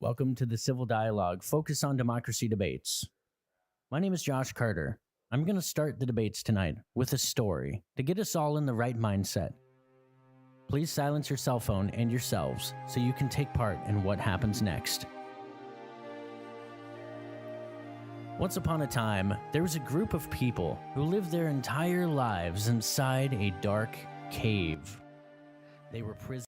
Welcome to the Civil Dialogue Focus on Democracy debates. My name is Josh Carter. I'm going to start the debates tonight with a story to get us all in the right mindset. Please silence your cell phone and yourselves so you can take part in what happens next. Once upon a time, there was a group of people who lived their entire lives inside a dark cave. They were prisoners.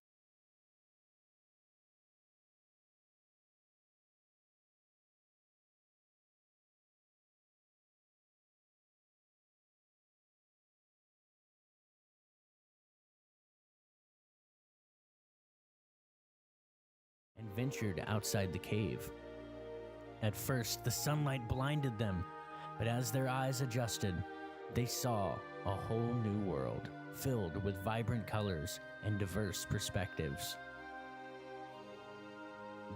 And ventured outside the cave. At first, the sunlight blinded them, but as their eyes adjusted, they saw a whole new world filled with vibrant colors and diverse perspectives.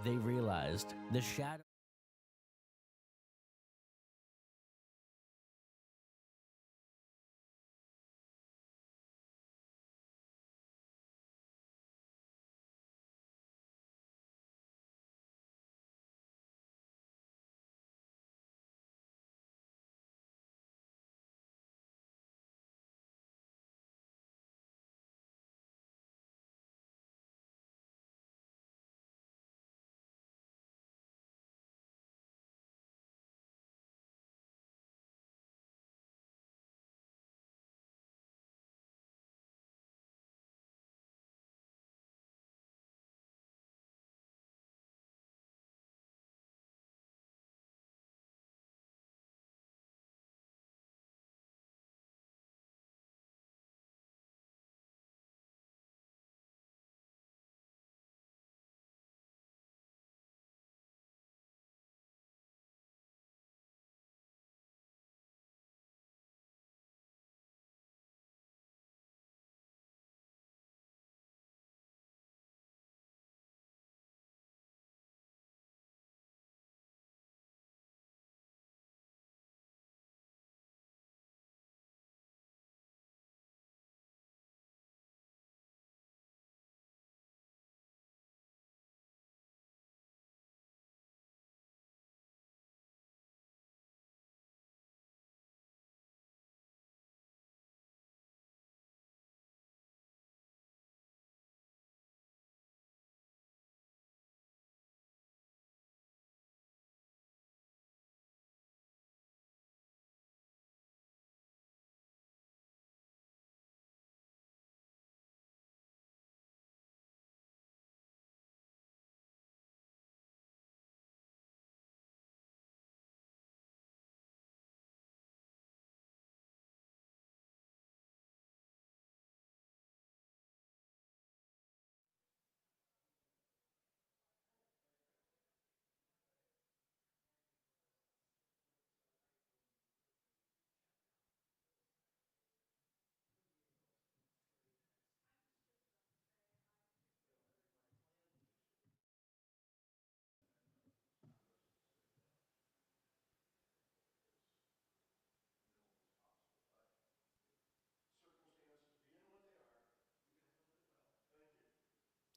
They realized the shadow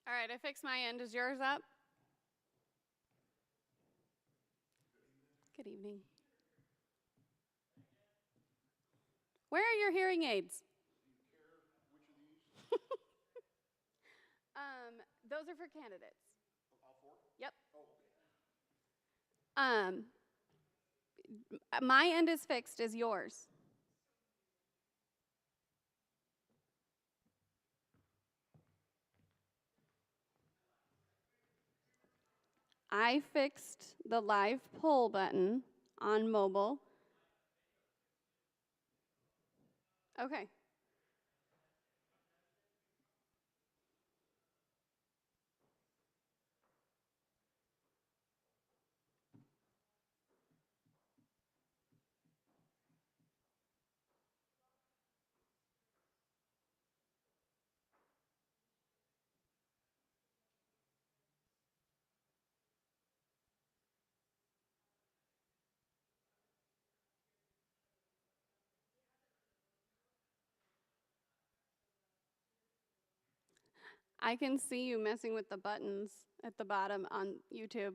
All right, I fixed my end. Is yours up? Good evening. Where are your hearing aids? Those are for candidates. All four? Yep. Oh, okay. My end is fixed. Is yours? I fixed the live poll button on mobile. Okay. I can see you messing with the buttons at the bottom on YouTube.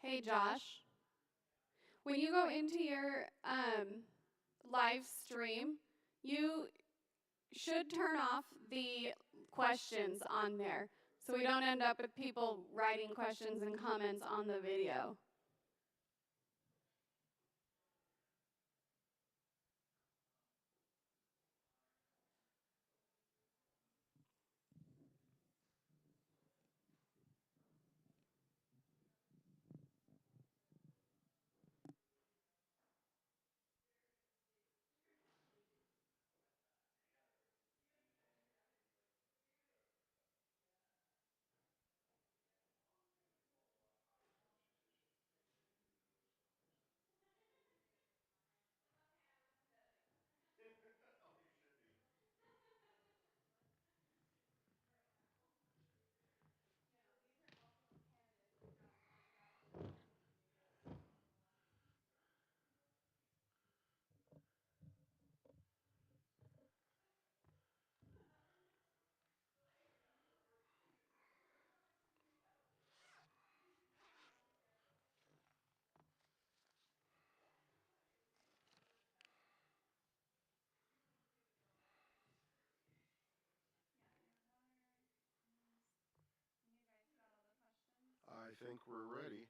Hey, Josh, when you go into your live stream, you should turn off the questions on there so we don't end up with people writing questions and comments on the video. I think we're ready.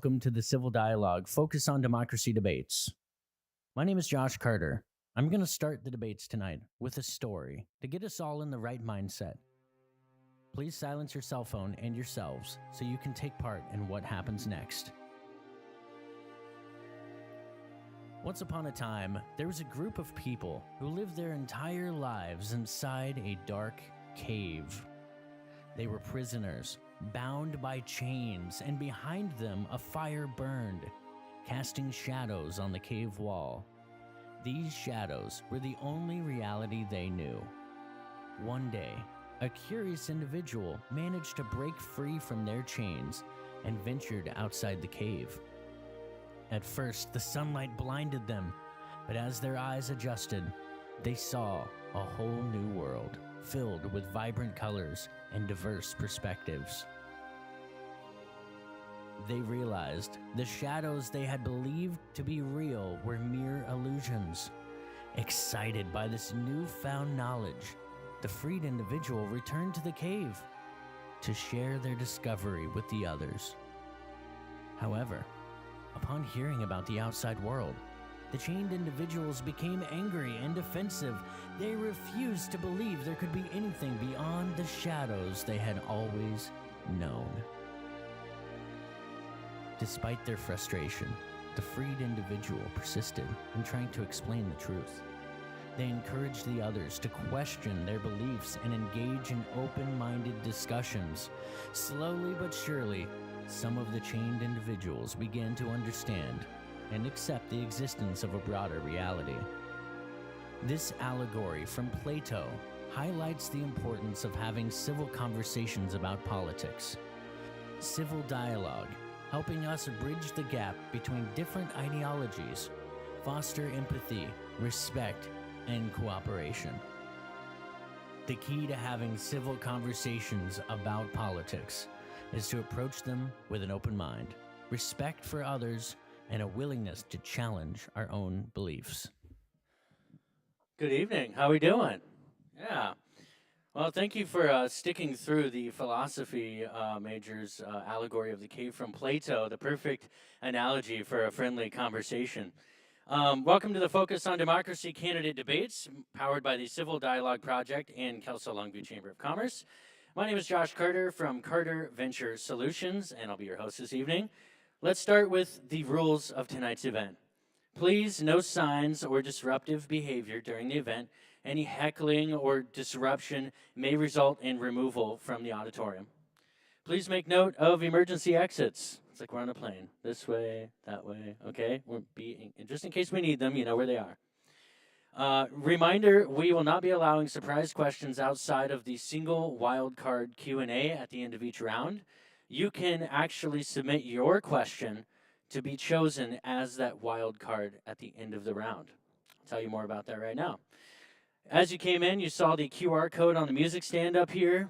welcome to the Civil Dialogue Focus on Democracy debates. My name is Josh Carter. I'm going to start the debates tonight with a story to get us all in the right mindset. Please silence your cell phone and yourselves so you can take part in what happens next. Once upon a time, there was a group of people who lived their entire lives inside a dark cave. They were prisoners, bound by chains, and behind them a fire burned, casting shadows on the cave wall. These shadows were the only reality they knew. One day, a curious individual managed to break free from their chains and ventured outside the cave. At first, the sunlight blinded them, but as their eyes adjusted, they saw a whole new world filled with vibrant colors and diverse perspectives. They realized the shadows they had believed to be real were mere illusions. Excited by this newfound knowledge, the freed individual returned to the cave to share their discovery with the others. However, upon hearing about the outside world, the chained individuals became angry and defensive. They refused to believe there could be anything beyond the shadows they had always known. Despite their frustration, the freed individual persisted in trying to explain the truth. They encouraged the others to question their beliefs and engage in open-minded discussions. Slowly but surely, some of the chained individuals began to understand and accept the existence of a broader reality. This allegory from Plato highlights the importance of having civil conversations about politics. Civil dialogue, helping us bridge the gap between different ideologies, foster empathy, respect, and cooperation. The key to having civil conversations about politics is to approach them with an open mind, respect for others, and a willingness to challenge our own beliefs. Good evening. How are we doing? Yeah. Well, thank you for sticking through the philosophy major's allegory of the cave from Plato, the perfect analogy for a friendly conversation. Welcome to the Focus on Democracy candidate debates, powered by the Civil Dialogue Project and Kelso Longview Chamber of Commerce. My name is Josh Carter from Carter Venture Solutions, and I'll be your host this evening. Let's start with the rules of tonight's event. Please, no signs or disruptive behavior during the event. Any heckling or disruption may result in removal from the auditorium. Please make note of emergency exits. It's like we're on a plane. This way, that way, okay? Just in case we need them, you know where they are. Reminder, we will not be allowing surprise questions outside of the single wildcard Q&A at the end of each round. You can actually submit your question to be chosen as that wild card at the end of the round. I'll tell you more about that right now. As you came in, you saw the QR code on the music stand up here.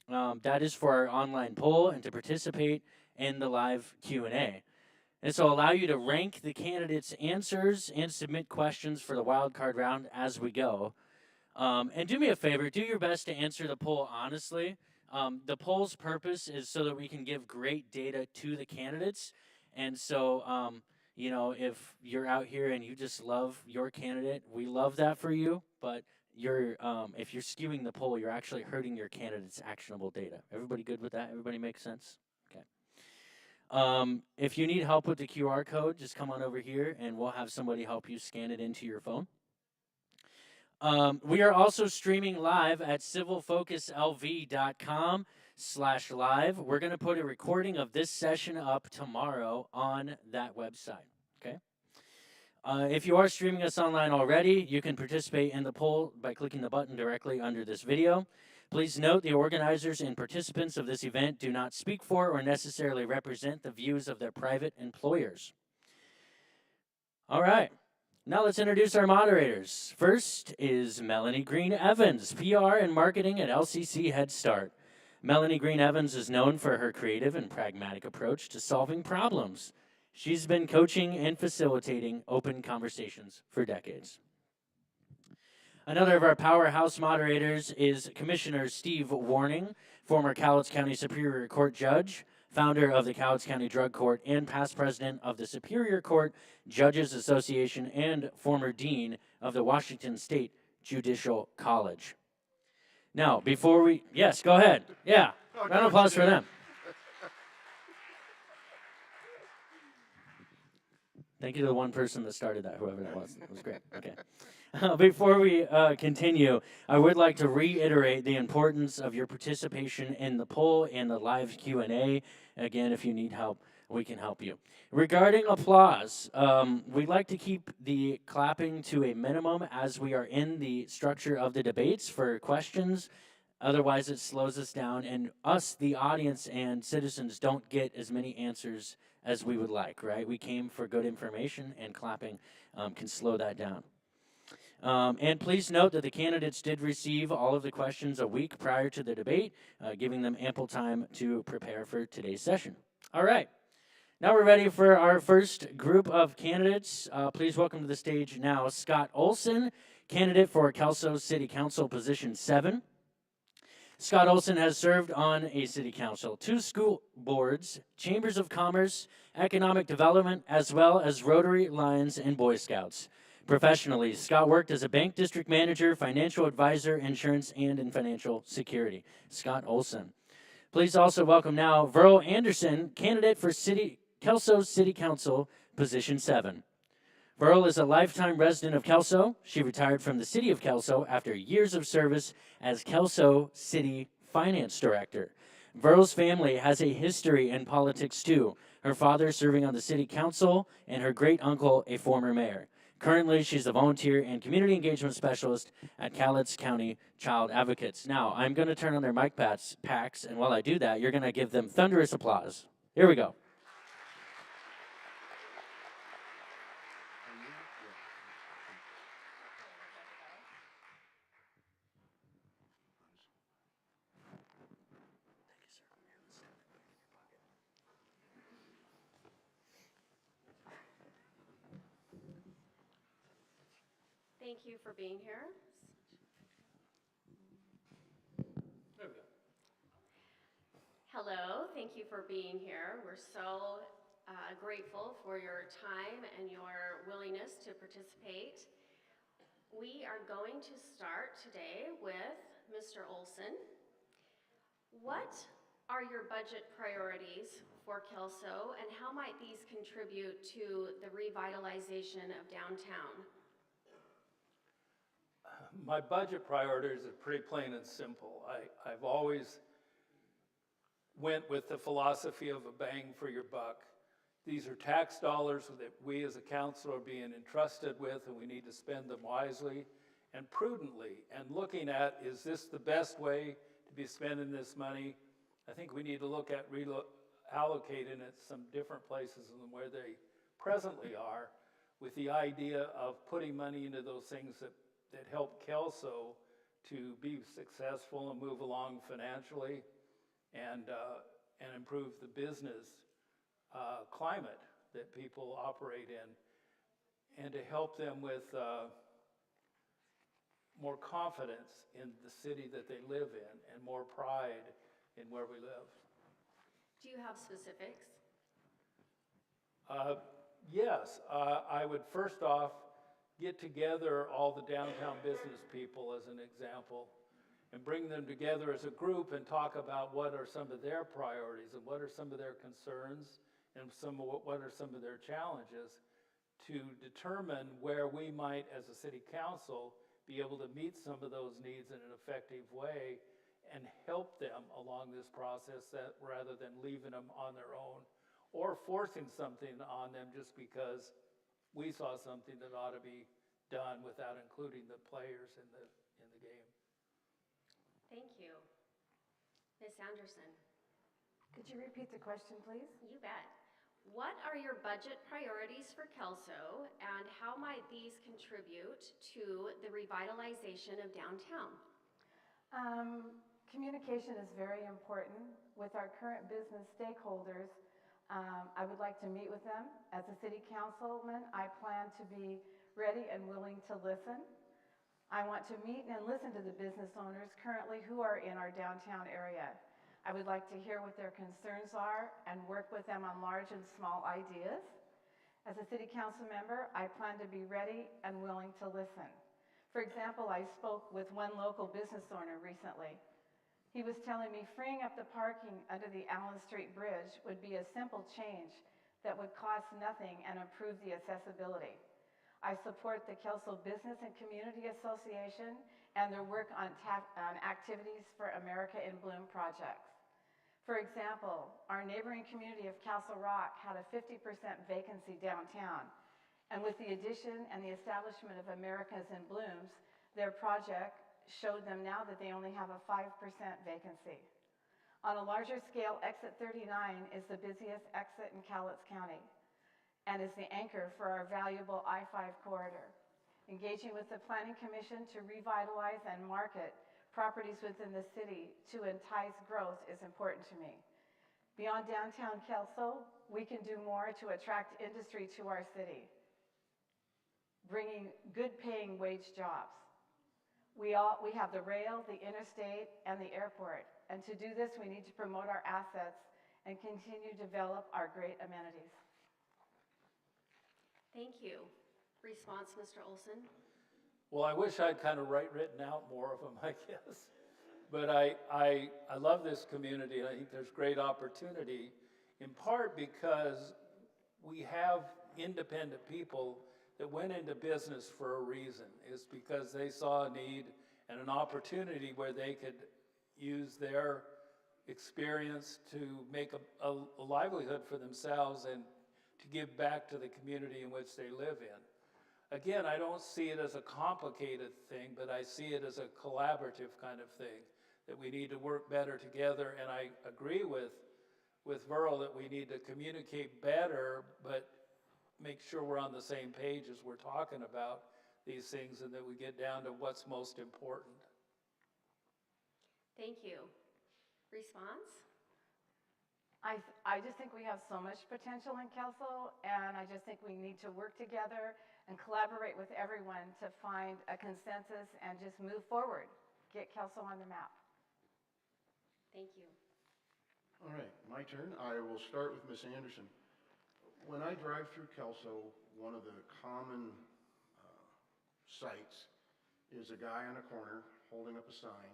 That is for our online poll and to participate in the live Q&A. This will allow you to rank the candidates' answers and submit questions for the wild card round as we go. And do me a favor, do your best to answer the poll honestly. The poll's purpose is so that we can give great data to the candidates. And so, if you're out here and you just love your candidate, we love that for you. But if you're skewing the poll, you're actually hurting your candidate's actionable data. Everybody good with that? Everybody make sense? Okay. If you need help with the QR code, just come on over here and we'll have somebody help you scan it into your phone. We are also streaming live at civilfocuslv.com/live. We're going to put a recording of this session up tomorrow on that website, okay? If you are streaming us online already, you can participate in the poll by clicking the button directly under this video. Please note the organizers and participants of this event do not speak for or necessarily represent the views of their private employers. All right. Now let's introduce our moderators. First is Melanie Green Evans, PR and Marketing at LCC Head Start. Melanie Green Evans is known for her creative and pragmatic approach to solving problems. She's been coaching and facilitating open conversations for decades. Another of our powerhouse moderators is Commissioner Steve Warning, former Cowlitz County Superior Court judge, founder of the Cowlitz County Drug Court and past president of the Superior Court Judges Association and former dean of the Washington State Judicial College. Now, before we, yes, go ahead. Yeah, round of applause for them. Thank you to the one person that started that, whoever that was. It was great. Okay. Before we continue, I would like to reiterate the importance of your participation in the poll and the live Q&A. Again, if you need help, we can help you. Regarding applause, we like to keep the clapping to a minimum as we are in the structure of the debates for questions. Otherwise, it slows us down, and us, the audience and citizens, don't get as many answers as we would like, right? We came for good information, and clapping can slow that down. And please note that the candidates did receive all of the questions a week prior to the debate, giving them ample time to prepare for today's session. All right. Now we're ready for our first group of candidates. Please welcome to the stage now Scott Olson, candidate for Kelso City Council Position 7. Scott Olson has served on a city council, 2 school boards, chambers of commerce, economic development, as well as Rotary, Lions, and Boy Scouts. Professionally, Scott worked as a bank district manager, financial advisor, insurance, and in financial security. Scott Olson. Please also welcome now Verl Anderson, candidate for Kelso City Council, Position 7. Verl is a lifetime resident of Kelso. She retired from the city of Kelso after years of service as Kelso City Finance Director. Verl's family has a history in politics too, her father serving on the city council and her great-uncle a former mayor. Currently, she's a volunteer and community engagement specialist at Cowlitz County Child Advocates. Now, I'm going to turn on their mic packs, and while I do that, you're going to give them thunderous applause. Here we go. Thank you for being here. There we go. Hello, thank you for being here. We're so grateful for your time and your willingness to participate. We are going to start today with Mr. Olson. What are your budget priorities for Kelso, and how might these contribute to the revitalization of downtown? My budget priorities are pretty plain and simple. I've always went with the philosophy of a bang for your buck. These are tax dollars that we as a council are being entrusted with, and we need to spend them wisely and prudently. And looking at, is this the best way to be spending this money? I think we need to look at allocating it some different places than where they presently are, with the idea of putting money into those things that help Kelso to be successful and move along financially and improve the business climate that people operate in, and to help them with more confidence in the city that they live in and more pride in where we live. Do you have specifics? Yes, I would first off get together all the downtown business people as an example and bring them together as a group and talk about what are some of their priorities and what are some of their concerns and what are some of their challenges, to determine where we might as a city council be able to meet some of those needs in an effective way and help them along this process, that rather than leaving them on their own or forcing something on them just because we saw something that ought to be done without including the players in the game. Thank you. Ms. Anderson. Could you repeat the question, please? You bet. What are your budget priorities for Kelso, and how might these contribute to the revitalization of downtown? Communication is very important with our current business stakeholders. I would like to meet with them. As a city councilman, I plan to be ready and willing to listen. I want to meet and listen to the business owners currently who are in our downtown area. I would like to hear what their concerns are and work with them on large and small ideas. As a city council member, I plan to be ready and willing to listen. For example, I spoke with one local business owner recently. He was telling me freeing up the parking under the Allen Street Bridge would be a simple change that would cost nothing and improve the accessibility. I support the Kelso Business and Community Association and their work on activities for America in Bloom projects. For example, our neighboring community of Castle Rock had a 50% vacancy downtown, and with the addition and the establishment of Americas in Blooms, their project showed them now that they only have a 5% vacancy. On a larger scale, exit 39 is the busiest exit in Cowlitz County and is the anchor for our valuable I-5 corridor. Engaging with the Planning Commission to revitalize and market properties within the city to entice growth is important to me. Beyond downtown Kelso, we can do more to attract industry to our city, bringing good paying wage jobs. We have the rail, the interstate, and the airport. And to do this, we need to promote our assets and continue to develop our great amenities. Thank you. Response, Mr. Olson? Well, I wish I'd kind of written out more of them, I guess. But I love this community. I think there's great opportunity, in part because we have independent people that went into business for a reason. It's because they saw a need and an opportunity where they could use their experience to make a livelihood for themselves and to give back to the community in which they live in. Again, I don't see it as a complicated thing, but I see it as a collaborative kind of thing, that we need to work better together. And I agree with Verl that we need to communicate better, but make sure we're on the same page as we're talking about these things and that we get down to what's most important. Thank you. Response? I just think we have so much potential in Kelso, and I just think we need to work together and collaborate with everyone to find a consensus and just move forward, get Kelso on the map. Thank you. All right, my turn. I will start with Ms. Anderson. When I drive through Kelso, one of the common sights is a guy on a corner holding up a sign.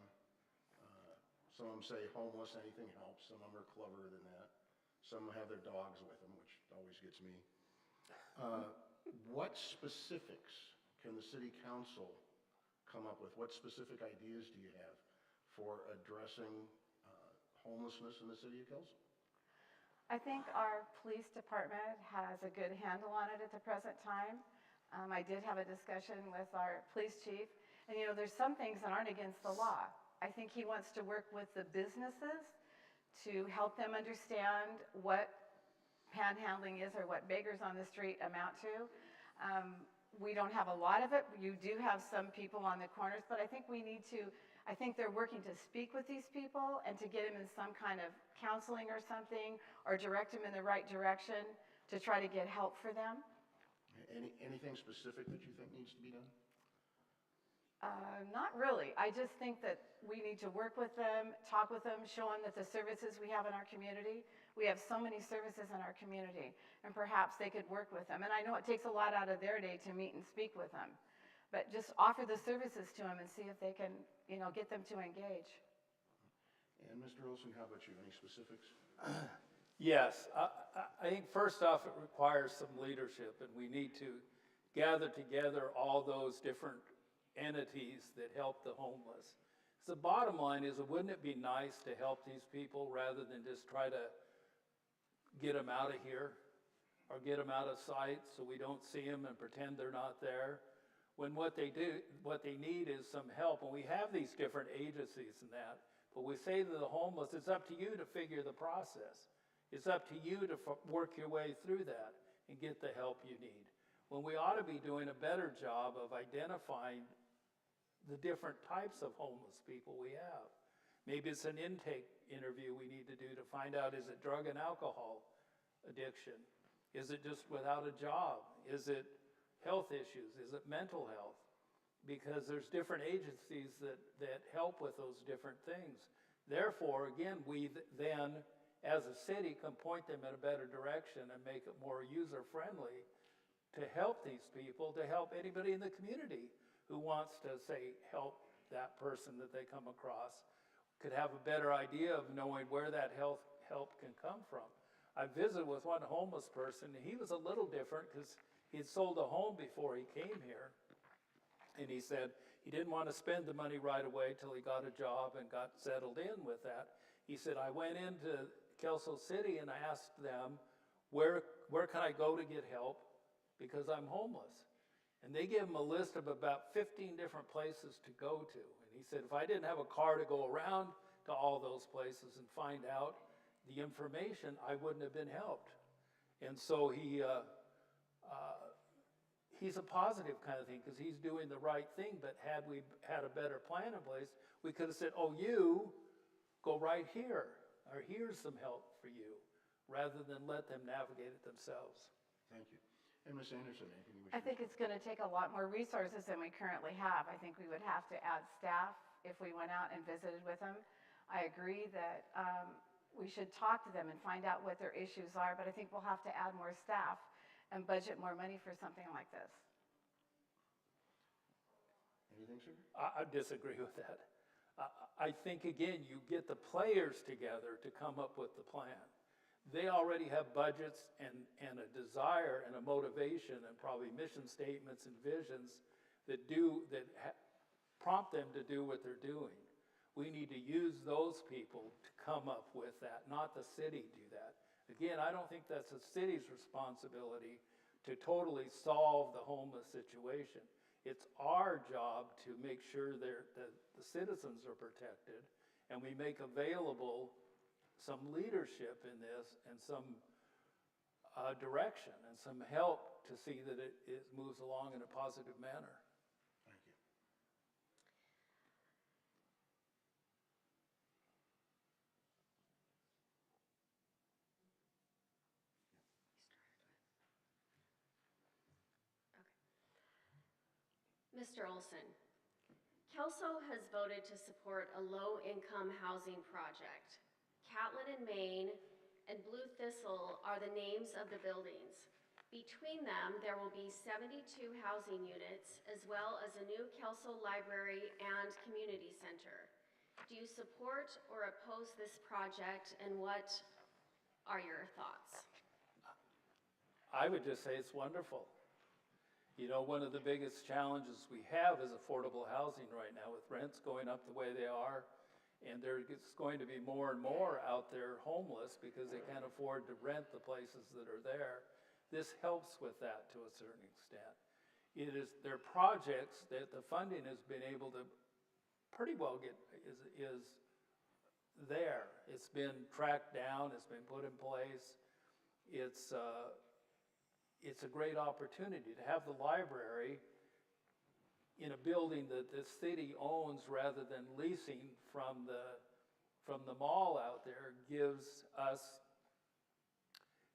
Some of them say homeless, anything helps. Some of them are cleverer than that. Some have their dogs with them, which always gets me. What specifics can the city council come up with? What specific ideas do you have for addressing homelessness in the city of Kelso? I think our police department has a good handle on it at the present time. I did have a discussion with our police chief, and there's some things that aren't against the law. I think he wants to work with the businesses to help them understand what panhandling is or what beggars on the street amount to. We don't have a lot of it. You do have some people on the corners, but I think they're working to speak with these people and to get them in some kind of counseling or something, or direct them in the right direction to try to get help for them. Anything specific that you think needs to be done? Not really. I just think that we need to work with them, talk with them, show them that the services we have in our community, we have so many services in our community, and perhaps they could work with them. And I know it takes a lot out of their day to meet and speak with them, but just offer the services to them and see if they can, get them to engage. And Mr. Olson, how about you? Any specifics? Yes, I think first off it requires some leadership, and we need to gather together all those different entities that help the homeless. So the bottom line is, wouldn't it be nice to help these people rather than just try to get them out of here or get them out of sight so we don't see them and pretend they're not there, when what they need is some help. And we have these different agencies and that, but we say to the homeless, it's up to you to figure the process. It's up to you to work your way through that and get the help you need. When we ought to be doing a better job of identifying the different types of homeless people we have. Maybe it's an intake interview we need to do to find out, is it drug and alcohol addiction? Is it just without a job? Is it health issues? Is it mental health? Because there's different agencies that help with those different things. Therefore, again, we then, as a city, can point them in a better direction and make it more user-friendly to help these people, to help anybody in the community who wants to, say, help that person that they come across, could have a better idea of knowing where that help can come from. I visited with one homeless person, and he was a little different because he had sold a home before he came here. And he said he didn't want to spend the money right away till he got a job and got settled in with that. He said, I went into Kelso City and I asked them, where can I go to get help because I'm homeless? And they gave him a list of about 15 different places to go to. And he said, if I didn't have a car to go around to all those places and find out the information, I wouldn't have been helped. And so he's a positive kind of thing because he's doing the right thing. But had we had a better plan in place, we could have said, oh, you go right here, or here's some help for you, rather than let them navigate it themselves. Thank you. And Ms. Anderson, anything you wish I to? think it's going to take a lot more resources than we currently have. I think we would have to add staff if we went out and visited with them. I agree that we should talk to them and find out what their issues are, but I think we'll have to add more staff and budget more money for something like this. Anything, sir? I disagree with that. I think, again, you get the players together to come up with the plan. They already have budgets and a desire and a motivation and probably mission statements and visions that prompt them to do what they're doing. We need to use those people to come up with that, not the city do that. Again, I don't think that's the city's responsibility to totally solve the homeless situation. It's our job to make sure that the citizens are protected, and we make available some leadership in this and some direction and some help to see that it moves along in a positive manner. Thank you. Mr. Olson, Kelso has voted to support a low-income housing project. Catlin and Main and Blue Thistle are the names of the buildings. Between them, there will be 72 housing units, as well as a new Kelso library and community center. Do you support or oppose this project, and what are your thoughts? I would just say it's wonderful. You know, one of the biggest challenges we have is affordable housing right now, with rents going up the way they are. And there's going to be more and more out there homeless because they can't afford to rent the places that are there. This helps with that to a certain extent. There are projects that the funding has been able to pretty well get, is there. It's been tracked down, it's been put in place. It's a great opportunity to have the library in a building that the city owns rather than leasing from the mall out there gives us,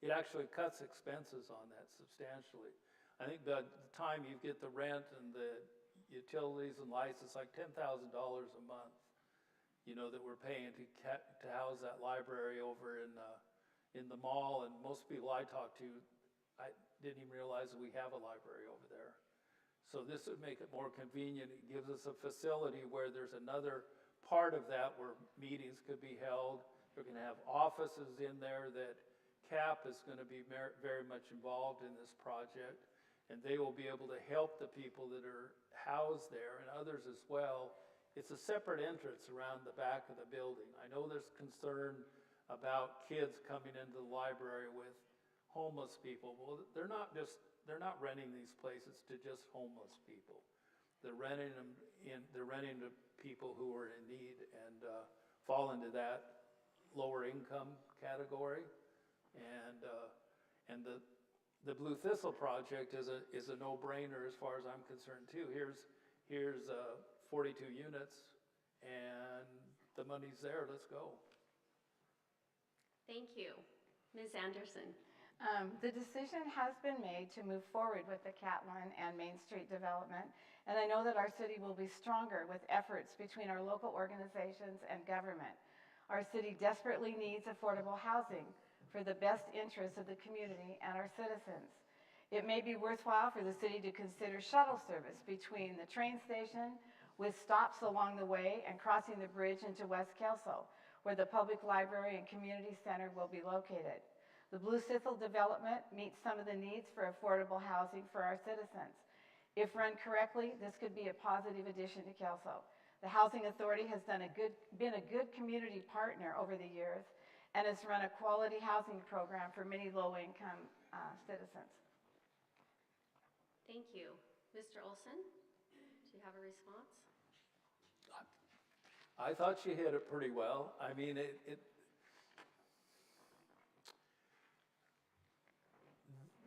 it actually cuts expenses on that substantially. I think by the time you get the rent and the utilities and lights, it's like $10,000 a month, you know, that we're paying to house that library over in the mall. And most people I talk to, I didn't even realize that we have a library over there. So this would make it more convenient. It gives us a facility where there's another part of that where meetings could be held. We're going to have offices in there that CAP is going to be very much involved in this project, and they will be able to help the people that are housed there and others as well. It's a separate entrance around the back of the building. I know there's concern about kids coming into the library with homeless people. Well, they're not renting these places to just homeless people. They're renting to people who are in need and fall into that lower income category. And the Blue Thistle project is a no-brainer as far as I'm concerned too. Here's 42 units, and the money's there. Let's go. Thank you. Ms. Anderson. The decision has been made to move forward with the Catlin and Main Street development, and I know that our city will be stronger with efforts between our local organizations and government. Our city desperately needs affordable housing for the best interests of the community and our citizens. It may be worthwhile for the city to consider shuttle service between the train station with stops along the way and crossing the bridge into West Kelso, where the public library and community center will be located. The Blue Sissel development meets some of the needs for affordable housing for our citizens. If run correctly, this could be a positive addition to Kelso. The Housing Authority has been a good community partner over the years and has run a quality housing program for many low-income citizens. Thank you. Mr. Olson, do you have a response? I thought she hit it pretty well. I mean,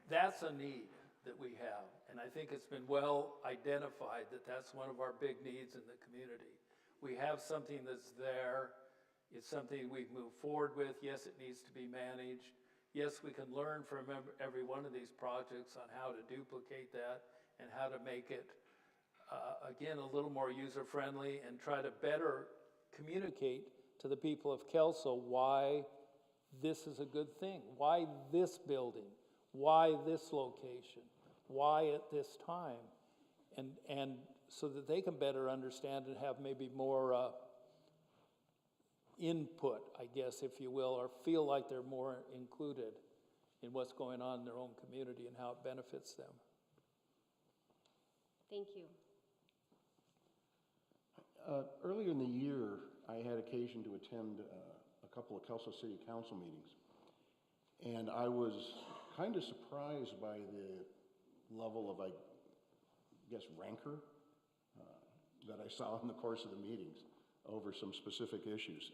that's a need that we have, and I think it's been well identified that that's one of our big needs in the community. We have something that's there. It's something we've moved forward with. Yes, it needs to be managed. Yes, we can learn from every one of these projects on how to duplicate that and how to make it, again, a little more user-friendly and try to better communicate to the people of Kelso why this is a good thing, why this building, why this location, why at this time, and so that they can better understand and have maybe more input, I guess, if you will, or feel like they're more included in what's going on in their own community and how it benefits them. Thank you. Earlier in the year, I had occasion to attend a couple of Kelso City Council meetings, and I was kind of surprised by the level of, I guess, rancor that I saw in the course of the meetings over some specific issues.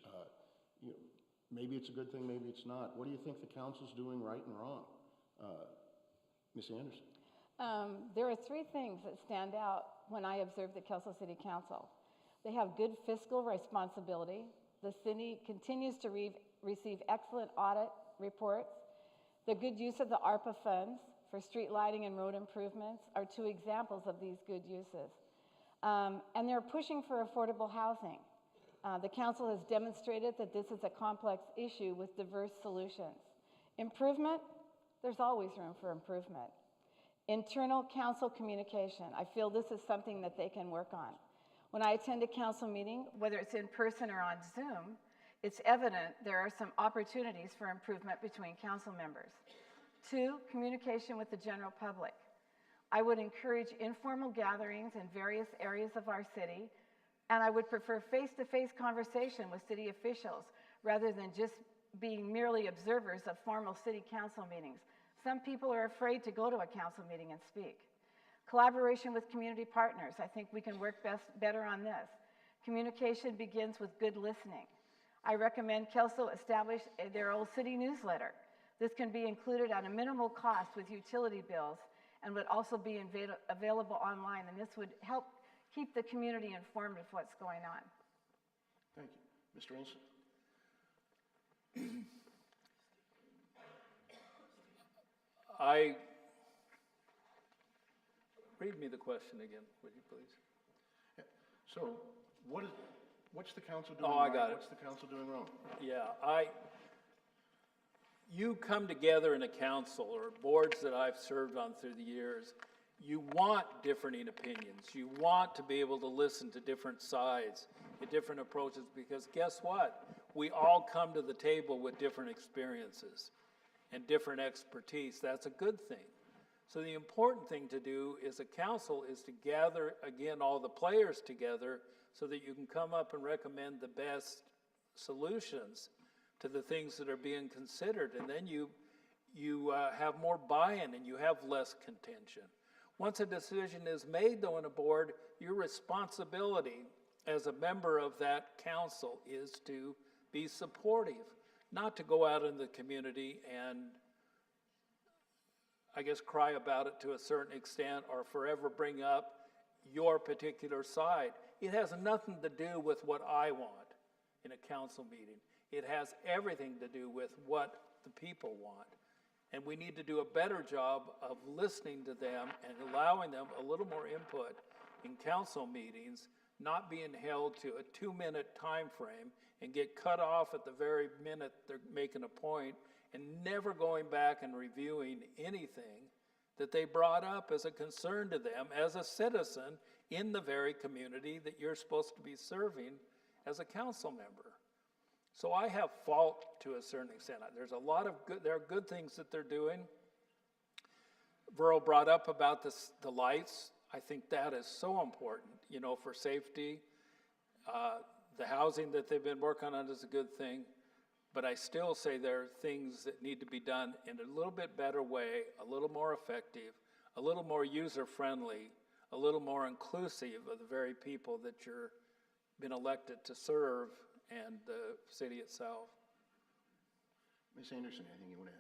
Maybe it's a good thing, maybe it's not. What do you think the council's doing right and wrong? Ms. Anderson? There are three things that stand out when I observe the Kelso City Council. They have good fiscal responsibility. The city continues to receive excellent audit reports. The good use of the ARPA funds for street lighting and road improvements are two examples of these good uses. And they're pushing for affordable housing. The council has demonstrated that this is a complex issue with diverse solutions. Improvement, there's always room for improvement. Internal council communication, I feel this is something that they can work on. When I attend a council meeting, whether it's in person or on Zoom, it's evident there are some opportunities for improvement between council members. 2, communication with the general public. I would encourage informal gatherings in various areas of our city, and I would prefer face-to-face conversation with city officials rather than just being merely observers of formal city council meetings. Some people are afraid to go to a council meeting and speak. Collaboration with community partners. I think we can work better on this. Communication begins with good listening. I recommend Kelso establish their old city newsletter. This can be included at a minimal cost with utility bills and would also be available online, and this would help keep the community informed of what's going on. Thank you. Mr. Olson? Read me the question again, would you please? Yeah. So, what's the council doing right? I got it. What's the council doing wrong? Yeah, you come together in a council or boards that I've served on through the years, you want differing opinions. You want to be able to listen to different sides and different approaches, because guess what? We all come to the table with different experiences and different expertise. That's a good thing. So the important thing to do as a council is to gather, again, all the players together so that you can come up and recommend the best solutions to the things that are being considered. And then you have more buy-in and you have less contention. Once a decision is made, though, in a board, your responsibility as a member of that council is to be supportive, not to go out in the community and, I guess, cry about it to a certain extent or forever bring up your particular side. It has nothing to do with what I want in a council meeting. It has everything to do with what the people want. And we need to do a better job of listening to them and allowing them a little more input in council meetings not being held to a 2-minute time frame and get cut off at the very minute they're making a point, and never going back and reviewing anything that they brought up as a concern to them as a citizen in the very community that you're supposed to be serving as a council member. So I have fault to a certain extent. There's a lot of good, there are good things that they're doing. Verl brought up about the lights. I think that is so important, you know, for safety. The housing that they've been working on is a good thing, but I still say there are things that need to be done in a little bit better way, a little more effective, a little more user-friendly, a little more inclusive of the very people that you're been elected to serve and the city itself. Ms. Anderson, anything you want to add?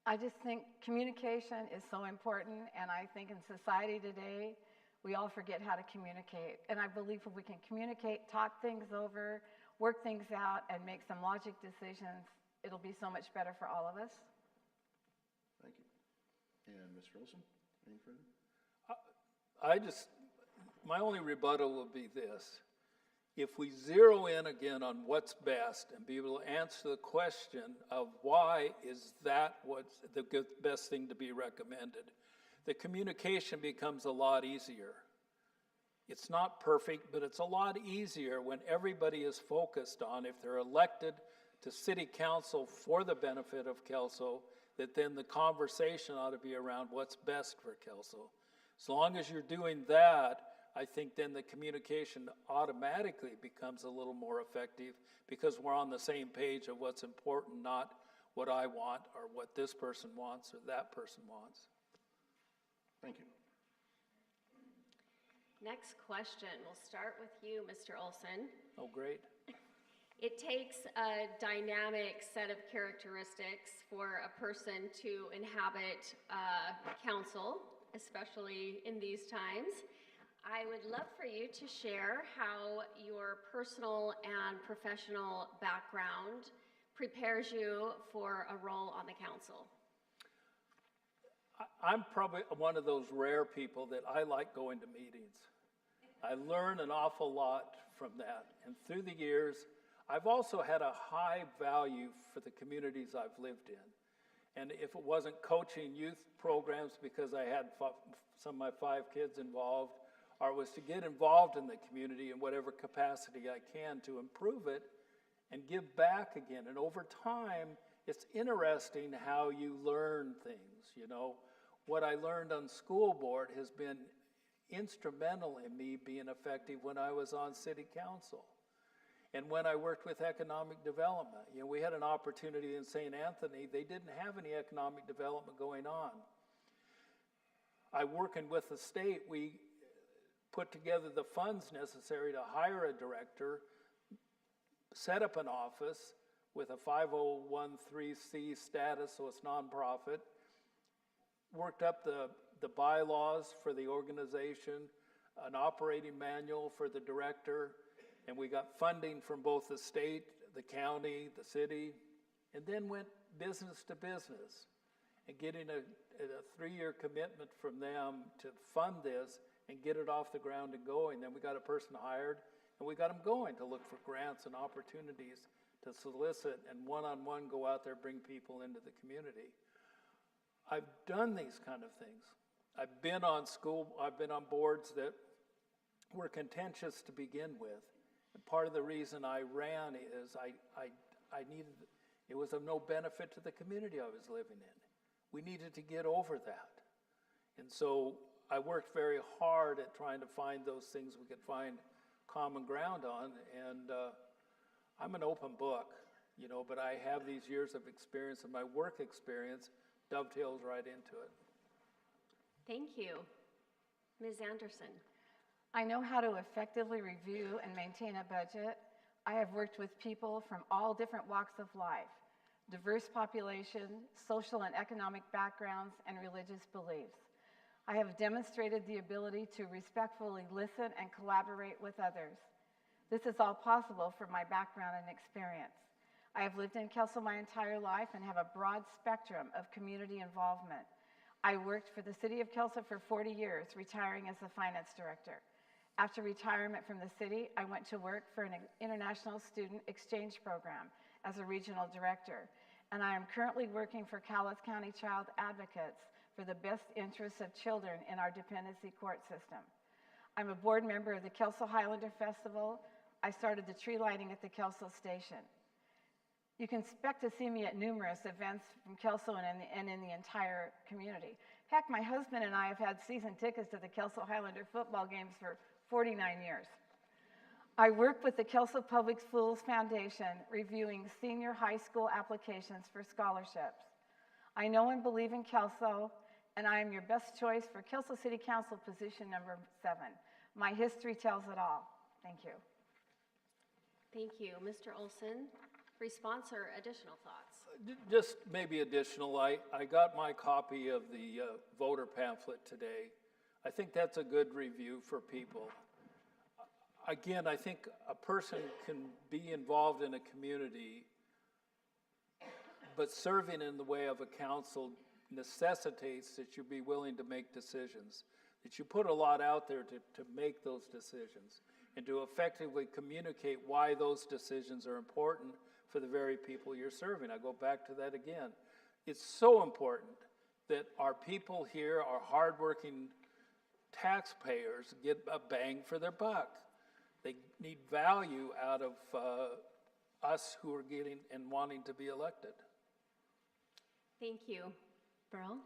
I just think communication is so important, and I think in society today, we all forget how to communicate. And I believe if we can communicate, talk things over, work things out, and make some logic decisions, it'll be so much better for all of us. Thank you. And Ms. Wilson, any further? My only rebuttal will be this. If we zero in again on what's best and be able to answer the question of why is that what's the best thing to be recommended, the communication becomes a lot easier. It's not perfect, but it's a lot easier when everybody is focused on, if they're elected to city council for the benefit of Kelso, that then the conversation ought to be around what's best for Kelso. As long as you're doing that, I think then the communication automatically becomes a little more effective because we're on the same page of what's important, not what I want or what this person wants or that person wants. Thank you. Next question. We'll start with you, Mr. Olson. Oh, great. It takes a dynamic set of characteristics for a person to inhabit council, especially in these times. I would love for you to share how your personal and professional background prepares you for a role on the council. I'm probably one of those rare people that I like going to meetings. I learn an awful lot from that. And through the years, I've also had a high value for the communities I've lived in. And if it wasn't coaching youth programs because I had some of my 5 kids involved, or was to get involved in the community in whatever capacity I can to improve it and give back again. And over time, it's interesting how you learn things, you know. What I learned on school board has been instrumental in me being effective when I was on city council. And when I worked with economic development, you know, we had an opportunity in St. Anthony. They didn't have any economic development going on. Working with the state, we put together the funds necessary to hire a director, set up an office with a 501(c) status, so it's nonprofit, worked up the bylaws for the organization, an operating manual for the director, and we got funding from both the state, the county, the city, and then went business to business and getting a 3-year commitment from them to fund this and get it off the ground and going. Then we got a person hired, and we got them going to look for grants and opportunities to solicit and one-on-one go out there, bring people into the community. I've done these kind of things. I've been on boards that were contentious to begin with. And part of the reason I ran is I needed, it was of no benefit to the community I was living in. We needed to get over that. And so I worked very hard at trying to find those things we could find common ground on, and I'm an open book, you know, but I have these years of experience, and my work experience dovetails right into it. Thank you. Ms. Anderson. I know how to effectively review and maintain a budget. I have worked with people from all different walks of life, diverse population, social and economic backgrounds, and religious beliefs. I have demonstrated the ability to respectfully listen and collaborate with others. This is all possible from my background and experience. I have lived in Kelso my entire life and have a broad spectrum of community involvement. I worked for the city of Kelso for 40 years, retiring as the finance director. After retirement from the city, I went to work for an international student exchange program as a regional director, and I am currently working for Cowlitz County Child Advocates for the best interests of children in our dependency court system. I'm a board member of the Kelso Highlander Festival. I started the tree lighting at the Kelso station. You can expect to see me at numerous events from Kelso and in the entire community. Heck, my husband and I have had season tickets to the Kelso Highlander football games for 49 years. I work with the Kelso Public Schools Foundation reviewing senior high school applications for scholarships. I know and believe in Kelso, and I am your best choice for Kelso City Council position number 7. My history tells it all. Thank you. Thank you. Mr. Olson, response or additional thoughts? Just maybe additional, I got my copy of the voter pamphlet today. I think that's a good review for people. Again, I think a person can be involved in a community, but serving in the way of a council necessitates that you be willing to make decisions, that you put a lot out there to make those decisions, and to effectively communicate why those decisions are important for the very people you're serving. I go back to that again. It's so important that our people here, our hardworking taxpayers, get a bang for their buck. They need value out of us who are getting and wanting to be elected. Thank you. Burl?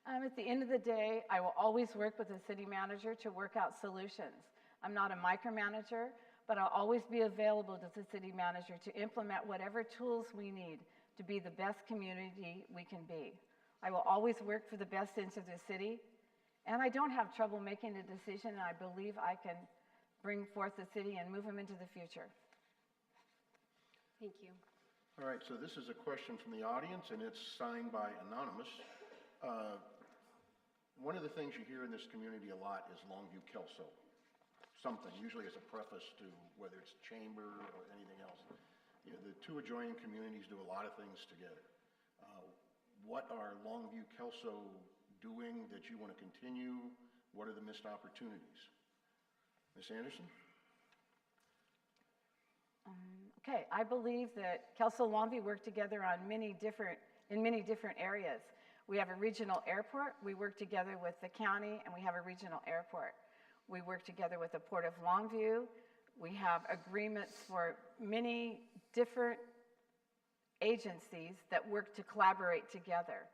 At the end of the day, I will always work with the city manager to work out solutions. I'm not a micromanager, but I'll always be available to the city manager to implement whatever tools we need to be the best community we can be. I will always work for the best interests of the city, and I don't have trouble making a decision, and I believe I can bring forth the city and move them into the future. Thank you. All right, so this is a question from the audience, and it's signed by Anonymous. One of the things you hear in this community a lot is Longview Kelso. Something, usually as a preface to whether it's chamber or anything else. You know, the two adjoining communities do a lot of things together. What are Longview Kelso doing that you want to continue? What are the missed opportunities? Ms. Anderson? Okay, I believe that Kelso and Longview work together on in many different areas. We have a regional airport. We work together with the county, and we have a regional airport. We work together with the Port of Longview. We have agreements for many different agencies that work to collaborate together.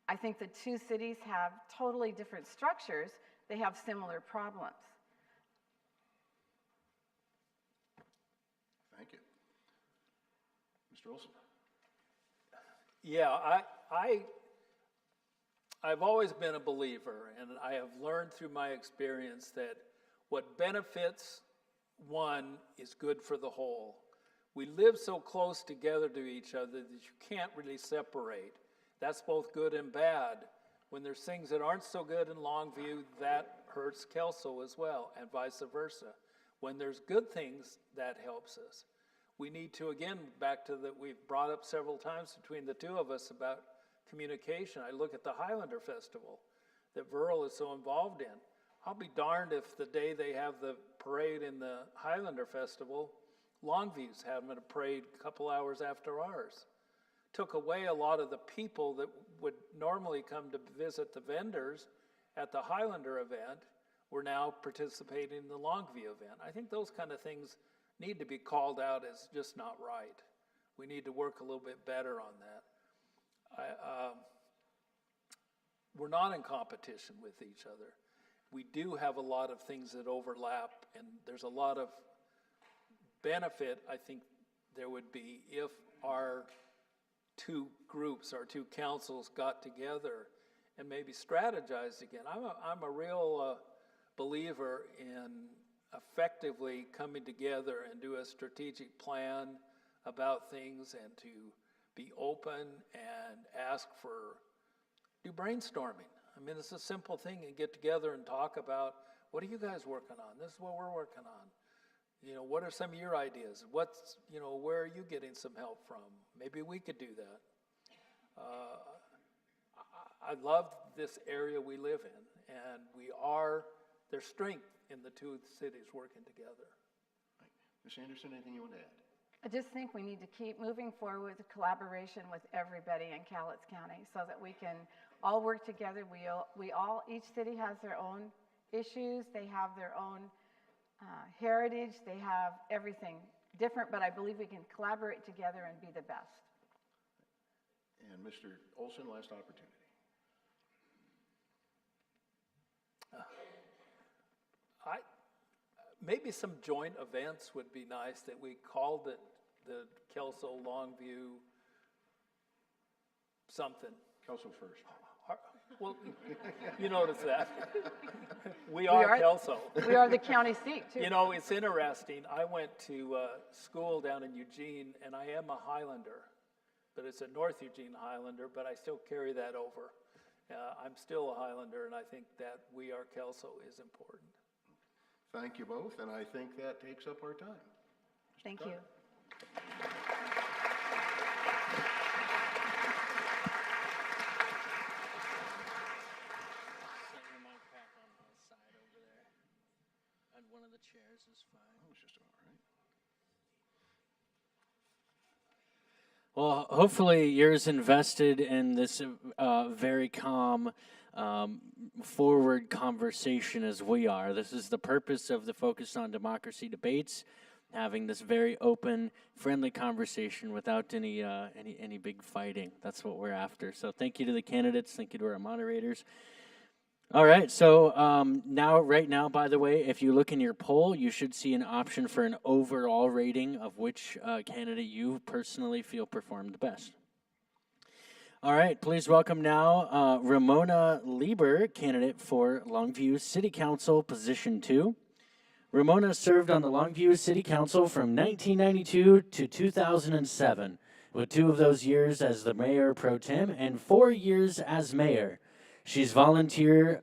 I think the two cities have totally different structures. They have similar problems. Thank you. Mr. Olson? Yeah, I've always been a believer, and I have learned through my experience that what benefits one is good for the whole. We live so close together to each other that you can't really separate. That's both good and bad. When there's things that aren't so good in Longview, that hurts Kelso as well, and vice versa. When there's good things, that helps us. We need to, again, back to that we've brought up several times between the two of us about communication. I look at the Highlander Festival that Verl is so involved in. I'll be darned if the day they have the parade in the Highlander Festival, Longview's having a parade a couple hours after ours. Took away a lot of the people that would normally come to visit the vendors at the Highlander event were now participating in the Longview event. I think those kind of things need to be called out as just not right. We need to work a little bit better on that. We're not in competition with each other. We do have a lot of things that overlap, and there's a lot of benefit I think there would be if our two groups, our two councils got together and maybe strategized again. I'm a real believer in effectively coming together and do a strategic plan about things and to be open and do brainstorming. I mean, it's a simple thing, and get together and talk about, what are you guys working on? This is what we're working on. You know, what are some of your ideas? Where are you getting some help from? Maybe we could do that. I love this area we live in, and there's strength in the two cities working together. Ms. Anderson, anything you want to add? I just think we need to keep moving forward with collaboration with everybody in Cowlitz County so that we can all work together. Each city has their own issues, they have their own heritage, they have everything different, but I believe we can collaborate together and be the best. And Mr. Olson, last opportunity. Maybe some joint events would be nice, that we called it the Kelso Longview something. Kelso first. Well, you notice that. We are Kelso. We are the county seat, too. You know, it's interesting. I went to school down in Eugene, and I am a Highlander, but it's a North Eugene Highlander, but I still carry that over. I'm still a Highlander, and I think that we are Kelso is important. Thank you both, and I think that takes up our time. Thank you. Set your mic back on the side over there. And one of the chairs is fine. That was just all right. Well, hopefully you're as invested in this very calm, forward conversation as we are. This is the purpose of the Focus on Democracy debates, having this very open, friendly conversation without any big fighting. That's what we're after. So thank you to the candidates. Thank you to our moderators. All right, so right now, by the way, if you look in your poll, you should see an option for an overall rating of which candidate you personally feel performed the best. All right, please welcome now Ramona Lieber, candidate for Longview City Council, Position 2. Ramona served on the Longview City Council from 1992 to 2007, with 2 of those years as the mayor pro tem and 4 years as mayor. She's a volunteer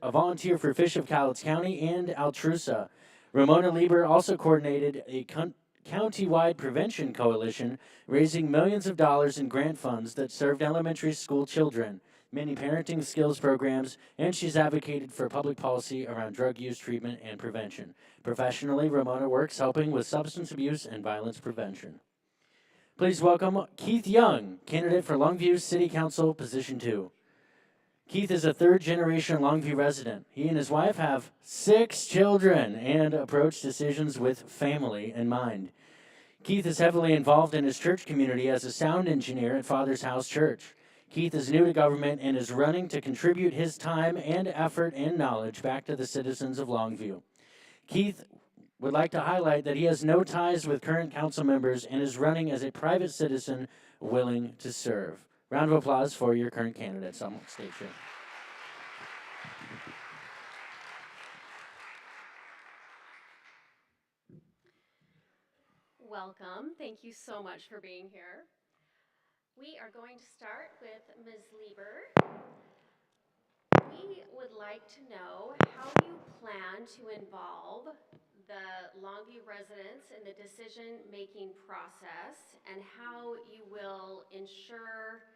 for Fish of Cowlitz County and Altrusa. Ramona Lieber also coordinated a county-wide prevention coalition, raising millions of dollars in grant funds that served elementary school children, many parenting skills programs, and she's advocated for public policy around drug use treatment and prevention. Professionally, Ramona works helping with substance abuse and violence prevention. Please welcome Keith Young, candidate for Longview City Council, Position 2. Keith is a third-generation Longview resident. He and his wife have 6 children and approach decisions with family in mind. Keith is heavily involved in his church community as a sound engineer at Father's House Church. Keith is new to government and is running to contribute his time and effort and knowledge back to the citizens of Longview. Keith would like to highlight that he has no ties with current council members and is running as a private citizen willing to serve. Round of applause for your current candidates on stage here. Welcome. Thank you so much for being here. We are going to start with Ms. Lieber. We would like to know how you plan to involve the Longview residents in the decision-making process and how you will ensure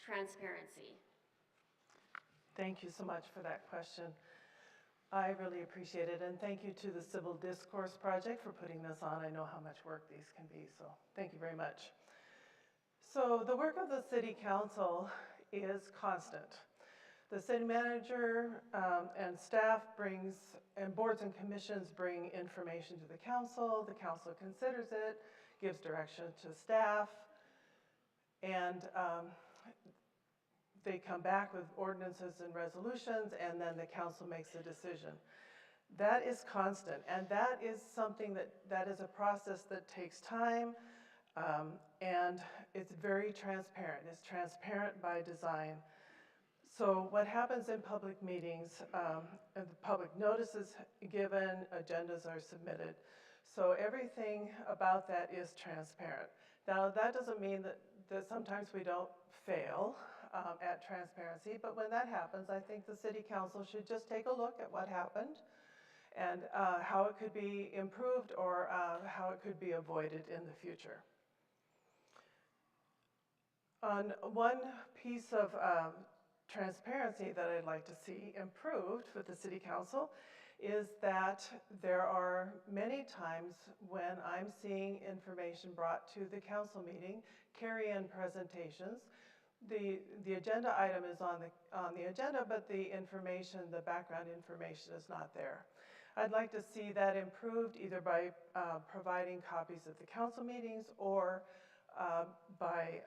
transparency. Thank you so much for that question. I really appreciate it, and thank you to the Civil Discourse Project for putting this on. I know how much work these can be, so thank you very much. So the work of the City Council is constant. The city manager and staff and boards and commissions bring information to the council considers it, gives direction to staff, and they come back with ordinances and resolutions, and then the council makes a decision. That is constant, and that is something that is a process that takes time, and it's very transparent. It's transparent by design. So what happens in public meetings, the public notices given, agendas are submitted. So everything about that is transparent. Now that doesn't mean that sometimes we don't fail at transparency, but when that happens, I think the City Council should just take a look at what happened and how it could be improved or how it could be avoided in the future. On one piece of transparency that I'd like to see improved with the city council is that there are many times when I'm seeing information brought to the council meeting, carry-in presentations. The agenda item is on the agenda, but the information, the background information is not there. I'd like to see that improved either by providing copies of the council meetings or by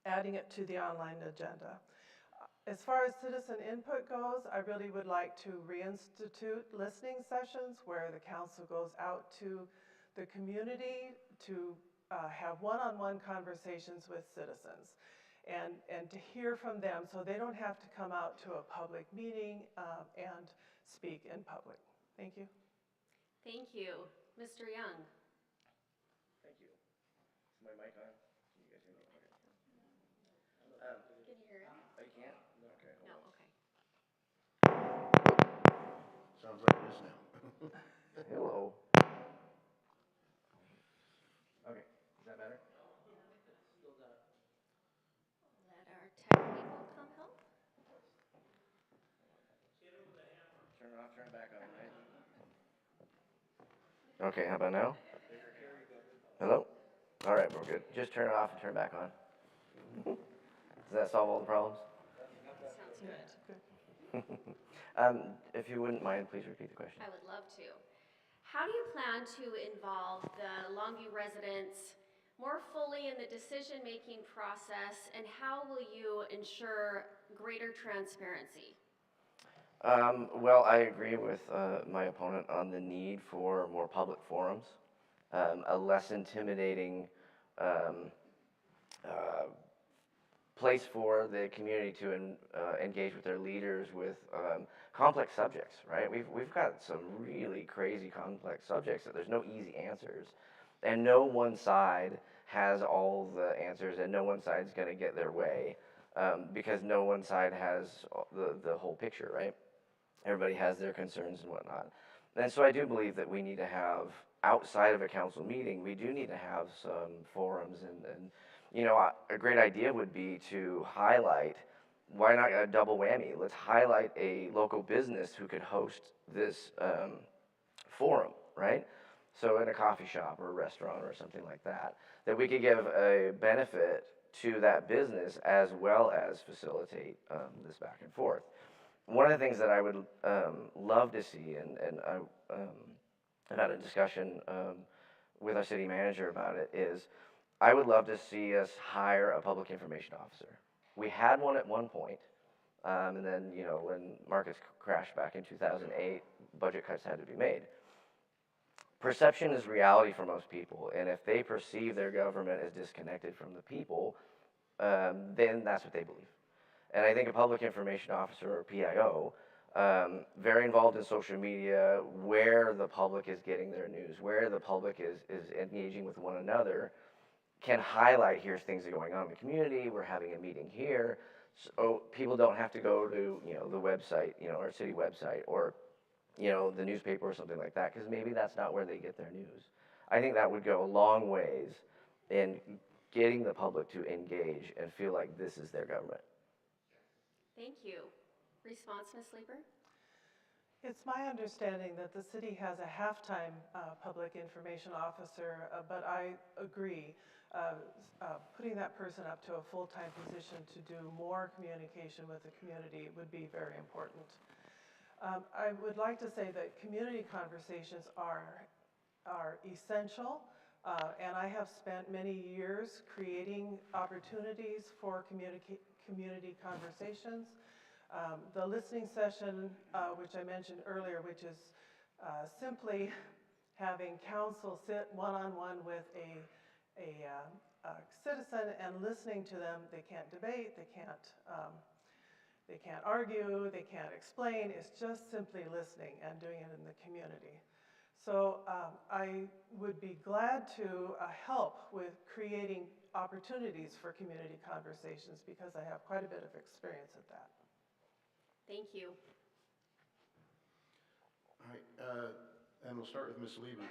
adding it to the online agenda. As far as citizen input goes, I really would like to reinstitute listening sessions where the council goes out to the community to have one-on-one conversations with citizens and to hear from them so they don't have to come out to a public meeting and speak in public. Thank you. Thank you. Mr. Young. Thank you. Is my mic on? Can you guys hear me? Okay. Can you hear him? Oh, you can't? Okay, hold No, on. okay. Sounds like it is now. Hello. Okay, is that better? Let our tech people come help. Turn it off, turn it back on, right? Okay, how about now? Hello? All right, we're good. Just turn it off and turn it back on. Does that solve all the problems? Sounds good. If you wouldn't mind, please repeat the question. I would love to. How do you plan to involve the Longview residents more fully in the decision-making process, and how will you ensure greater transparency? Well, I agree with my opponent on the need for more public forums, a less intimidating place for the community to engage with their leaders with complex subjects, right? We've got some really crazy complex subjects that there's no easy answers, and no one side has all the answers, and no one side's going to get their way because no one side has the whole picture, right? Everybody has their concerns and whatnot. And so I do believe that we need to have, outside of a council meeting, we do need to have some forums and you know, a great idea would be to highlight, why not a double whammy? Let's highlight a local business who could host this forum, right? So in a coffee shop or a restaurant or something like that, that we could give a benefit to that business as well as facilitate this back and forth. One of the things that I would love to see, and I've had a discussion with our city manager about it, is I would love to see us hire a public information officer. We had one at one point, and then, you know, when markets crashed back in 2008, budget cuts had to be made. Perception is reality for most people, and if they perceive their government as disconnected from the people, then that's what they believe. And I think a public information officer or PIO, very involved in social media, where the public is getting their news, where the public is engaging with one another, can highlight, here's things that are going on in the community, we're having a meeting here, so people don't have to go to, you know, the website, you know, our city website, or, you know, the newspaper or something like that, because maybe that's not where they get their news. I think that would go a long ways in getting the public to engage and feel like this is their government. Thank you. Response, Ms. Sleeper? It's my understanding that the city has a half-time public information officer, but I agree. Putting that person up to a full-time position to do more communication with the community would be very important. I would like to say that community conversations are essential, and I have spent many years creating opportunities for community conversations. The listening session, which I mentioned earlier, which is simply having council sit one-on-one with a citizen and listening to them. They can't debate, they can't argue, they can't explain. It's just simply listening and doing it in the community. So I would be glad to help with creating opportunities for community conversations because I have quite a bit of experience at that. Thank you. All right, and we'll start with Ms. Lieber.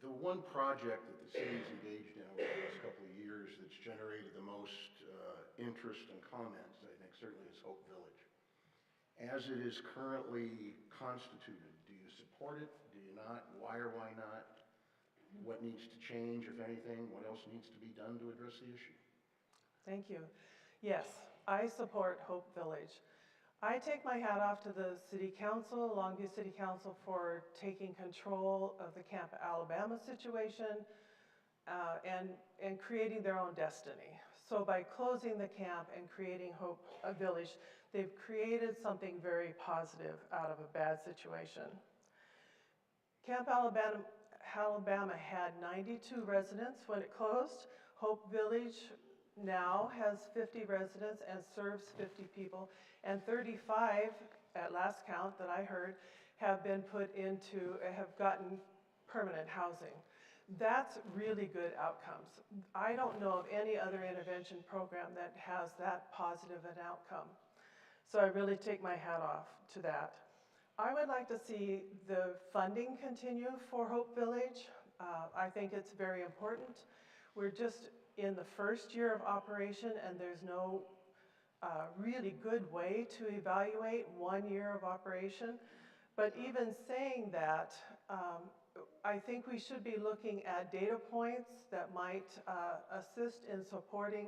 The one project that the city's engaged in over the last couple of years that's generated the most interest and comments, I think, certainly as Hope Village. As it is currently constituted, do you support it? Do you not? Why or why not? What needs to change, if anything? What else needs to be done to address the issue? Thank you. Yes, I support Hope Village. I take my hat off to the City Council, Longview City Council, for taking control of the Camp Alabama situation and creating their own destiny. So by closing the camp and creating Hope Village, they've created something very positive out of a bad situation. Camp Alabama had 92 residents when it closed. Hope Village now has 50 residents and serves 50 people, and 35, at last count that I heard, have gotten permanent housing. That's really good outcomes. I don't know of any other intervention program that has that positive an outcome. So I really take my hat off to that. I would like to see the funding continue for Hope Village. I think it's very important. We're just in the first year of operation, and there's no really good way to evaluate 1 year of operation. But even saying that, I think we should be looking at data points that might assist in supporting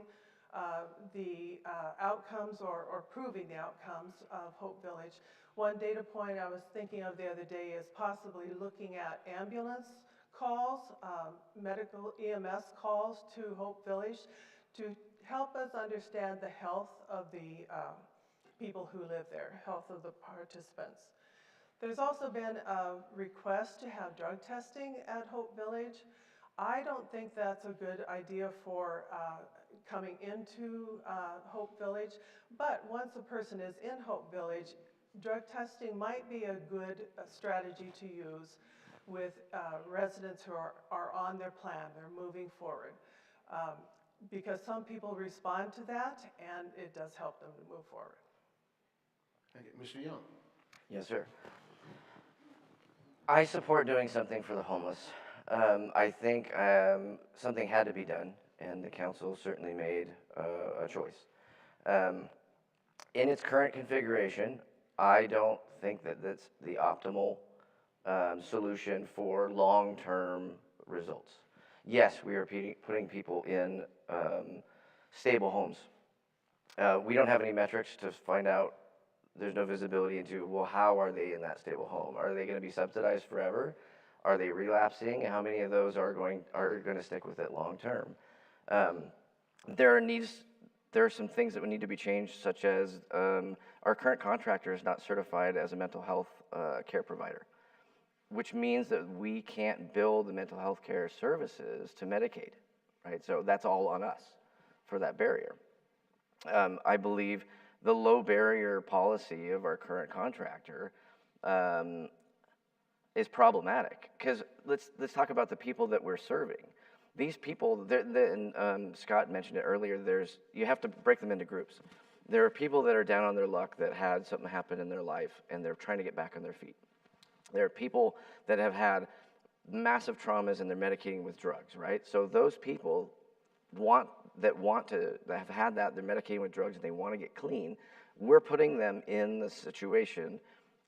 the outcomes or proving the outcomes of Hope Village. One data point I was thinking of the other day is possibly looking at ambulance calls, medical EMS calls to Hope Village to help us understand the health of the people who live there, health of the participants. There's also been a request to have drug testing at Hope Village. I don't think that's a good idea for coming into Hope Village, but once a person is in Hope Village, drug testing might be a good strategy to use with residents who are on their plan, they're moving forward. Because some people respond to that, and it does help them to move forward. Thank you. Mr. Young? Yes, sir. I support doing something for the homeless. I think something had to be done, and the council certainly made a choice. In its current configuration, I don't think that that's the optimal solution for long-term results. Yes, we are putting people in stable homes. We don't have any metrics to find out. There's no visibility into, well, how are they in that stable home? Are they going to be subsidized forever? Are they relapsing? How many of those are going to stick with it long term? There are some things that would need to be changed, such as our current contractor is not certified as a mental health care provider, which means that we can't bill the mental health care services to Medicaid, right? So that's all on us for that barrier. I believe the low barrier policy of our current contractor is problematic, because let's talk about the people that we're serving. These people, and Scott mentioned it earlier, you have to break them into groups. There are people that are down on their luck that had something happen in their life and they're trying to get back on their feet. There are people that have had massive traumas and they're medicating with drugs, right? So those people that have had that, they're medicating with drugs and they want to get clean. We're putting them in the situation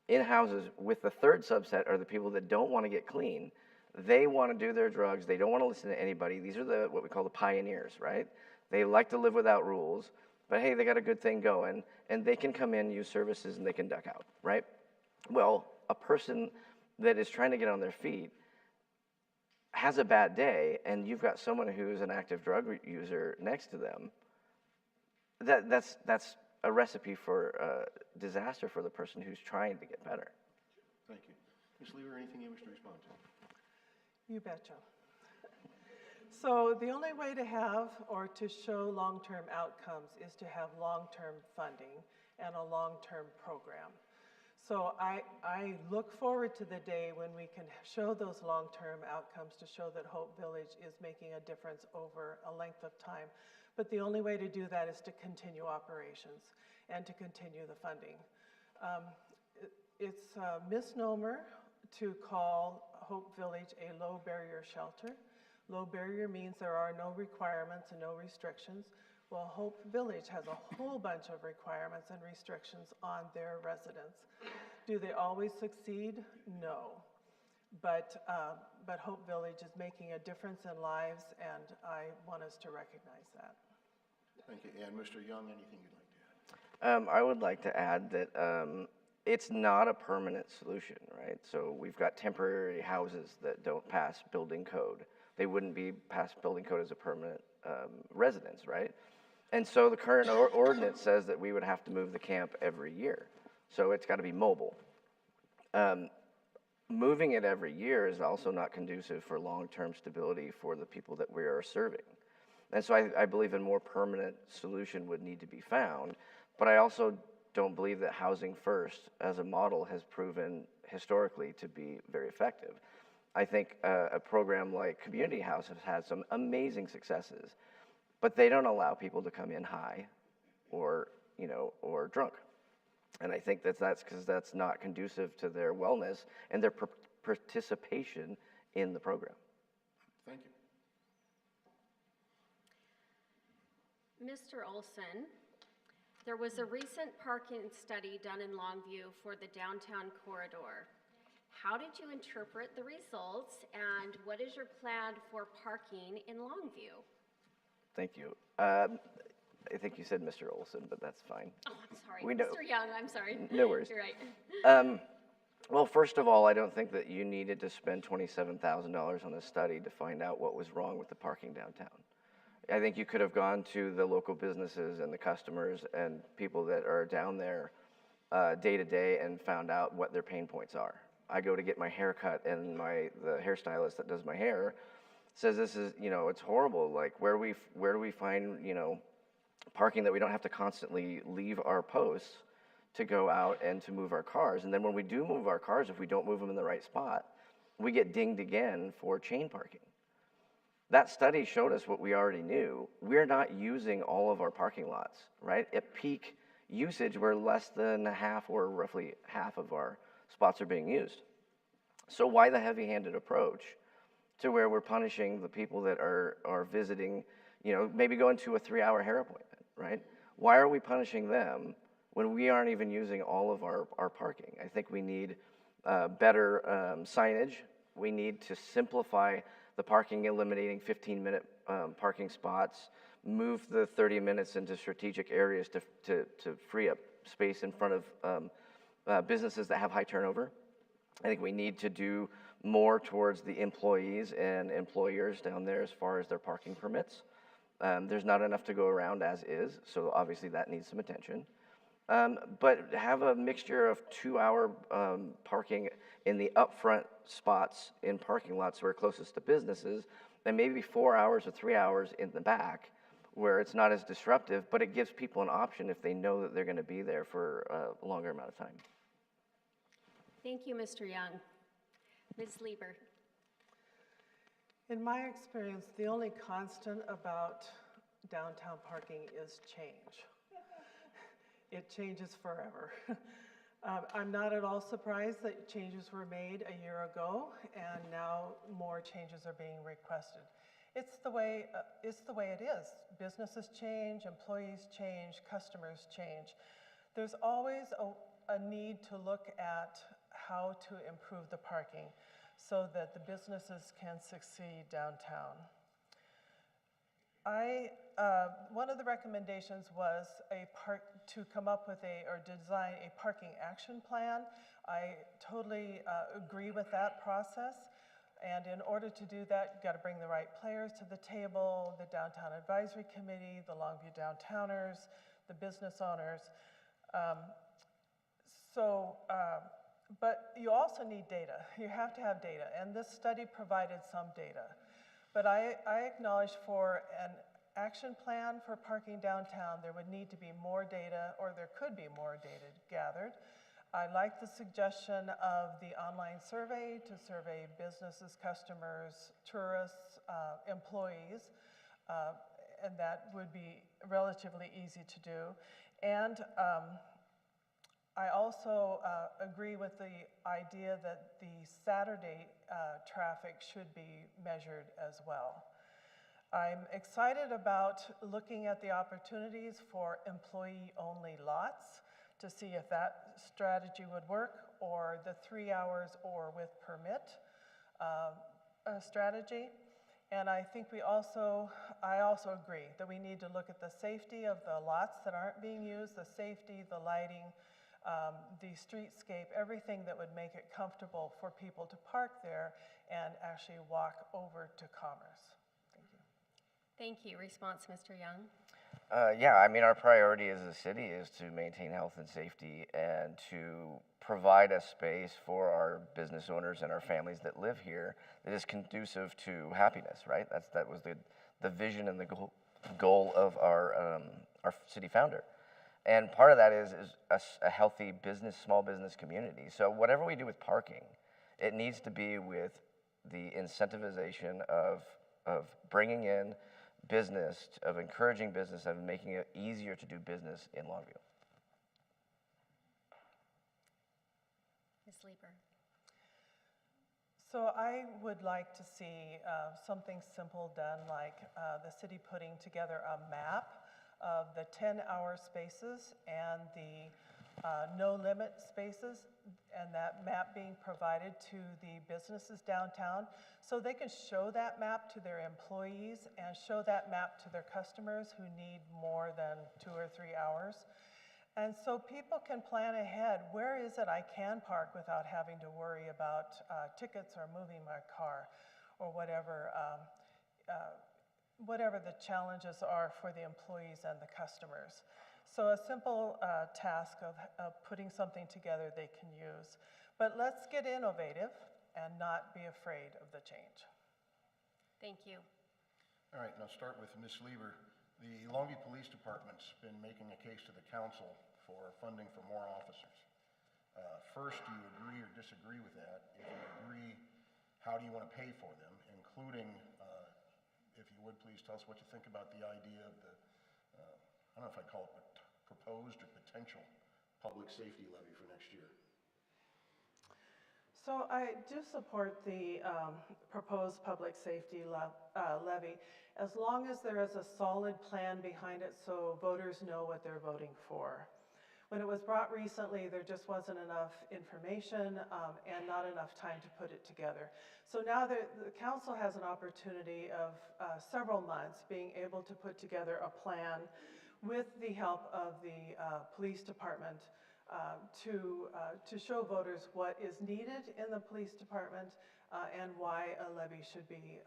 in houses with the third subset are the people that don't want to get clean. They want to do their drugs. They don't want to listen to anybody. These are what we call the pioneers, right? They like to live without rules, but hey, they got a good thing going, and they can come in, use services, and they can duck out, right? Well, a person that is trying to get on their feet has a bad day, and you've got someone who's an active drug user next to them. That's a recipe for disaster for the person who's trying to get better. Thank you. Ms. Lever, anything you wish to respond to? You betcha. So the only way to have or to show long-term outcomes is to have long-term funding and a long-term program. So I look forward to the day when we can show those long-term outcomes to show that Hope Village is making a difference over a length of time. But the only way to do that is to continue operations and to continue the funding. It's a misnomer to call Hope Village a low barrier shelter. Low barrier means there are no requirements and no restrictions. Well, Hope Village has a whole bunch of requirements and restrictions on their residents. Do they always succeed? No. But Hope Village is making a difference in lives, and I want us to recognize that. Thank you. And Mr. Young, anything you'd like to add? I would like to add that it's not a permanent solution, right? So we've got temporary houses that don't pass building code. They wouldn't be past building code as a permanent residence, right? And so the current ordinance says that we would have to move the camp every year. So it's got to be mobile. Moving it every year is also not conducive for long-term stability for the people that we are serving. And so I believe a more permanent solution would need to be found, but I also don't believe that housing first as a model has proven historically to be very effective. I think a program like Community House has had some amazing successes, but they don't allow people to come in high or drunk. And I think that's because that's not conducive to their wellness and their participation in the program. Thank you. Mr. Olson, there was a recent parking study done in Longview for the downtown corridor. How did you interpret the results, and what is your plan for parking in Longview? Thank you. I think you said Mr. Olson, but that's fine. Oh, I'm sorry. We know. Mr. Young, I'm sorry. No worries. You're right. Well, first of all, I don't think that you needed to spend $27,000 on a study to find out what was wrong with the parking downtown. I think you could have gone to the local businesses and the customers and people that are down there day to day and found out what their pain points are. I go to get my hair cut, and the hairstylist that does my hair says this is, it's horrible. Like, where do we find, parking that we don't have to constantly leave our posts to go out and to move our cars. And then when we do move our cars, if we don't move them in the right spot, we get dinged again for chain parking. That study showed us what we already knew. We're not using all of our parking lots, right? At peak usage, we're less than half or roughly half of our spots are being used. So why the heavy-handed approach to where we're punishing the people that are visiting, maybe going to a 3-hour hair appointment? Right? Why are we punishing them when we aren't even using all of our parking? I think we need better signage. We need to simplify the parking, eliminating 15-minute parking spots, move the 30 minutes into strategic areas to free up space in front of businesses that have high turnover. I think we need to do more towards the employees and employers down there as far as their parking permits. There's not enough to go around as is, so obviously that needs some attention. But have a mixture of 2-hour parking in the upfront spots in parking lots where closest to businesses, and maybe 4 hours or 3 hours in the back where it's not as disruptive, but it gives people an option if they know that they're going to be there for a longer amount of time. Thank you, Mr. Young. Ms. Lieber. In my experience, the only constant about downtown parking is change. It changes forever. I'm not at all surprised that changes were made a year ago, and now more changes are being requested. It's the way it is. Businesses change, employees change, customers change. There's always a need to look at how to improve the parking so that the businesses can succeed downtown. One of the recommendations was to come up with or design a parking action plan. I totally agree with that process. And in order to do that, you've got to bring the right players to the table, the Downtown Advisory Committee, the Longview Downtowners, the business owners. But you also need data. You have to have data, and this study provided some data. But I acknowledge for an action plan for parking downtown, there would need to be more data, or there could be more data gathered. I like the suggestion of the online survey to survey businesses, customers, tourists, employees, and that would be relatively easy to do. And I also agree with the idea that the Saturday traffic should be measured as well. I'm excited about looking at the opportunities for employee-only lots to see if that strategy would work, or the 3 hours or with permit strategy. And I think I also agree that we need to look at the safety of the lots that aren't being used, the safety, the lighting, the streetscape, everything that would make it comfortable for people to park there and actually walk over to Commerce. Thank you. Thank you. Response, Mr. Young. Yeah, I mean, our priority as a city is to maintain health and safety and to provide a space for our business owners and our families that live here that is conducive to happiness, right? That was the vision and the goal of our city founder. And part of that is a healthy business, small business community. So whatever we do with parking, it needs to be with the incentivization of bringing in business, of encouraging business, of making it easier to do business in Longview. Ms. Lieber. So I would like to see something simple done, like the city putting together a map of the 10-hour spaces and the no-limit spaces, and that map being provided to the businesses downtown, so they can show that map to their employees and show that map to their customers who need more than 2 or 3 hours. And so people can plan ahead, where is it I can park without having to worry about tickets or moving my car, or whatever the challenges are for the employees and the customers. So a simple task of putting something together they can use. But let's get innovative and not be afraid of the change. Thank you. All right, and I'll start with Ms. Lieber. The Longview Police Department's been making a case to the council for funding for more officers. First, do you agree or disagree with that? If you agree, how do you want to pay for them, including, if you would please tell us what you think about the idea of the, I don't know if I'd call it proposed or potential public safety levy for next year. So I do support the proposed public safety levy, as long as there is a solid plan behind it so voters know what they're voting for. When it was brought recently, there just wasn't enough information and not enough time to put it together. So now the council has an opportunity of several months being able to put together a plan with the help of the police department to show voters what is needed in the police department and why a levy should be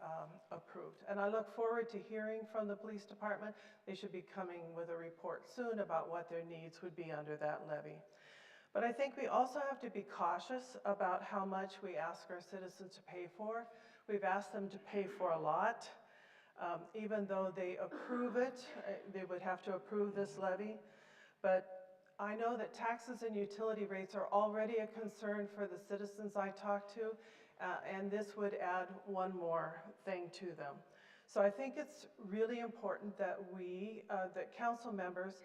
approved. And I look forward to hearing from the police department. They should be coming with a report soon about what their needs would be under that levy. But I think we also have to be cautious about how much we ask our citizens to pay for. We've asked them to pay for a lot. Even though they approve it, they would have to approve this levy. But I know that taxes and utility rates are already a concern for the citizens I talk to, and this would add one more thing to them. So I think it's really important that that council members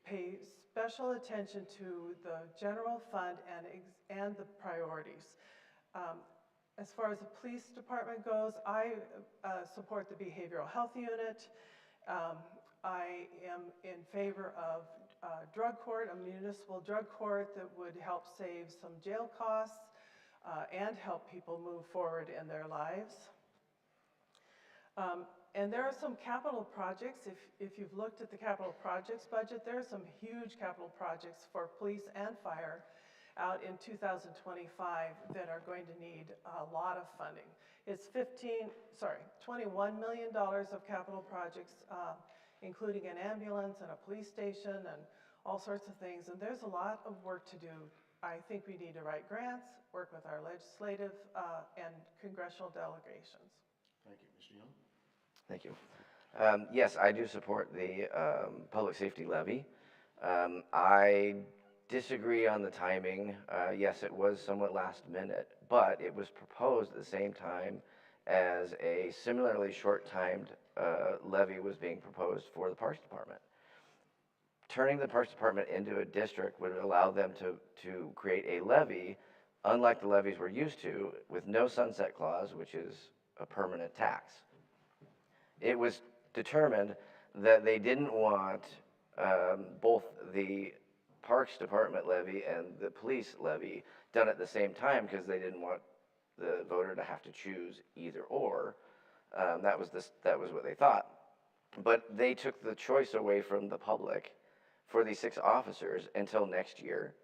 pay special attention to the general fund and the priorities. As far as the police department goes, I support the behavioral health unit. I am in favor of drug court, a municipal drug court that would help save some jail costs and help people move forward in their lives. And there are some capital projects. If you've looked at the capital projects budget, there are some huge capital projects for police and fire out in 2025 that are going to need a lot of funding. It's $21 million of capital projects, including an ambulance and a police station and all sorts of things. And there's a lot of work to do. I think we need to write grants, work with our legislative and congressional delegations. Thank you. Mr. Young? Thank you. Yes, I do support the public safety levy. I disagree on the timing. Yes, it was somewhat last minute, but it was proposed at the same time as a similarly short-timed levy was being proposed for the Parks Department. Turning the Parks Department into a district would allow them to create a levy, unlike the levies we're used to, with no sunset clause, which is a permanent tax. it was determined that they didn't want both the Parks Department levy and the police levy done at the same time because they didn't want the voter to have to choose either or. That was what they thought. But they took the choice away from the public for these 6 officers until next year.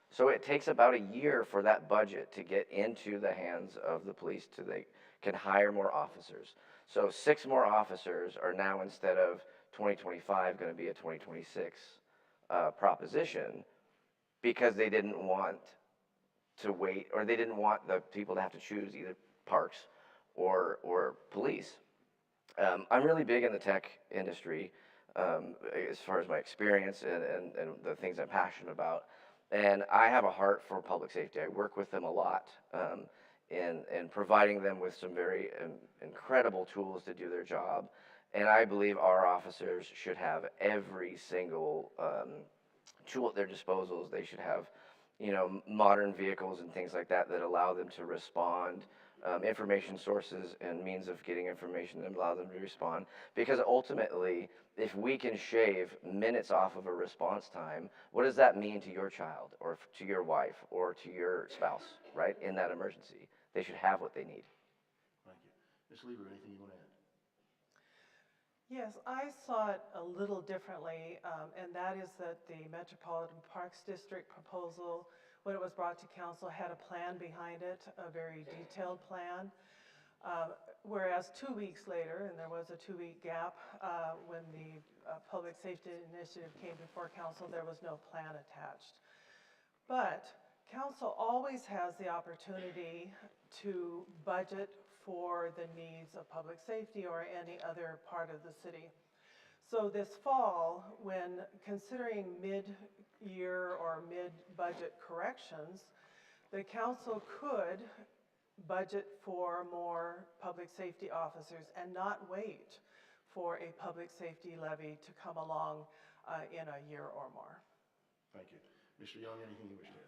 So it takes about a year for that budget to get into the hands of the police so they can hire more officers. So 6 more officers are now, instead of 2025, going to be a 2026 proposition, because they didn't want to wait, or they didn't want the people to have to choose either parks or police. I'm really big in the tech industry as far as my experience and the things I'm passionate about. And I have a heart for public safety. I work with them a lot in providing them with some very incredible tools to do their job. And I believe our officers should have every single tool at their disposals. They should have, modern vehicles and things like that that allow them to respond, information sources and means of getting information that allow them to respond. Because ultimately, if we can shave minutes off of a response time, what does that mean to your child or to your wife or to your spouse, right, in that emergency? They should have what they need. Thank you. Ms. Lieber, anything you want to add? Yes, I saw it a little differently, and that is that the Metropolitan Parks District proposal, when it was brought to council, had a plan behind it, a very detailed plan. Whereas 2 weeks later, and there was a 2-week gap when the Public Safety Initiative came before council, there was no plan attached. But council always has the opportunity to budget for the needs of public safety or any other part of the city. So this fall, when considering mid-year or mid-budget corrections, the council could budget for more public safety officers and not wait for a public safety levy to come along in a year or more. Thank you. Mr. Young, anything you wish to add?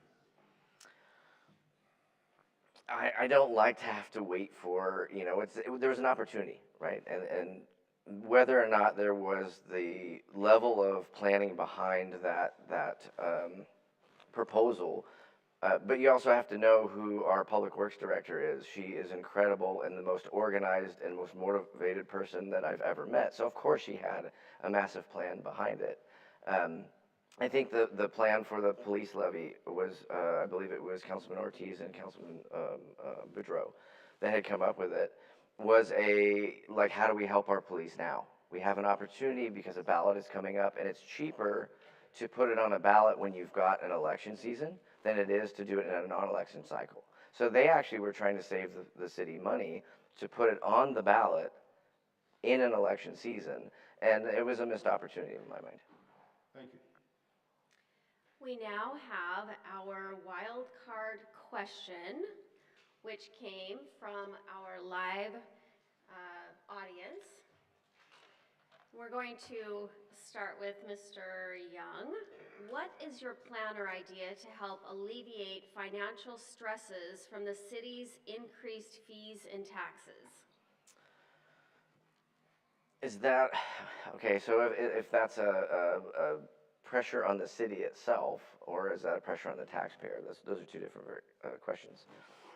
I don't like to have to wait for, there was an opportunity, right? And whether or not there was the level of planning behind that proposal, but you also have to know who our public works director is. She is incredible and the most organized and most motivated person that I've ever met. So of course she had a massive plan behind it. I think the plan for the police levy was, I believe it was Councilman Ortiz and Councilman Boudreau that had come up with it, was how do we help our police now? We have an opportunity because a ballot is coming up, and it's cheaper to put it on a ballot when you've got an election season than it is to do it in a non-election cycle. So they actually were trying to save the city money to put it on the ballot in an election season, and it was a missed opportunity in my mind. Thank you. We now have our wild card question, which came from our live audience. We're going to start with Mr. Young. What is your plan or idea to help alleviate financial stresses from the city's increased fees and taxes? Is that, okay, so if that's a pressure on the city itself, or is that a pressure on the taxpayer? Those are two different questions.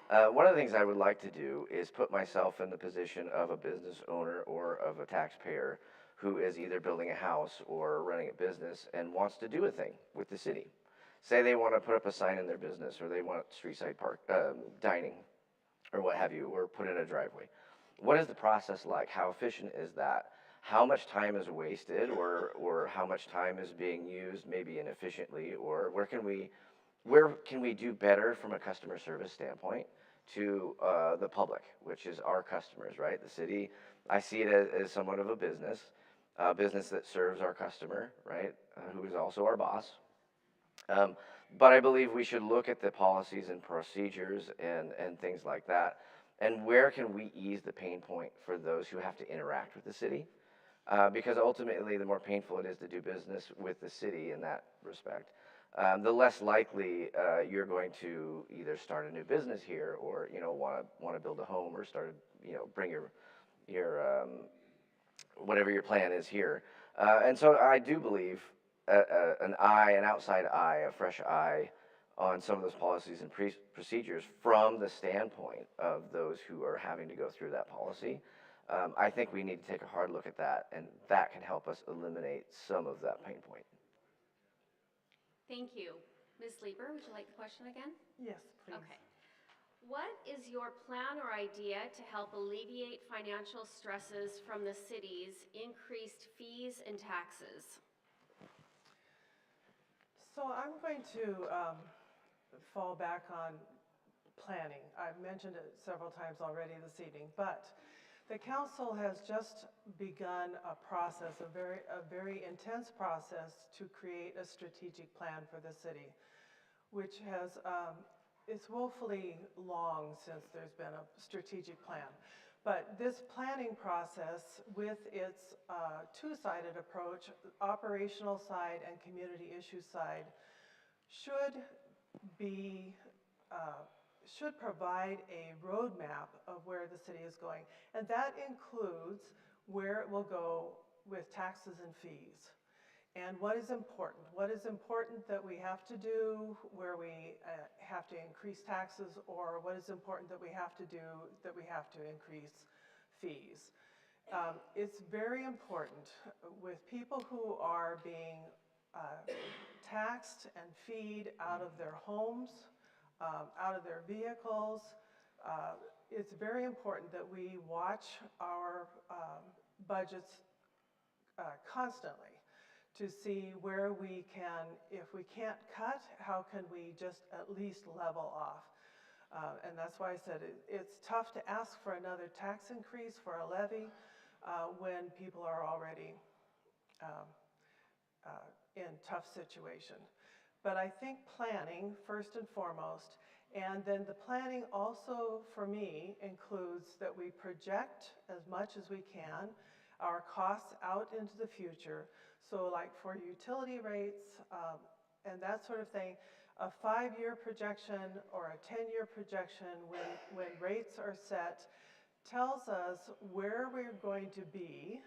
One of the things I would like to do is put myself in the position of a business owner or of a taxpayer who is either building a house or running a business and wants to do a thing with the city. Say they want to put up a sign in their business, or they want street side dining, or what have you, or put in a driveway. What is the process like? How efficient is that? How much time is wasted, or how much time is being used maybe inefficiently, or where can we do better from a customer service standpoint to the public, which is our customers, right? The city, I see it as somewhat of a business that serves our customer, right, who is also our boss. But I believe we should look at the policies and procedures and things like that, and where can we ease the pain point for those who have to interact with the city? Because ultimately, the more painful it is to do business with the city in that respect, the less likely you're going to either start a new business here, or want to build a home, or bring your whatever your plan is here. And so I do believe an outside eye, a fresh eye on some of those policies and procedures from the standpoint of those who are having to go through that policy. I think we need to take a hard look at that, and that can help us eliminate some of that pain point. Thank you. Ms. Lieber, would you like the question again? Yes, please. Okay. What is your plan or idea to help alleviate financial stresses from the city's increased fees and taxes? So I'm going to fall back on planning. I've mentioned it several times already this evening, but the council has just begun a process, a very intense process to create a strategic plan for the city, which has, it's woefully long since there's been a strategic plan. But this planning process, with its two-sided approach, operational side and community issue side, should be should provide a roadmap of where the city is going. And that includes where it will go with taxes and fees. And what is important? What is important that we have to do, where we have to increase taxes, or what is important that we have to do, that we have to increase fees? It's very important with people who are being taxed and feed out of their homes, out of their vehicles. It's very important that we watch our budgets constantly to see where we can, if we can't cut, how can we just at least level off? And that's why I said it's tough to ask for another tax increase for a levy when people are already in tough situation. But I think planning, first and foremost, and then the planning also, for me, includes that we project as much as we can our costs out into the future. So like for utility rates and that sort of thing, a 5-year projection or a 10-year projection when rates are set tells us where we're going to be,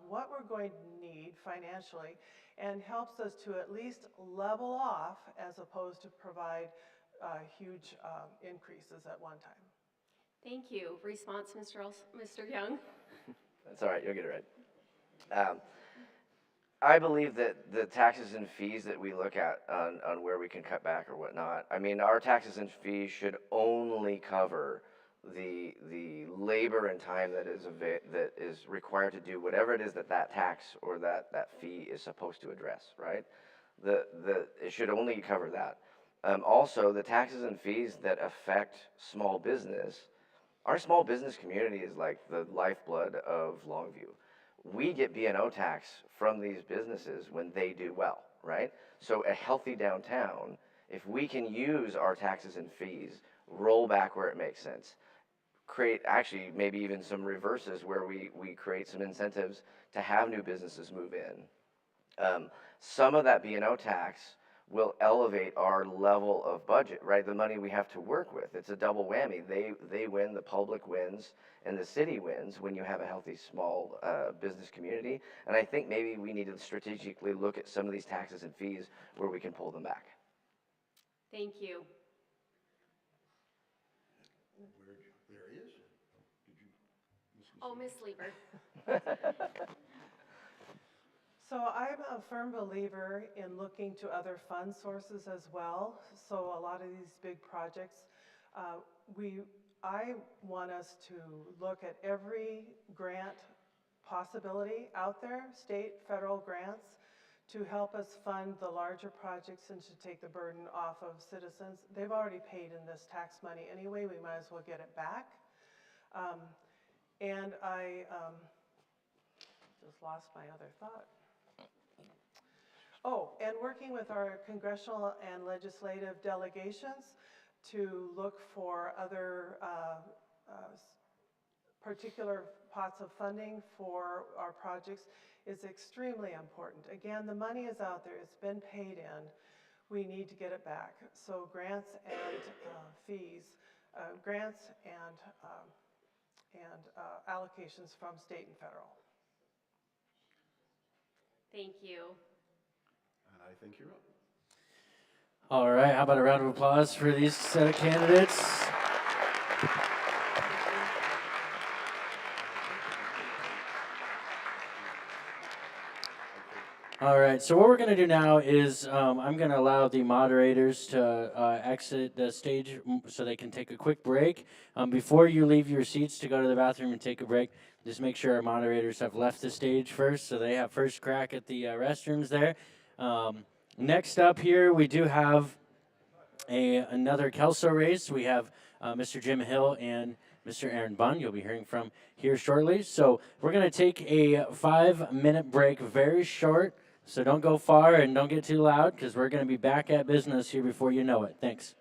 what we're going to need financially, and helps us to at least level off as opposed to provide huge increases at one time. Thank you. Response, Mr. Young? That's all right, you'll get it right. I believe that the taxes and fees that we look at on where we can cut back or whatnot, I mean, our taxes and fees should only cover the labor and time that is required to do whatever it is that tax or that fee is supposed to address, right? It should only cover that. Also, the taxes and fees that affect small business, our small business community is like the lifeblood of Longview. We get B&O tax from these businesses when they do well, right? So a healthy downtown, if we can use our taxes and fees, roll back where it makes sense, create actually maybe even some reverses where we create some incentives to have new businesses move in. Some of that B&O tax will elevate our level of budget, right? The money we have to work with. It's a double whammy. They win, the public wins, and the city wins when you have a healthy small business community. And I think maybe we need to strategically look at some of these taxes and fees where we can pull them back. Thank you. There is? Did you listen to Oh, Ms. Lieber. So I'm a firm believer in looking to other fund sources as well. So a lot of these big projects, I want us to look at every grant possibility out there, state, federal grants, to help us fund the larger projects and to take the burden off of citizens. They've already paid in this tax money anyway, we might as well get it back. And I just lost my other thought. Oh, and working with our congressional and legislative delegations to look for other particular pots of funding for our projects is extremely important. Again, the money is out there, it's been paid in, we need to get it back. So grants and fees, grants and allocations from state and federal. Thank you. And I think you're up. All right, how about a round of applause for these set of candidates? All right, so what we're going to do now is I'm going to allow the moderators to exit the stage so they can take a quick break. Before you leave your seats to go to the bathroom and take a break, just make sure our moderators have left the stage first so they have first crack at the restrooms there. Next up here, we do have another Kelso race. We have Mr. Jim Hill and Mr. Aaron Bunn, you'll be hearing from here shortly. So we're going to take a 5-minute break, very short. So don't go far and don't get too loud because we're going to be back at business here before you know it. Thanks.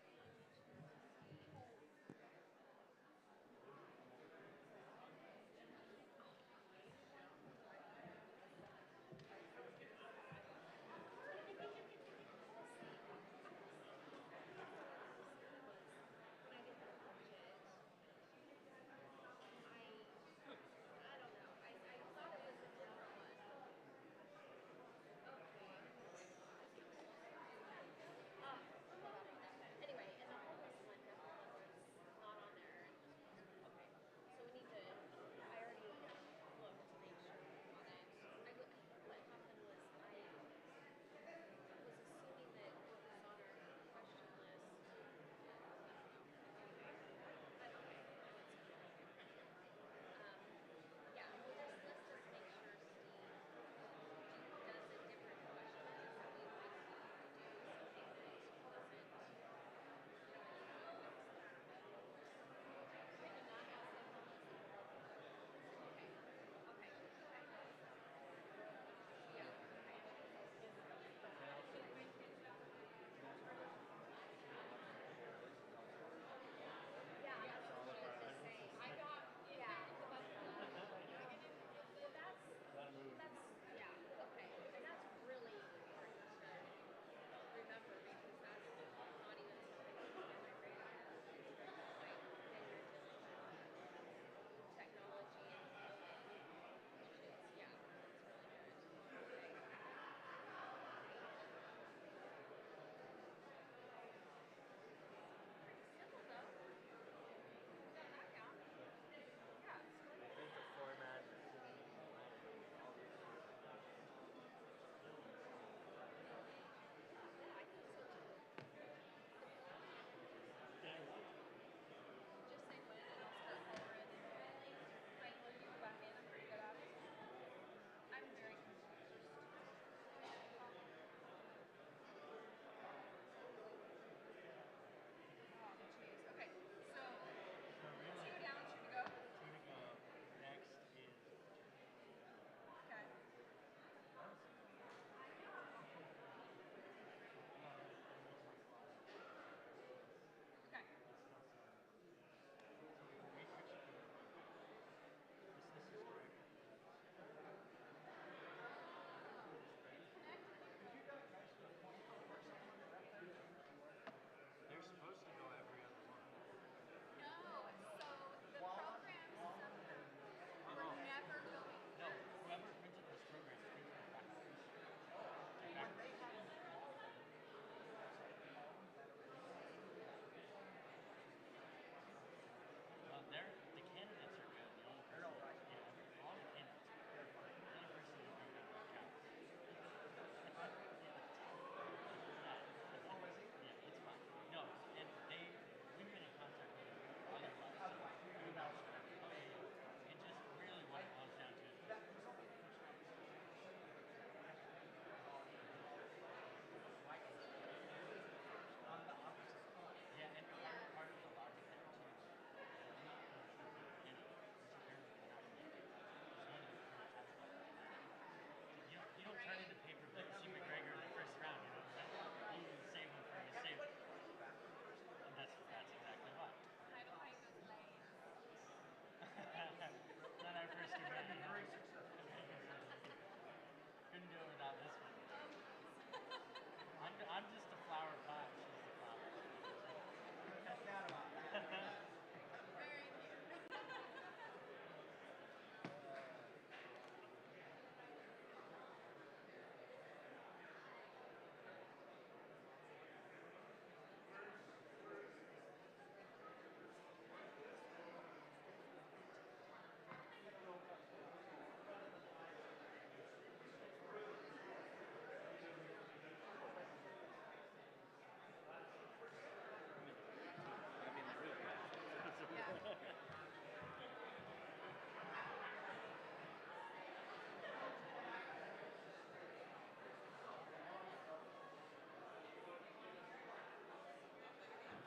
Anyway,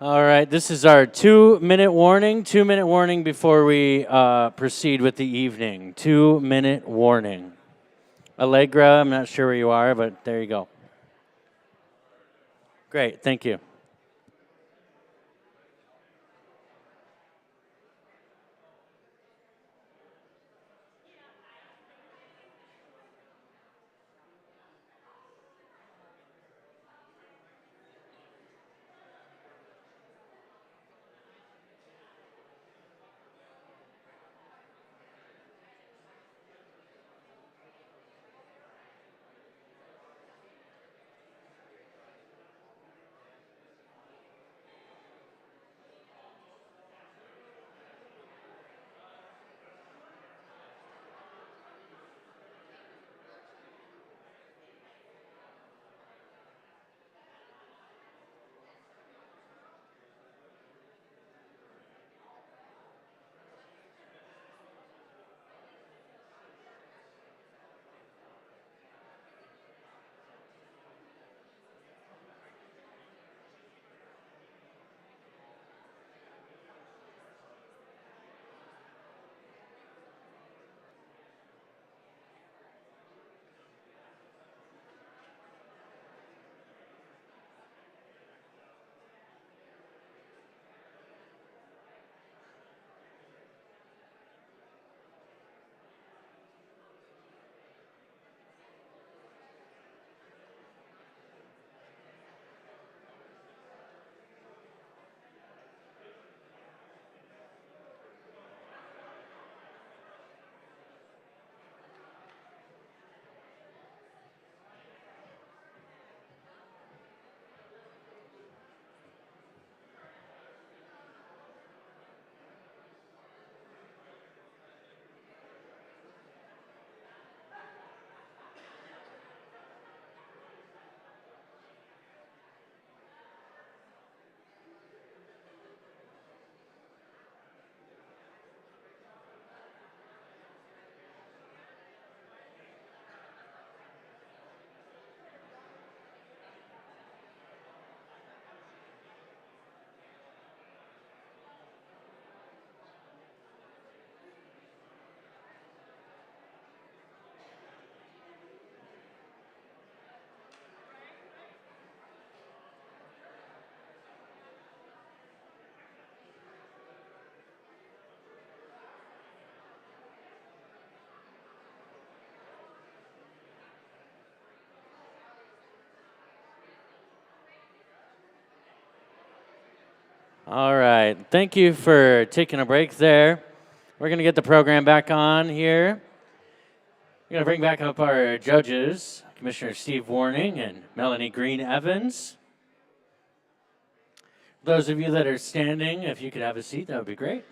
All right, this is our 2-minute warning. 2-minute warning before we proceed with the evening. 2-minute warning. Allegra, I'm not sure where you are, but there you go. Great, thank you. All right, thank you for taking a break there. We're going to get the program back on here. We're going to bring back up our judges, Commissioner Steve Warning and Melanie Green Evans. Those of you that are standing, if you could have a seat, that would be great.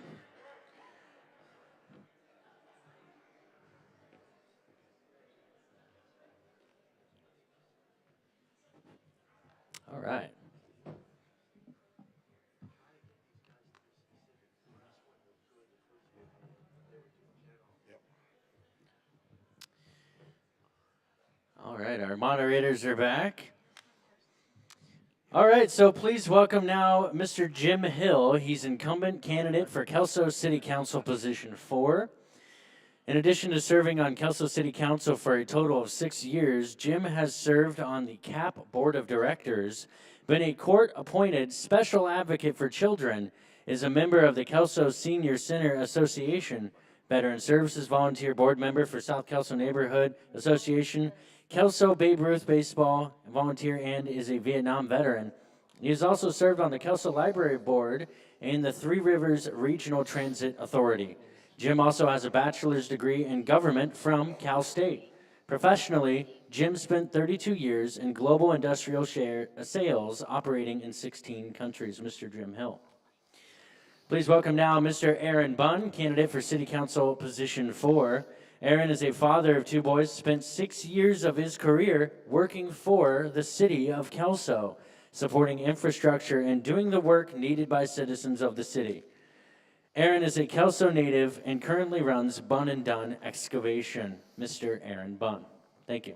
All right. All right, our moderators are back. All right, so please welcome now Mr. Jim Hill. He's incumbent candidate for Kelso City Council Position 4. In addition to serving on Kelso City Council for a total of 6 years, Jim has served on the CAP Board of Directors, been a court-appointed special advocate for children, is a member of the Kelso Senior Center Association, Veteran Services Volunteer Board member for South Kelso Neighborhood Association, Kelso Babe Ruth Baseball volunteer, and is a Vietnam veteran. He has also served on the Kelso Library Board and the Three Rivers Regional Transit Authority. Jim also has a bachelor's degree in government from Cal State. Professionally, Jim spent 32 years in global industrial sales operating in 16 countries. Mr. Jim Hill. Please welcome now Mr. Aaron Bunn, candidate for City Council Position 4. Aaron is a father of 2 boys, spent 6 years of his career working for the city of Kelso, supporting infrastructure and doing the work needed by citizens of the city. Aaron is a Kelso native and currently runs Bunn and Dunn Excavation. Mr. Aaron Bunn. Thank you.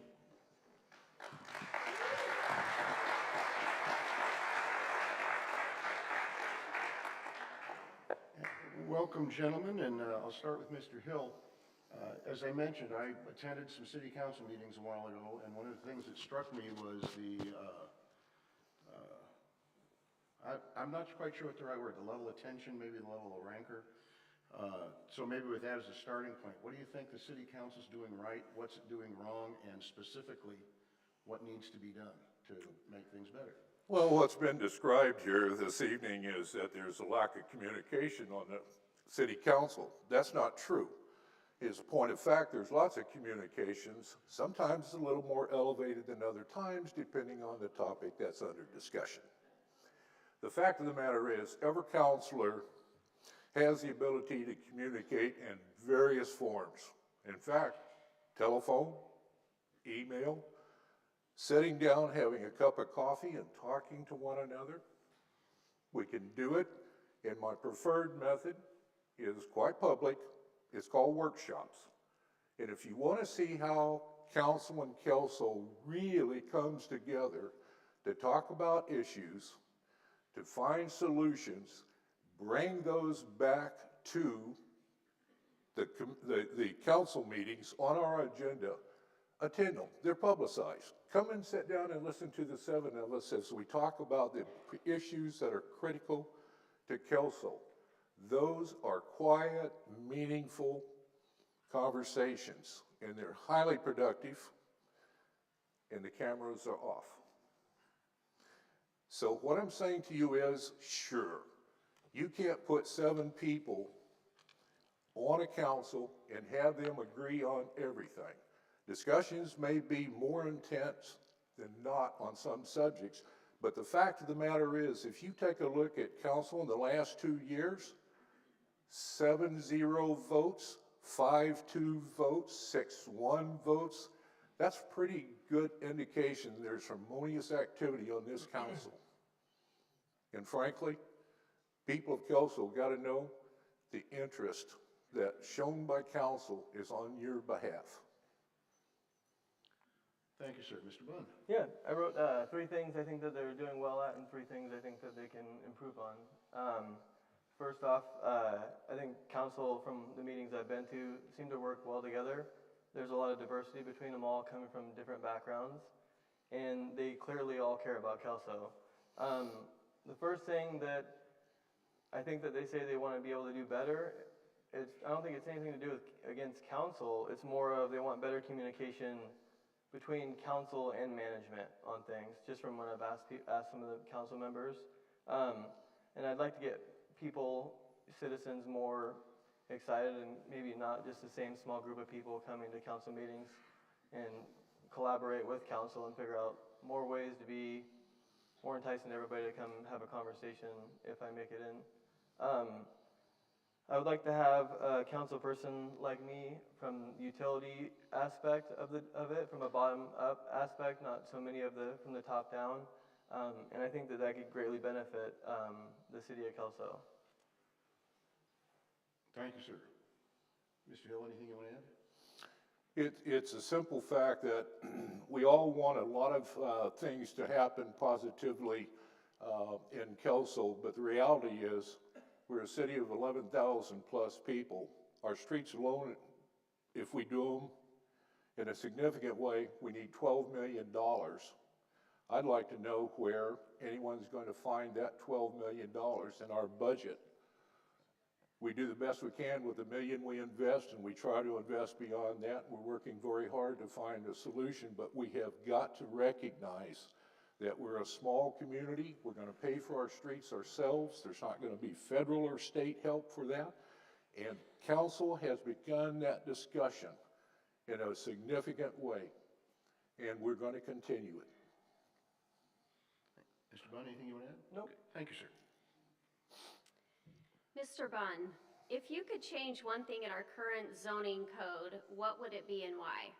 welcome, gentlemen, and I'll start with Mr. Hill. As I mentioned, I attended some city council meetings a while ago, and one of the things that struck me was I'm not quite sure what the right word, the level of tension, maybe the level of rancor. So maybe with that as a starting point, what do you think the city council's doing right, what's it doing wrong, and specifically, what needs to be done to make things better? Well, what's been described here this evening is that there's a lack of communication on the city council. That's not true. As a point of fact, there's lots of communications. Sometimes it's a little more elevated than other times, depending on the topic that's under discussion. The fact of the matter is, every counselor has the ability to communicate in various forms. In fact, telephone, email, sitting down, having a cup of coffee and talking to one another. We can do it, and my preferred method is quite public. It's called workshops. And if you want to see how council and Kelso really comes together to talk about issues, to find solutions, bring those back to the council meetings on our agenda, attend them. They're publicized. Come and sit down and listen to the seven of us as we talk about the issues that are critical to Kelso. Those are quiet, meaningful conversations, and they're highly productive, and the cameras are off. So what I'm saying to you is, sure, you can't put 7 people on a council and have them agree on everything. Discussions may be more intense than not on some subjects, but the fact of the matter is, if you take a look at council in the last 2 years, 7-0 votes, 5-2 votes, 6-1 votes, that's pretty good indication there's harmonious activity on this council. And frankly, people of Kelso got to know the interest that shown by council is on your behalf. Thank you, sir. Mr. Bunn. Yeah, I wrote 3 things I think that they're doing well at and 3 things I think that they can improve on. First off, I think council from the meetings I've been to seem to work well together. There's a lot of diversity between them all coming from different backgrounds, and they clearly all care about Kelso. The first thing that I think that they say they want to be able to do better, I don't think it's anything to do with against council. It's more of they want better communication between council and management on things, just from when I've asked some of the council members. And I'd like to get people, citizens, more excited and maybe not just the same small group of people coming to council meetings, and collaborate with council and figure out more ways to be more enticing to everybody to come have a conversation if I make it in. I would like to have a council person like me from the utility aspect of it, from a bottom-up aspect, not so many from the top down. And I think that could greatly benefit the city of Kelso. Thank you, sir. Mr. Hill, anything you want to add? It's a simple fact that we all want a lot of things to happen positively in Kelso, but the reality is we're a city of 11,000 plus people. Our streets alone, if we do them in a significant way, we need $12 million. I'd like to know where anyone's going to find that $12 million in our budget. We do the best we can with the million we invest, and we try to invest beyond that. We're working very hard to find a solution, but we have got to recognize that we're a small community. We're going to pay for our streets ourselves. There's not going to be federal or state help for that. And council has begun that discussion in a significant way, and we're going to continue it. Mr. Bunn, anything you want to add? Nope. Okay. Thank you, sir. Mr. Bunn, if you could change one thing in our current zoning code, what would it be and why?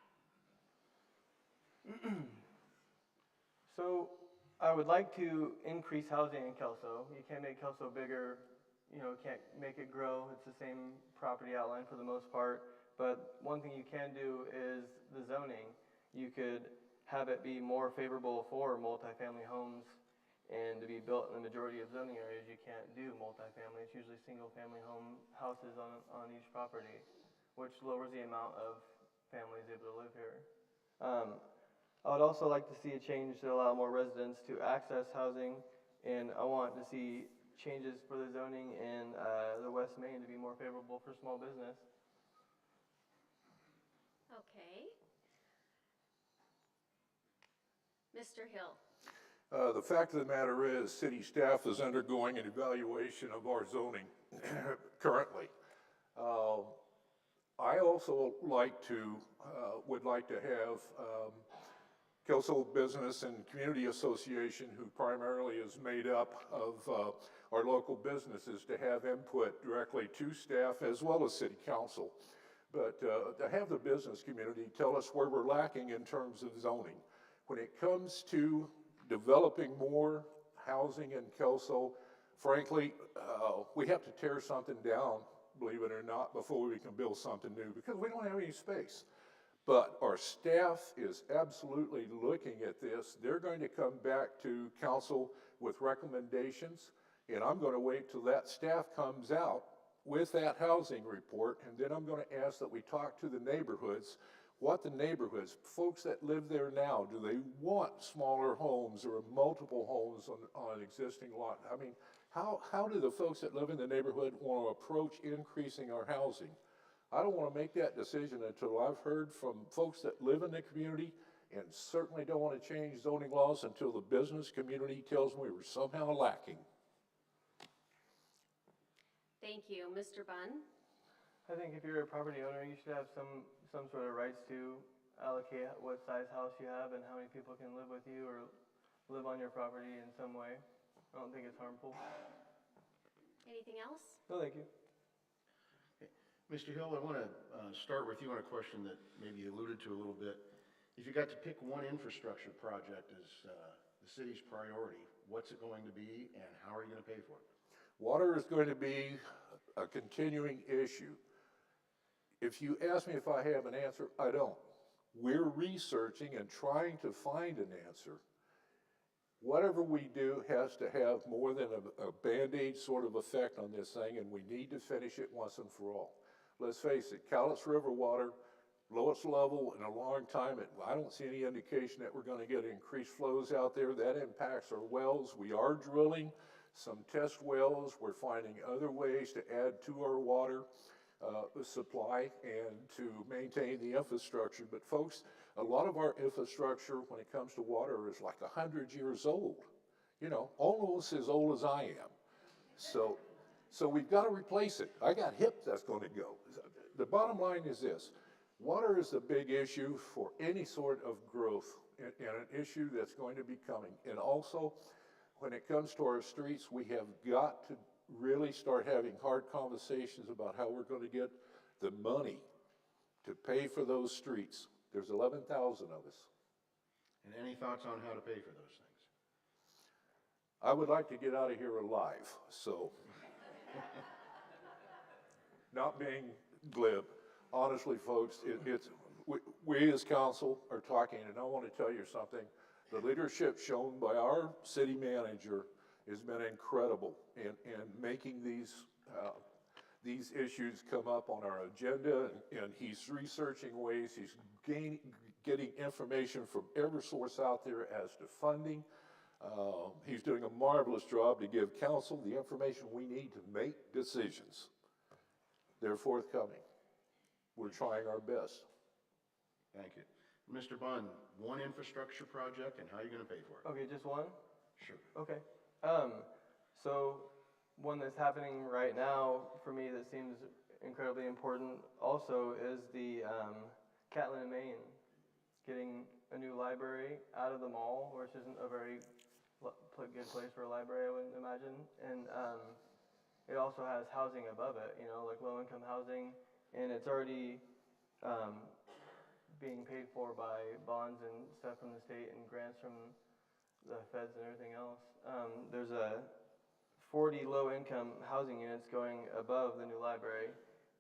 So I would like to increase housing in Kelso. You can't make Kelso bigger, can't make it grow. It's the same property outline for the most part. But one thing you can do is the zoning. You could have it be more favorable for multifamily homes And to be built in the majority of zoning areas, you can't do multifamily. It's usually single-family houses on each property, which lowers the amount of families able to live here. I would also like to see a change to allow more residents to access housing, and I want to see changes for the zoning in the West Main to be more favorable for small business. Okay. Mr. Hill. The fact of the matter is, city staff is undergoing an evaluation of our zoning currently. I also would like to have Kelso Business and Community Association, who primarily is made up of our local businesses, to have input directly to staff as well as city council. But to have the business community tell us where we're lacking in terms of zoning. When it comes to developing more housing in Kelso, frankly, we have to tear something down, believe it or not, before we can build something new, because we don't have any space. But our staff is absolutely looking at this. They're going to come back to council with recommendations, and I'm going to wait till that staff comes out with that housing report, and then I'm going to ask that we talk to the neighborhoods. What the neighborhoods, folks that live there now, do they want smaller homes or multiple homes on an existing lot? I mean, how do the folks that live in the neighborhood want to approach increasing our housing? I don't want to make that decision until I've heard from folks that live in the community, and certainly don't want to change zoning laws until the business community tells me we're somehow lacking. Thank you. Mr. Bunn? I think if you're a property owner, you should have some sort of rights to allocate what size house you have and how many people can live with you or live on your property in some way. I don't think it's harmful. Anything else? No, thank you. Mr. Hill, I want to start with you on a question that maybe you alluded to a little bit. If you got to pick one infrastructure project as the city's priority, what's it going to be and how are you going to pay for it? Water is going to be a continuing issue. If you ask me if I have an answer, I don't. We're researching and trying to find an answer. Whatever we do has to have more than a Band-Aid sort of effect on this thing, and we need to finish it once and for all. Let's face it, Cowlitz River water, lowest level in a long time. I don't see any indication that we're going to get increased flows out there. That impacts our wells. We are drilling some test wells. We're finding other ways to add to our water supply and to maintain the infrastructure. But folks, a lot of our infrastructure when it comes to water is like 100 years old, you know, almost as old as I am. So we've got to replace it. I got hip that's going to go. The bottom line is this: water is a big issue for any sort of growth and an issue that's going to be coming. And also, when it comes to our streets, we have got to really start having hard conversations about how we're going to get the money to pay for those streets. There's 11,000 of us. And any thoughts on how to pay for those things? I would like to get out of here alive, so not being glib. Honestly, folks, we as council are talking, and I want to tell you something. The leadership shown by our city manager has been incredible in making these issues come up on our agenda, and he's researching ways, he's getting information from every source out there as to funding. He's doing a marvelous job to give council the information we need to make decisions. They're forthcoming. We're trying our best. Thank you. Mr. Bunn, one infrastructure project and how are you going to pay for it? Okay, just one? Sure. Okay. So one that's happening right now for me that seems incredibly important also is the Catlin and Maine, getting a new library out of the mall, which isn't a very good place for a library, I wouldn't imagine. And it also has housing above it, you know, like low-income housing, and it's already being paid for by bonds and stuff from the state and grants from the feds and everything else. There's a 40 low-income housing units going above the new library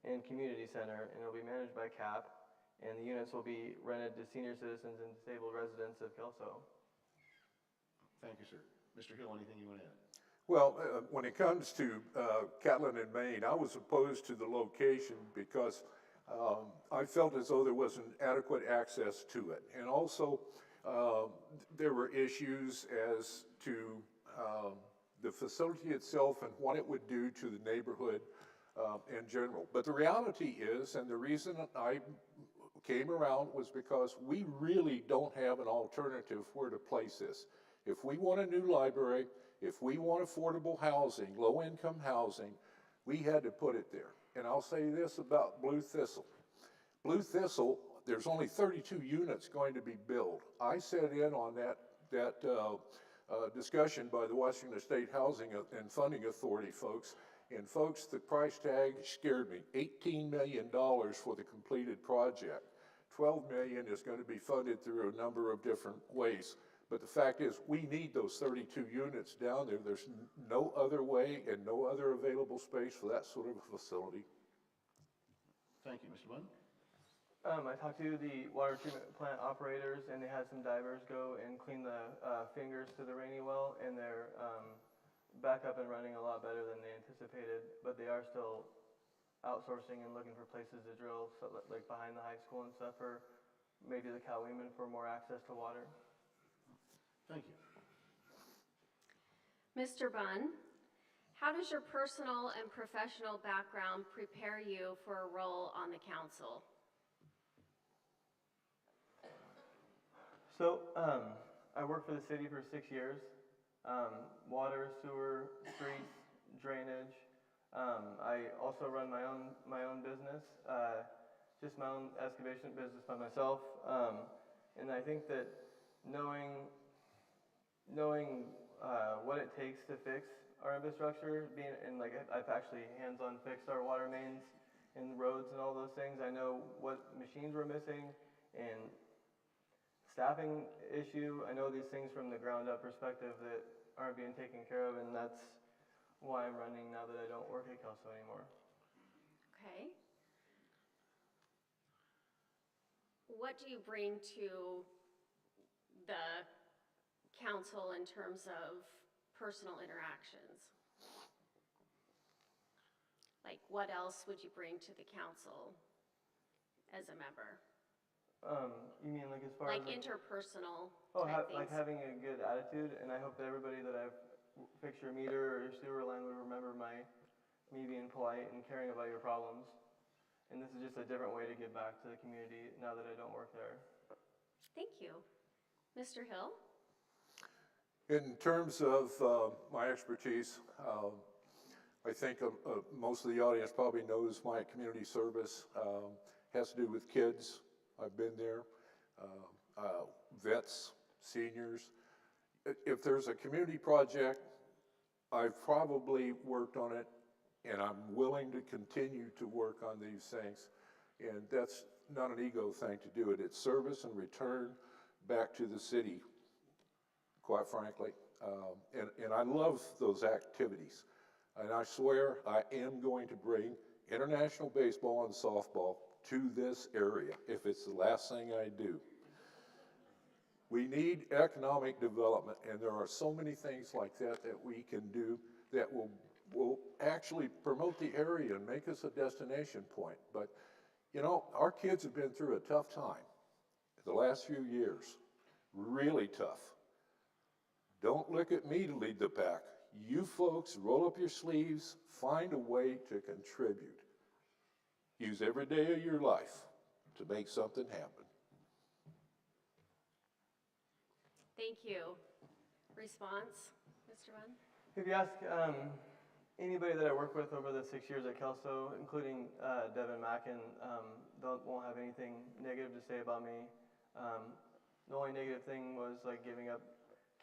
and community center, and it'll be managed by CAP, and the units will be rented to senior citizens and disabled residents of Kelso. Thank you, sir. Mr. Hill, anything you want to add? Well, when it comes to Catlin and Maine, I was opposed to the location because I felt as though there wasn't adequate access to it. And also, there were issues as to the facility itself and what it would do to the neighborhood in general. But the reality is, and the reason I came around was because we really don't have an alternative where to place this. If we want a new library, if we want affordable housing, low-income housing, we had to put it there. And I'll say this about Blue Thistle. Blue Thistle, there's only 32 units going to be built. I sat in on that discussion by the Washington State Housing and Funding Authority folks. And folks, the price tag scared me. $18 million for the completed project. $12 million is going to be funded through a number of different ways. But the fact is, we need those 32 units down there. There's no other way and no other available space for that sort of a facility. Thank you, Mr. Bunn. I talked to the water treatment plant operators, and they had some divers go and clean the fingers to the rainy well, and they're back up and running a lot better than they anticipated, but they are still outsourcing and looking for places to drill, so like behind the high school and stuff, or maybe the Cowleman for more access to water. Thank you. Mr. Bunn, how does your personal and professional background prepare you for a role on the council? So, I worked for the city for 6 years. Water, sewer, streets, drainage. I also run my own business, just my own excavation business by myself. And I think that knowing what it takes to fix our infrastructure, I've actually hands-on fixed our water mains and roads and all those things. I know what machines were missing and staffing issue. I know these things from the ground up perspective that aren't being taken care of, and that's why I'm running now that I don't work at Kelso anymore. Okay. What do you bring to the council in terms of personal interactions? Like, what else would you bring to the council as a member? You mean like as far like as interpersonal type things? Like having a good attitude, and I hope that everybody that I've fixed your meter or your sewer line would remember me being polite and caring about your problems. And this is just a different way to give back to the community now that I don't work there. Thank you. Mr. Hill? In terms of my expertise, I think most of the audience probably knows my community service has to do with kids. I've been there, vets, seniors. If there's a community project, I've probably worked on it, and I'm willing to continue to work on these things. And that's not an ego thing to do it. It's service and return back to the city, quite frankly. And I love those activities. And I swear I am going to bring international baseball and softball to this area if it's the last thing I do. We need economic development, and there are so many things like that that we can do that will actually promote the area and make us a destination point. But, you know, our kids have been through a tough time the last few years, really tough. Don't look at me to lead the pack. You folks roll up your sleeves, find a way to contribute. Use every day of your life to make something happen. Thank you. Response, Mr. Bunn? If you ask anybody that I work with over the 6 years at Kelso, including Devin Mackin, won't have anything negative to say about me. The only negative thing was like giving up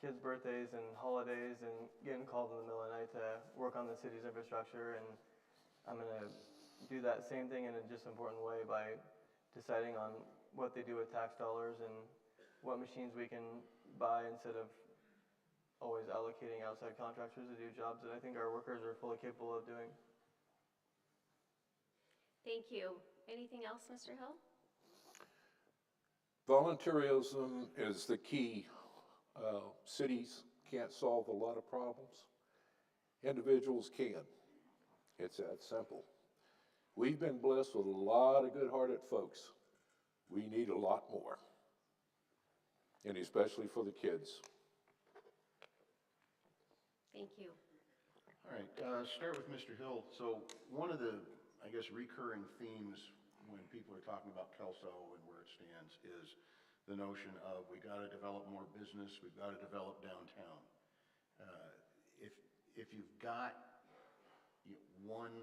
kids' birthdays and holidays and getting called in the middle of the night to work on the city's infrastructure, and I'm going to do that same thing in a just important way by deciding on what they do with tax dollars and what machines we can buy instead of always allocating outside contractors to do jobs that I think our workers are fully capable of doing. Thank you. Anything else, Mr. Hill? Volunteerism is the key. Cities, can't solve a lot of problems. Individuals can. It's that simple. We've been blessed with a lot of good-hearted folks. We need a lot more, and especially for the kids. Thank you. All right, start with Mr. Hill. So one of the, I guess, recurring themes when people are talking about Kelso and where it stands is the notion of we got to develop more business, we've got to develop downtown. If you've got one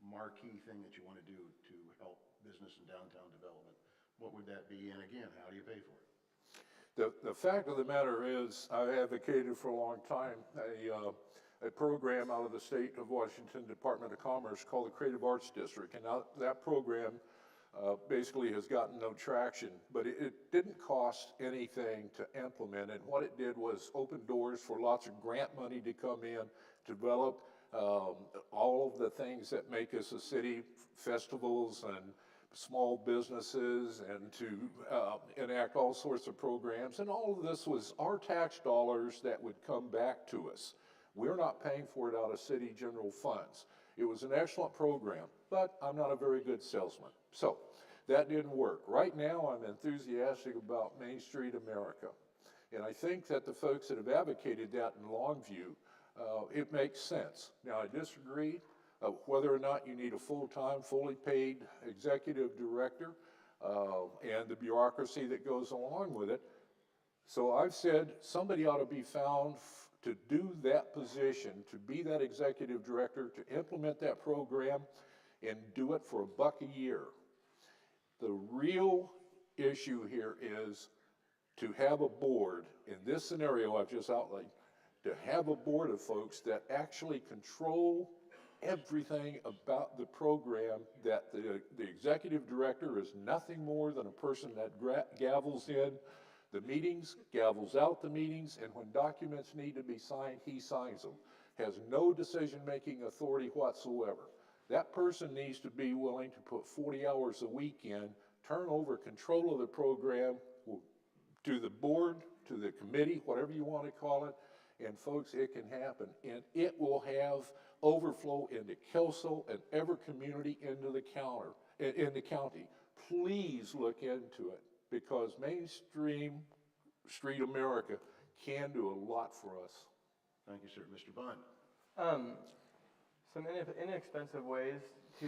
marquee thing that you want to do to help business and downtown development, what would that be? And again, how do you pay for it? The fact of the matter is, I advocated for a long time a program out of the state of Washington Department of Commerce called the Creative Arts District, and now that program basically has gotten no traction, but it didn't cost anything to implement, and what it did was open doors for lots of grant money to come in, develop all of the things that make us a city, festivals and small businesses, and to enact all sorts of programs. And all of this was our tax dollars that would come back to us. We're not paying for it out of city general funds. It was an excellent program, but I'm not a very good salesman. So that didn't work. Right now, I'm enthusiastic about Main Street America. And I think that the folks that have advocated that in Longview, it makes sense. Now, I disagree whether or not you need a full-time, fully paid executive director and the bureaucracy that goes along with it. So I've said somebody ought to be found to do that position, to be that executive director, to implement that program, and do it for $1 a year. The real issue here is to have a board, in this scenario I've just outlined, to have a board of folks that actually control everything about the program, that the executive director is nothing more than a person that gavels in the meetings, gavels out the meetings, and when documents need to be signed, he signs them. Has no decision-making authority whatsoever. That person needs to be willing to put 40 hours a week in, turn over control of the program to the board, to the committee, whatever you want to call it, and folks, it can happen. And it will have overflow into Kelso and every community in the county. Please look into it, because Main Street America can do a lot for us. Thank you, sir. Mr. Bond. Some inexpensive ways to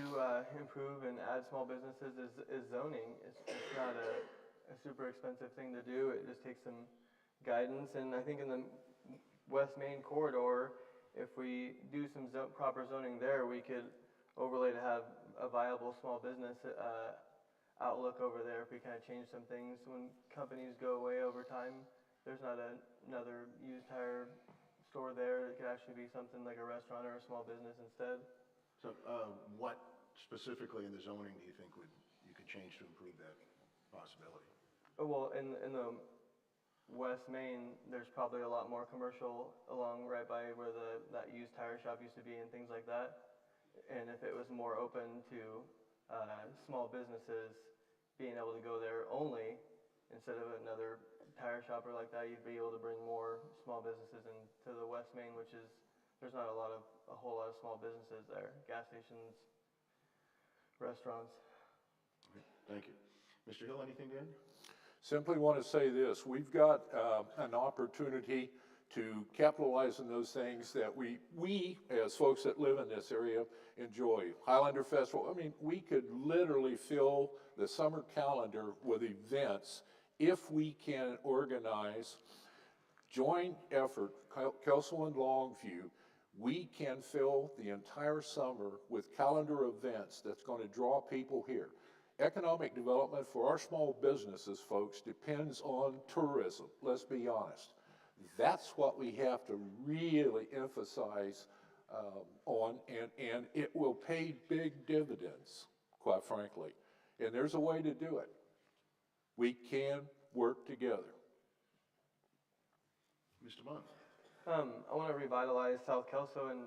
improve and add small businesses is zoning. It's not a super expensive thing to do. It just takes some guidance, and I think in the West Main corridor, if we do some proper zoning there, we could overlay to have a viable small business outlook over there. If we kind of change some things, when companies go away over time, there's not another used tire store there. It could actually be something like a restaurant or a small business instead. So what specifically in the zoning do you think you could change to improve that possibility? Well, in the West Main, there's probably a lot more commercial along right by where that used tire shop used to be and things like that. And if it was more open to small businesses being able to go there only instead of another tire shop or like that, you'd be able to bring more small businesses into the West Main, which is, there's not a whole lot of small businesses there, gas stations, restaurants. Okay, thank you. Mr. Hill, anything to add? Simply want to say this: we've got an opportunity to capitalize on those things that we as folks that live in this area enjoy. Highlander Festival, I mean, we could literally fill the summer calendar with events if we can organize joint effort, Kelso and Longview. We can fill the entire summer with calendar events that's going to draw people here. Economic development for our small businesses, folks, depends on tourism, let's be honest. That's what we have to really emphasize on, and it will pay big dividends, quite frankly. And there's a way to do it. We can work together. Mr. Munn. I want to revitalize South Kelso and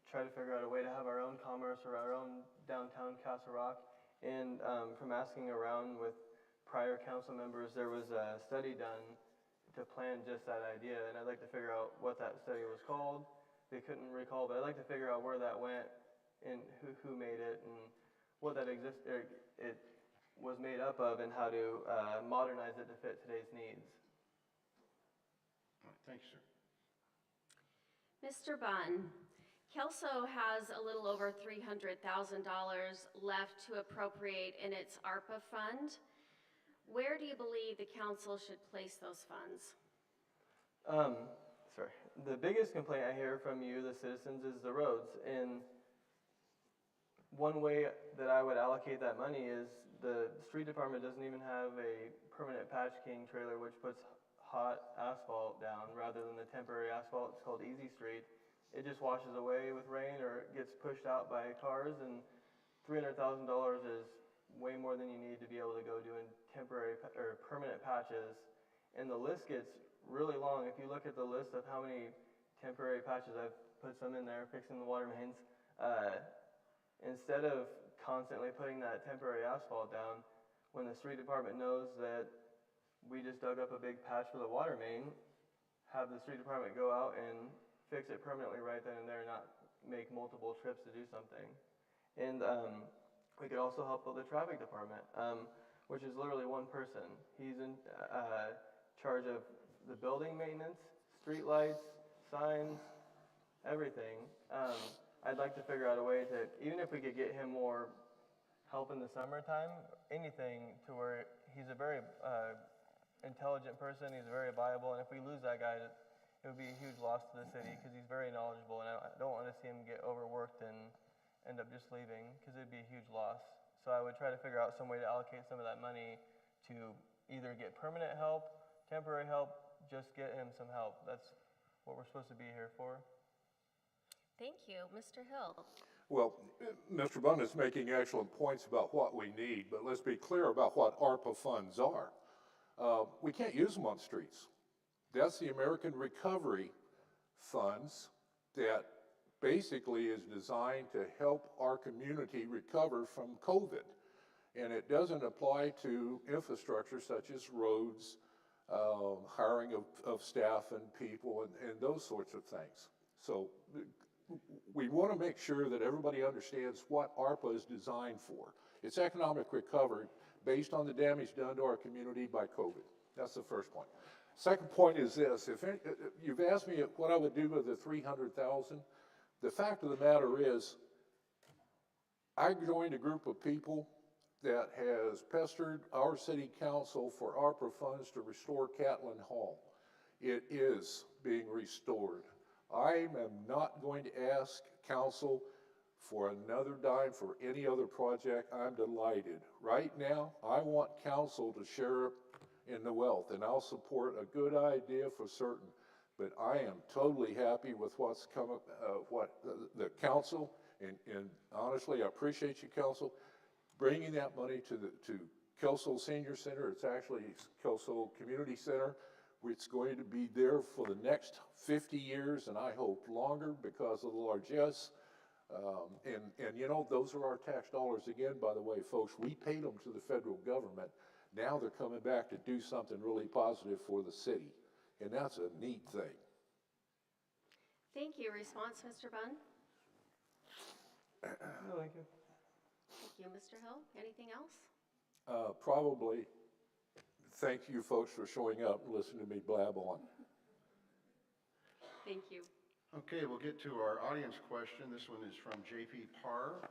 try to figure out a way to have our own commerce or our own downtown Castle Rock. And from asking around with prior council members, there was a study done to plan just that idea, and I'd like to figure out what that study was called. They couldn't recall, but I'd like to figure out where that went and who made it and what that it was made up of and how to modernize it to fit today's needs. All right, thank you, sir. Mr. Bunn, Kelso has a little over $300,000 left to appropriate in its ARPA fund. Where do you believe the council should place those funds? Sorry. The biggest complaint I hear from you, the citizens, is the roads. And one way that I would allocate that money is the street department doesn't even have a permanent patch king trailer which puts hot asphalt down rather than the temporary asphalt. It's called Easy Street. It just washes away with rain or it gets pushed out by cars, and $300,000 is way more than you need to be able to go doing temporary or permanent patches. And the list gets really long. If you look at the list of how many temporary patches, I've put some in there, fixing the water mains, instead of constantly putting that temporary asphalt down, when the street department knows that we just dug up a big patch for the water main, have the street department go out and fix it permanently right then and there, not make multiple trips to do something. And we could also help with the traffic department, which is literally one person. He's in charge of the building maintenance, street lights, signs, everything. I'd like to figure out a way to, even if we could get him more help in the summertime, anything to where he's a very intelligent person, he's very viable, and if we lose that guy, it would be a huge loss to the city because he's very knowledgeable, and I don't want to see him get overworked and end up just leaving because it'd be a huge loss. So I would try to figure out some way to allocate some of that money to either get permanent help, temporary help, just get him some help. That's what we're supposed to be here for. Thank you. Mr. Hill. Well, Mr. Bunn is making excellent points about what we need, but let's be clear about what ARPA funds are. We can't use them on streets. That's the American Recovery Funds that basically is designed to help our community recover from COVID. And it doesn't apply to infrastructure such as roads, hiring of staff and people, and those sorts of things. So we want to make sure that everybody understands what ARPA is designed for. It's economic recovery based on the damage done to our community by COVID. That's the first point. Second point is this: you've asked me what I would do with the $300,000. The fact of the matter is, I joined a group of people that has pestered our city council for ARPA funds to restore Catlin Hall. It is being restored. I am not going to ask council for another dime for any other project. I'm delighted. Right now, I want council to share in the wealth, and I'll support a good idea for certain. But I am totally happy with what's come up, what the council, and honestly, I appreciate you, council, bringing that money to Kelso Senior Center. It's actually Kelso Community Center. It's going to be there for the next 50 years, and I hope longer because of the largesse. And you know, those are our tax dollars again, by the way, folks. We paid them to the federal government. Now they're coming back to do something really positive for the city, and that's a neat thing. Thank you. Response, Mr. Bunn? No, thank you. Thank you, Mr. Hill. Anything else? Probably. Thank you folks for showing up and listening to me blab on. Thank you. Okay, we'll get to our audience question. This one is from J.P. Parr.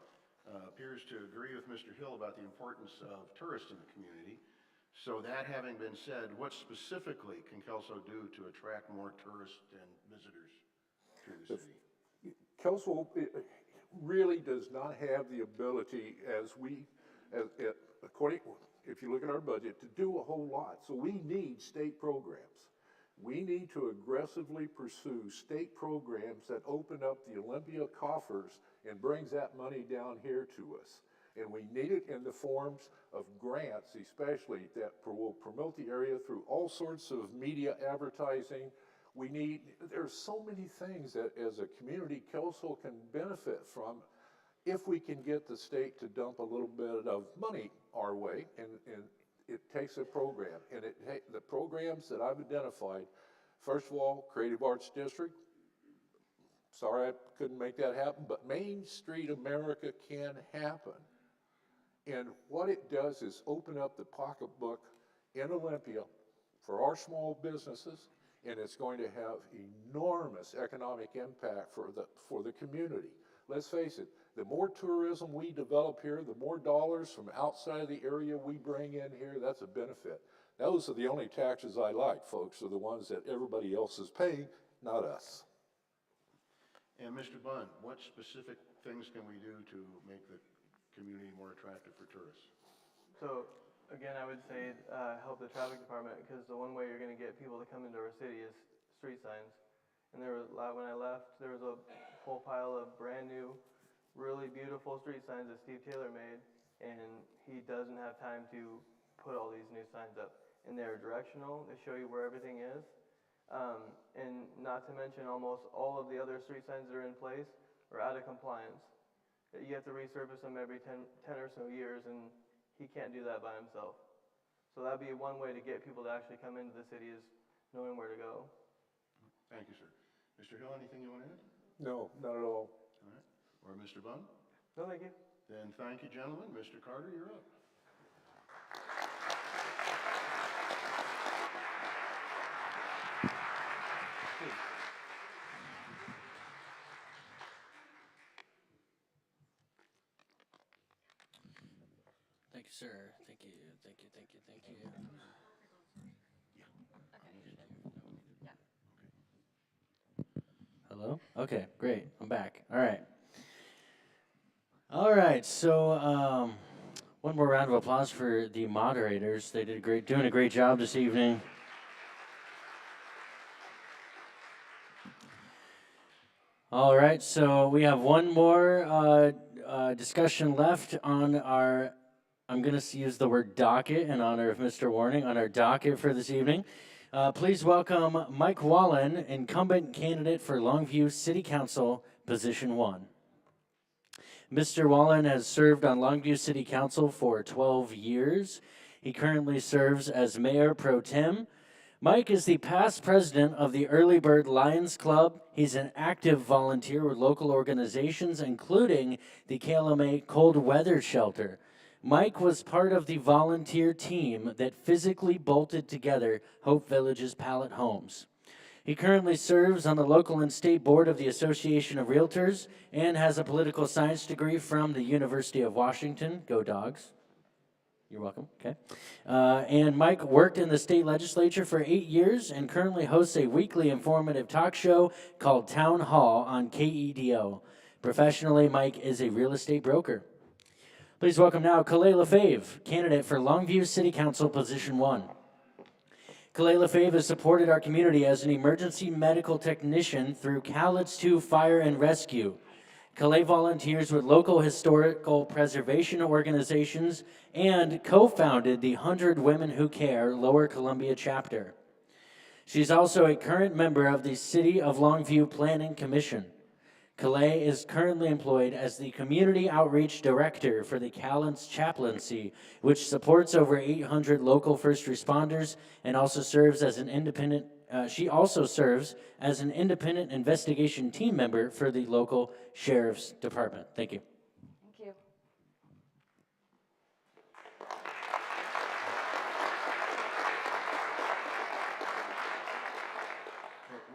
Appears to agree with Mr. Hill about the importance of tourists in the community. So that having been said, what specifically can Kelso do to attract more tourists and visitors to the city? Kelso really does not have the ability, if you look at our budget, to do a whole lot. So we need state programs. We need to aggressively pursue state programs that open up the Olympia coffers and brings that money down here to us. And we need it in the forms of grants, especially that will promote the area through all sorts of media advertising. There's so many things that as a community Kelso can benefit from if we can get the state to dump a little bit of money our way. And it takes a program, and the programs that I've identified, first of all, Creative Arts District, sorry I couldn't make that happen, but Main Street America can happen. And what it does is open up the pocketbook in Olympia for our small businesses, and it's going to have enormous economic impact for the community. Let's face it, the more tourism we develop here, the more dollars from outside of the area we bring in here, that's a benefit. Those are the only taxes I like, folks, are the ones that everybody else is paying, not us. And Mr. Bunn, what specific things can we do to make the community more attractive for tourists? So, again, I would say help the traffic department, because the one way you're going to get people to come into our city is street signs. And when I left, there was a whole pile of brand new, really beautiful street signs that Steve Taylor made, and he doesn't have time to put all these new signs up. And they're directional, they show you where everything is. And not to mention, almost all of the other street signs that are in place are out of compliance. You have to resurface them every 10 or so years, and he can't do that by himself. So that'd be one way to get people to actually come into the city, is knowing where to go. Thank you, sir. Mr. Hill, anything you want to add? No, not at all. All right. Or Mr. Bunn? No, thank you. Then thank you, gentlemen. Mr. Carter, you're up. Thank you, sir. Thank you, thank you, thank you, thank you. Hello? Okay, great. I'm back. All right. All right, so one more round of applause for the moderators. They did doing a great job this evening. All right, so we have one more discussion left on our, I'm going to use the word docket in honor of Mr. Warning, on our docket for this evening. Please welcome Mike Wallen, incumbent candidate for Longview City Council, Position 1. Mr. Wallen has served on Longview City Council for 12 years. He currently serves as Mayor Pro Tem. Mike is the past president of the Early Bird Lions Club. He's an active volunteer with local organizations, including the KLMA Cold Weather Shelter. Mike was part of the volunteer team that physically bolted together Hope Village's pallet homes. He currently serves on the local and state board of the Association of Realtors and has a political science degree from the University of Washington. Go Dogs. You're welcome. Okay. And Mike worked in the state legislature for 8 years and currently hosts a weekly informative talk show called Town Hall on KEDO. Professionally, Mike is a real estate broker. Please welcome now Calais Lefebvre, candidate for Longview City Council, Position 1. Calais Lefebvre has supported our community as an emergency medical technician through Cowlitz 2 Fire and Rescue. Calais volunteers with local historical preservation organizations and co-founded the 100 Women Who Care Lower Columbia chapter. She's also a current member of the City of Longview Planning Commission. Calais is currently employed as the Community Outreach Director for the Cowlitz Chaplaincy, which supports over 800 local first responders and also serves as an independent investigation team member for the local sheriff's department. Thank you. Thank you.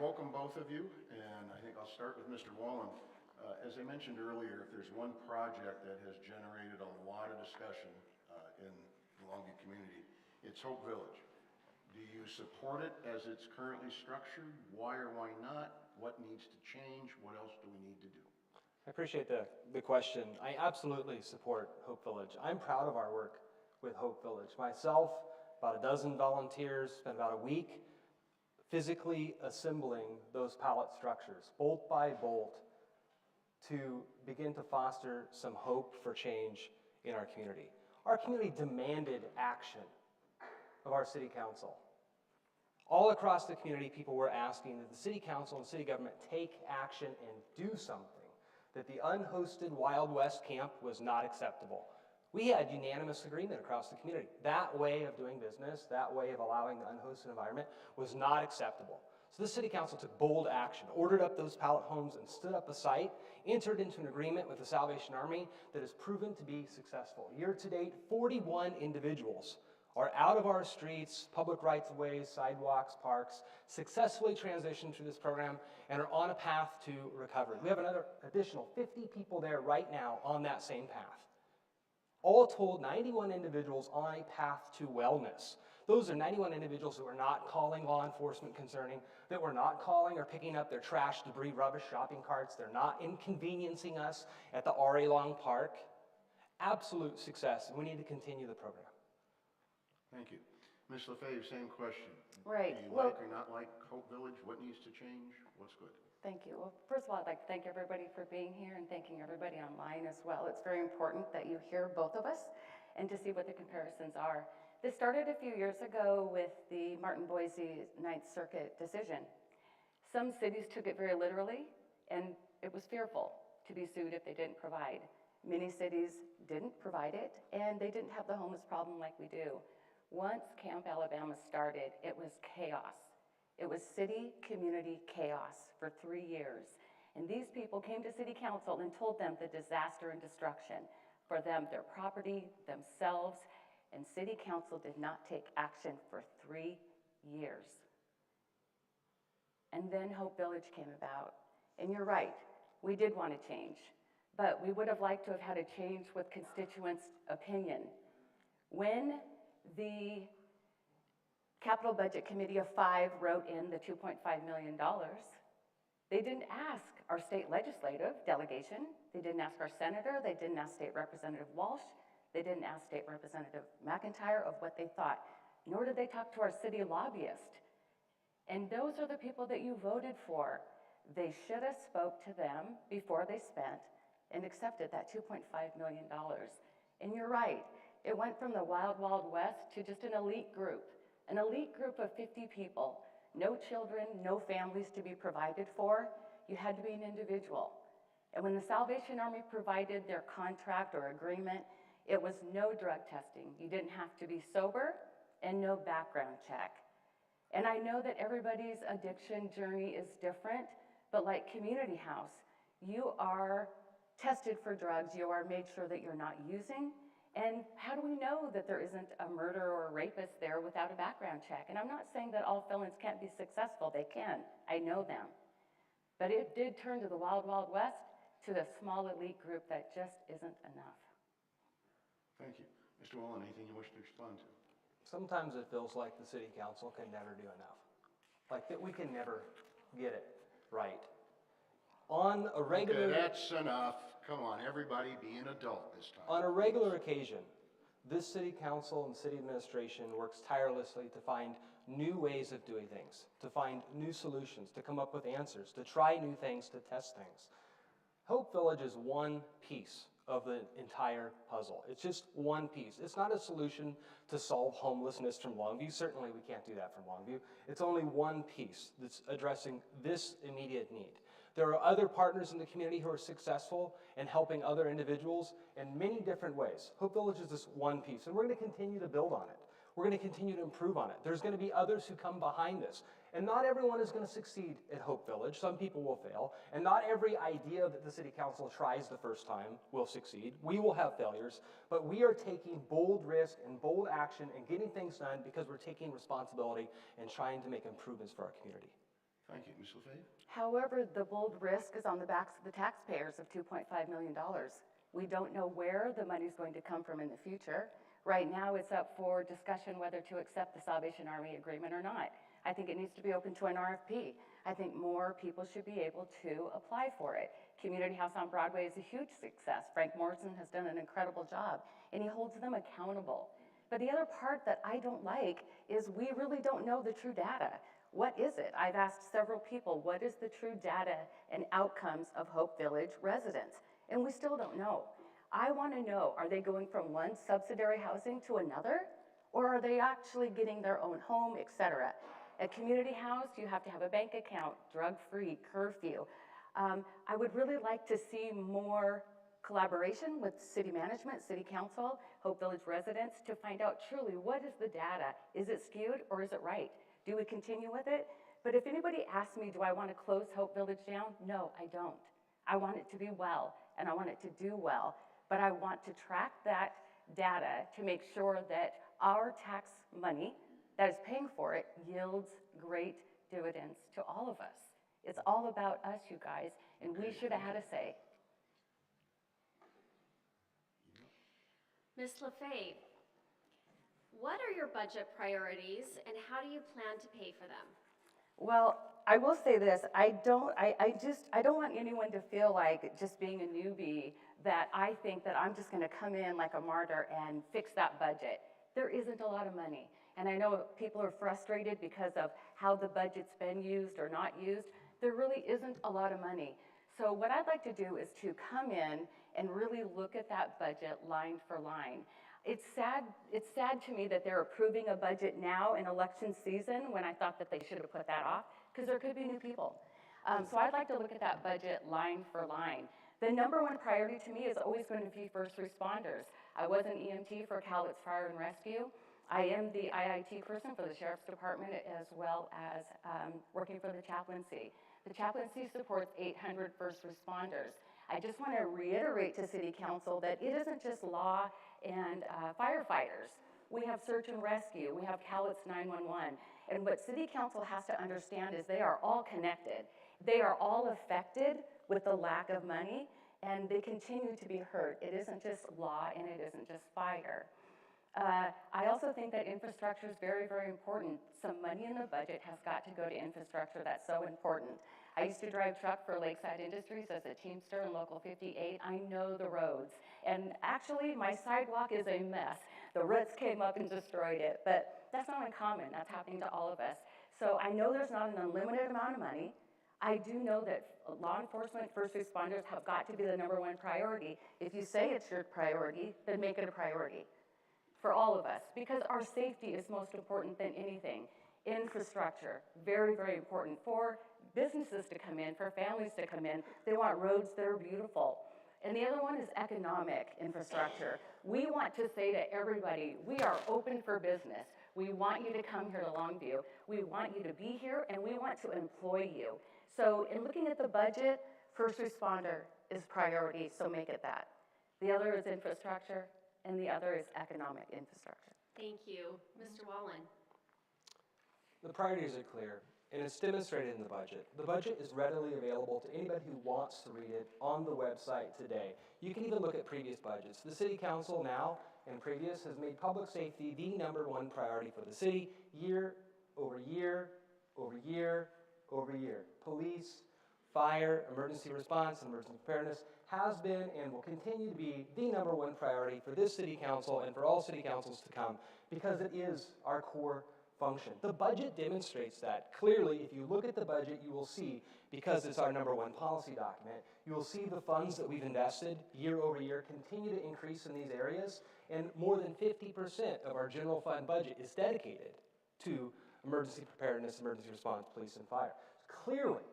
Welcome, both of you, and I think I'll start with Mr. Wallen. As I mentioned earlier, if there's one project that has generated a lot of discussion in the Longview community, it's Hope Village. Do you support it as it's currently structured? Why or why not? What needs to change? What else do we need to do? I appreciate the question. I absolutely support Hope Village. I'm proud of our work with Hope Village. Myself, about a dozen volunteers, spent about a week physically assembling those pallet structures, bolt by bolt, to begin to foster some hope for change in our community. Our community demanded action of our city council. All across the community, people were asking that the city council and city government take action and do something, that the unhosted Wild West camp was not acceptable. We had unanimous agreement across the community. That way of doing business, that way of allowing the unhosted environment was not acceptable. So the city council took bold action, ordered up those pallet homes and stood up a site, entered into an agreement with the Salvation Army that has proven to be successful. Year to date, 41 individuals are out of our streets, public rights of ways, sidewalks, parks, successfully transitioned through this program and are on a path to recovery. We have another additional 50 people there right now on that same path. All told, 91 individuals on a path to wellness. Those are 91 individuals that were not calling law enforcement concerning, that were not calling or picking up their trash, debris, rubbish, shopping carts. They're not inconveniencing us at the R.A. Long Park. Absolute success, and we need to continue the program. Thank you. Ms. LaFave, same question. Right. Do you Well, like or not like Hope Village? What needs to change? What's good? thank you. Well, first of all, I'd like to thank everybody for being here and thanking everybody online as well. It's very important that you hear both of us and to see what the comparisons are. This started a few years ago with the Martin Boise Ninth Circuit decision. Some cities took it very literally, and it was fearful to be sued if they didn't provide. Many cities didn't provide it, and they didn't have the homeless problem like we do. Once Camp Alabama started, it was chaos. It was city community chaos for 3 years. And these people came to city council and told them the disaster and destruction for them, their property, themselves, and city council did not take action for 3 years. And then Hope Village came about. And you're right, we did want to change, but we would have liked to have had a change with constituents' opinion. When the Capital Budget Committee of 5 wrote in the $2.5 million, they didn't ask our state legislative delegation, they didn't ask our senator, they didn't ask State Representative Walsh, they didn't ask State Representative McIntyre of what they thought, nor did they talk to our city lobbyist. And those are the people that you voted for. They should have spoke to them before they spent and accepted that $2.5 million. And you're right, it went from the wild, wild west to just an elite group of 50 people, no children, no families to be provided for. You had to be an individual. And when the Salvation Army provided their contract or agreement, it was no drug testing. You didn't have to be sober and no background check. And I know that everybody's addiction journey is different, but like Community House, you are tested for drugs, you are made sure that you're not using. And how do we know that there isn't a murderer or a rapist there without a background check? And I'm not saying that all felons can't be successful, they can, I know them. But it did turn to the wild, wild west, to the small elite group that just isn't enough. Thank you. Mr. Wallen, anything you wish to respond to? Sometimes it feels like the city council can never do enough. Like that we can never get it right. On a regular... Okay, that's enough. Come on, everybody be an adult this time. On a regular occasion, this city council and city administration works tirelessly to find new ways of doing things, to find new solutions, to come up with answers, to try new things, to test things. Hope Village is one piece of the entire puzzle. It's just one piece. It's not a solution to solve homelessness from Longview. Certainly we can't do that from Longview. It's only one piece that's addressing this immediate need. There are other partners in the community who are successful in helping other individuals in many different ways. Hope Village is just one piece, and we're going to continue to build on it. We're going to continue to improve on it. There's going to be others who come behind this. And not everyone is going to succeed at Hope Village. Some people will fail. And not every idea that the city council tries the first time will succeed. We will have failures. But we are taking bold risk and bold action and getting things done because we're taking responsibility and trying to make improvements for our community. Thank you. Ms. LaFave? However, the bold risk is on the backs of the taxpayers of $2.5 million. We don't know where the money's going to come from in the future. Right now, it's up for discussion whether to accept the Salvation Army agreement or not. I think it needs to be open to an RFP. I think more people should be able to apply for it. Community House on Broadway is a huge success. Frank Morrison has done an incredible job, and he holds them accountable. But the other part that I don't like is we really don't know the true data. What is it? I've asked several people, what is the true data and outcomes of Hope Village residents? And we still don't know. I want to know, are they going from one subsidiary housing to another? Or are they actually getting their own home, etc.? At Community House, you have to have a bank account, drug-free, curfew. I would really like to see more collaboration with city management, city council, Hope Village residents to find out truly what is the data? Is it skewed or is it right? Do we continue with it? But if anybody asks me, do I want to close Hope Village down? No, I don't. I want it to be well, and I want it to do well, but I want to track that data to make sure that our tax money that is paying for it yields great dividends to all of us. It's all about us, you guys, and we should have had a say. Ms. LaFay, what are your budget priorities and how do you plan to pay for them? Well, I will say this, I don't want anyone to feel like, just being a newbie, that I think that I'm just gonna come in like a martyr and fix that budget. There isn't a lot of money. And I know people are frustrated because of how the budget's been used or not used. There really isn't a lot of money. So what I'd like to do is to come in and really look at that budget line for line. It's sad to me that they're approving a budget now in election season when I thought that they should have put that off, because there could be new people. So I'd like to look at that budget line for line. The number one priority to me is always going to be first responders. I was an EMT for Cowlitz Fire and Rescue. I am the IIT person for the Sheriff's Department as well as working for the chaplaincy. The chaplaincy supports 800 first responders. I just want to reiterate to City Council that it isn't just law and firefighters. We have search and rescue, we have Cowlitz 911. And what City Council has to understand is they are all connected. They are all affected with the lack of money, and they continue to be hurt. It isn't just law and it isn't just fire. I also think that infrastructure is very, very important. Some money in the budget has got to go to infrastructure. That's so important. I used to drive truck for Lakeside Industries as a Teamster in Local 58. I know the roads. And actually, my sidewalk is a mess. The roots came up and destroyed it. But that's not uncommon. That's happening to all of us. So I know there's not an unlimited amount of money. I do know that law enforcement, first responders have got to be the number one priority. If you say it's your priority, then make it a priority for all of us, because our safety is most important than anything. Infrastructure, very, very important for businesses to come in, for families to come in. They want roads that are beautiful. And the other one is economic infrastructure. We want to say to everybody, we are open for business. We want you to come here to Longview. We want you to be here, and we want to employ you. So in looking at the budget, first responder is priority, so make it that. The other is infrastructure, and the other is economic infrastructure. Thank you. Mr. Wallen. The priorities are clear, and it's demonstrated in the budget. The budget is readily available to anybody who wants to read it on the website today. You can even look at previous budgets. The City Council now and previous has made public safety the number one priority for the city year over year over year over year. Police, fire, emergency response, and emergency preparedness has been and will continue to be the number one priority for this City Council and for all City Councils to come, because it is our core function. The budget demonstrates that. Clearly, if you look at the budget, you will see, because it's our number one policy document, you will see the funds that we've invested year over year continue to increase in these areas, and more than 50% of our general fund budget is dedicated to emergency preparedness, emergency response, police, and fire. Clearly,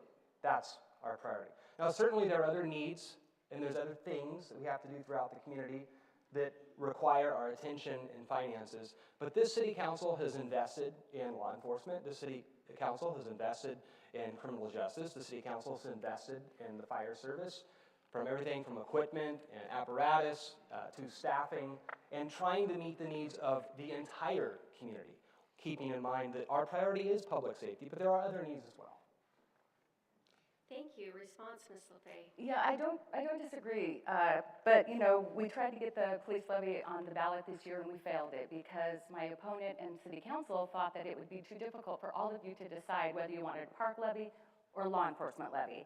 that's our priority. Now, certainly there are other needs and there's other things that we have to do throughout the community that require our attention and finances. But this City Council has invested in law enforcement. The City Council has invested in criminal justice. The City Council has invested in the fire service, from everything from equipment and apparatus to staffing, and trying to meet the needs of the entire community, keeping in mind that our priority is public safety, but there are other needs as well. Thank you. Response, Ms. LaFay. Yeah, I don't disagree. But you know, we tried to get the police levy on the ballot this year and we failed it because my opponent and City Council thought that it would be too difficult for all of you to decide whether you wanted a park levy or law enforcement levy.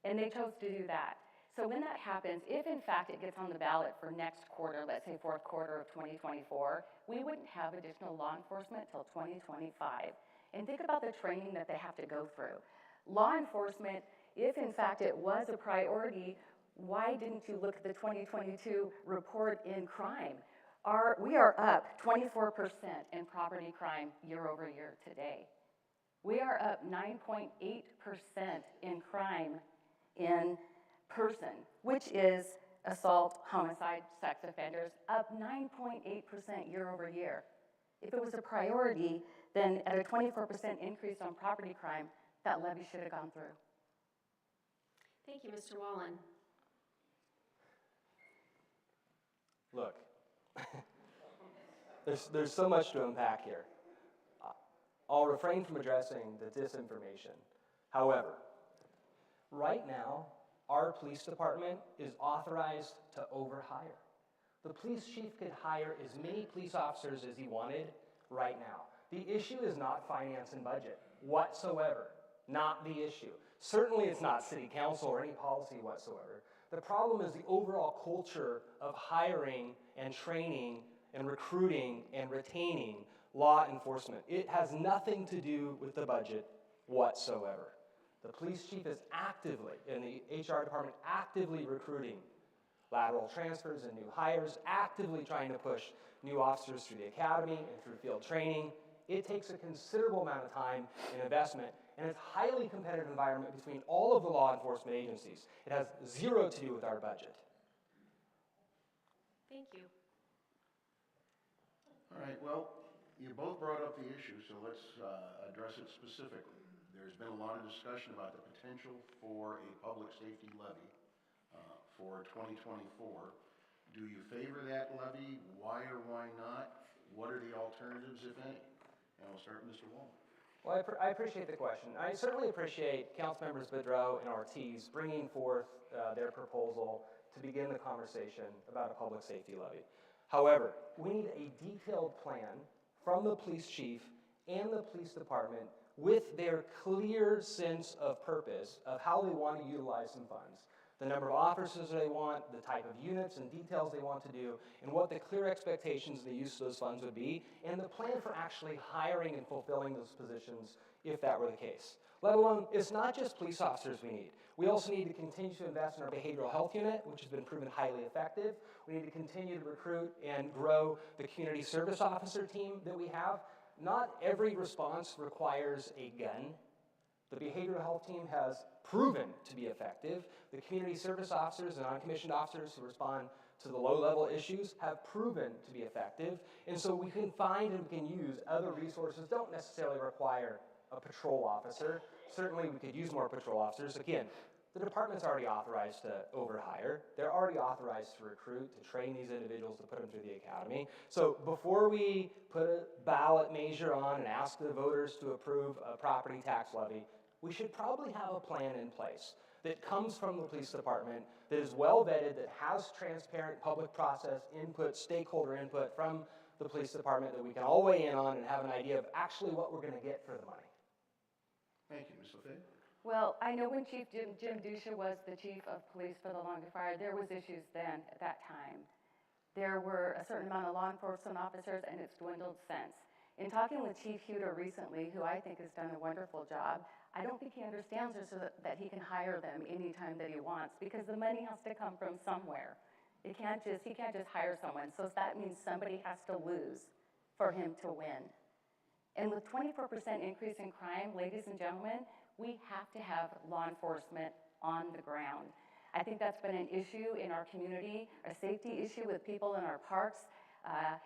And they chose to do that. So when that happens, if in fact it gets on the ballot for next quarter, let's say fourth quarter of 2024, we wouldn't have additional law enforcement till 2025. And think about the training that they have to go through. Law enforcement, if in fact it was a priority, why didn't you look at the 2022 report in crime? We are up 24% in property crime year over year today. We are up 9.8% in crime in person, which is assault, homicide, sex offenders, up 9.8% year over year. If it was a priority, then at a 24% increase on property crime, that levy should have gone through. Thank you, Mr. Wallen. Look, there's so much to unpack here. I'll refrain from addressing the disinformation. However, right now, our police department is authorized to overhire. The police chief could hire as many police officers as he wanted right now. The issue is not finance and budget whatsoever, not the issue. Certainly it's not city council or any policy whatsoever. The problem is the overall culture of hiring and training and recruiting and retaining law enforcement. It has nothing to do with the budget whatsoever. The police chief is actively, and the HR department actively recruiting lateral transfers and new hires, actively trying to push new officers through the academy and through field training. It takes a considerable amount of time and investment, and it's a highly competitive environment between all of the law enforcement agencies. It has zero to do with our budget. Thank you. All right, well, you both brought up the issue, so let's address it specifically. There's been a lot of discussion about the potential for a public safety levy for 2024. Do you favor that levy? Why or why not? What are the alternatives, if any? And we'll start with Mr. Wallen. Well, I appreciate the question. I certainly appreciate Council Members Boudreau and Ortiz bringing forth their proposal to begin the conversation about a public safety levy. However, we need a detailed plan from the police chief and the police department with their clear sense of purpose of how they want to utilize some funds. The number of officers they want, the type of units and details they want to do, and what the clear expectations of the use of those funds would be, and the plan for actually hiring and fulfilling those positions if that were the case. Let alone, it's not just police officers we need. We also need to continue to invest in our behavioral health unit, which has been proven highly effective. We need to continue to recruit and grow the community service officer team that we have. Not every response requires a gun. The behavioral health team has proven to be effective. The community service officers and non-commissioned officers who respond to the low-level issues have proven to be effective. And so we can find and we can use other resources. Don't necessarily require a patrol officer. Certainly we could use more patrol officers. Again, the department's already authorized to overhire. They're already authorized to recruit, to train these individuals, to put them through the academy. So before we put a ballot measure on and ask the voters to approve a property tax levy, we should probably have a plan in place that comes from the police department, that is well vetted, that has transparent public process input, stakeholder input from the police department that we can all weigh in on and have an idea of actually what we're going to get for the money. Thank you, Ms. LaFay. Well, I know when Chief Jim Dusha was the chief of police for the Longview Fire, there was issues then at that time. There were a certain amount of law enforcement officers, and it's dwindled since. In talking with Chief Huter recently, who I think has done a wonderful job, I don't think he understands that he can hire them anytime that he wants, because the money has to come from somewhere. He can't just hire someone, so that means somebody has to lose for him to win. And with 24% increase in crime, ladies and gentlemen, we have to have law enforcement on the ground. I think that's been an issue in our community, a safety issue with people in our parks.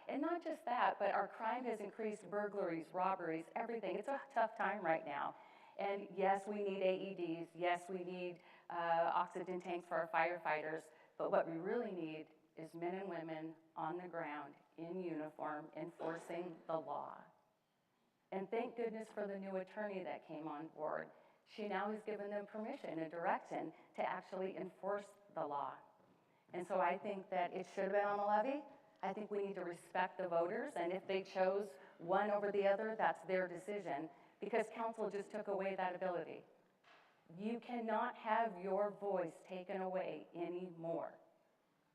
And not just that, but our crime has increased, burglaries, robberies, everything. It's a tough time right now. And yes, we need AEDs. Yes, we need oxygen tanks for our firefighters. But what we really need is men and women on the ground in uniform enforcing the law. And thank goodness for the new attorney that came on board. She now has given them permission and direction to actually enforce the law. And so I think that it should have been on the levy. I think we need to respect the voters, and if they chose one over the other, that's their decision, because council just took away that ability. You cannot have your voice taken away anymore.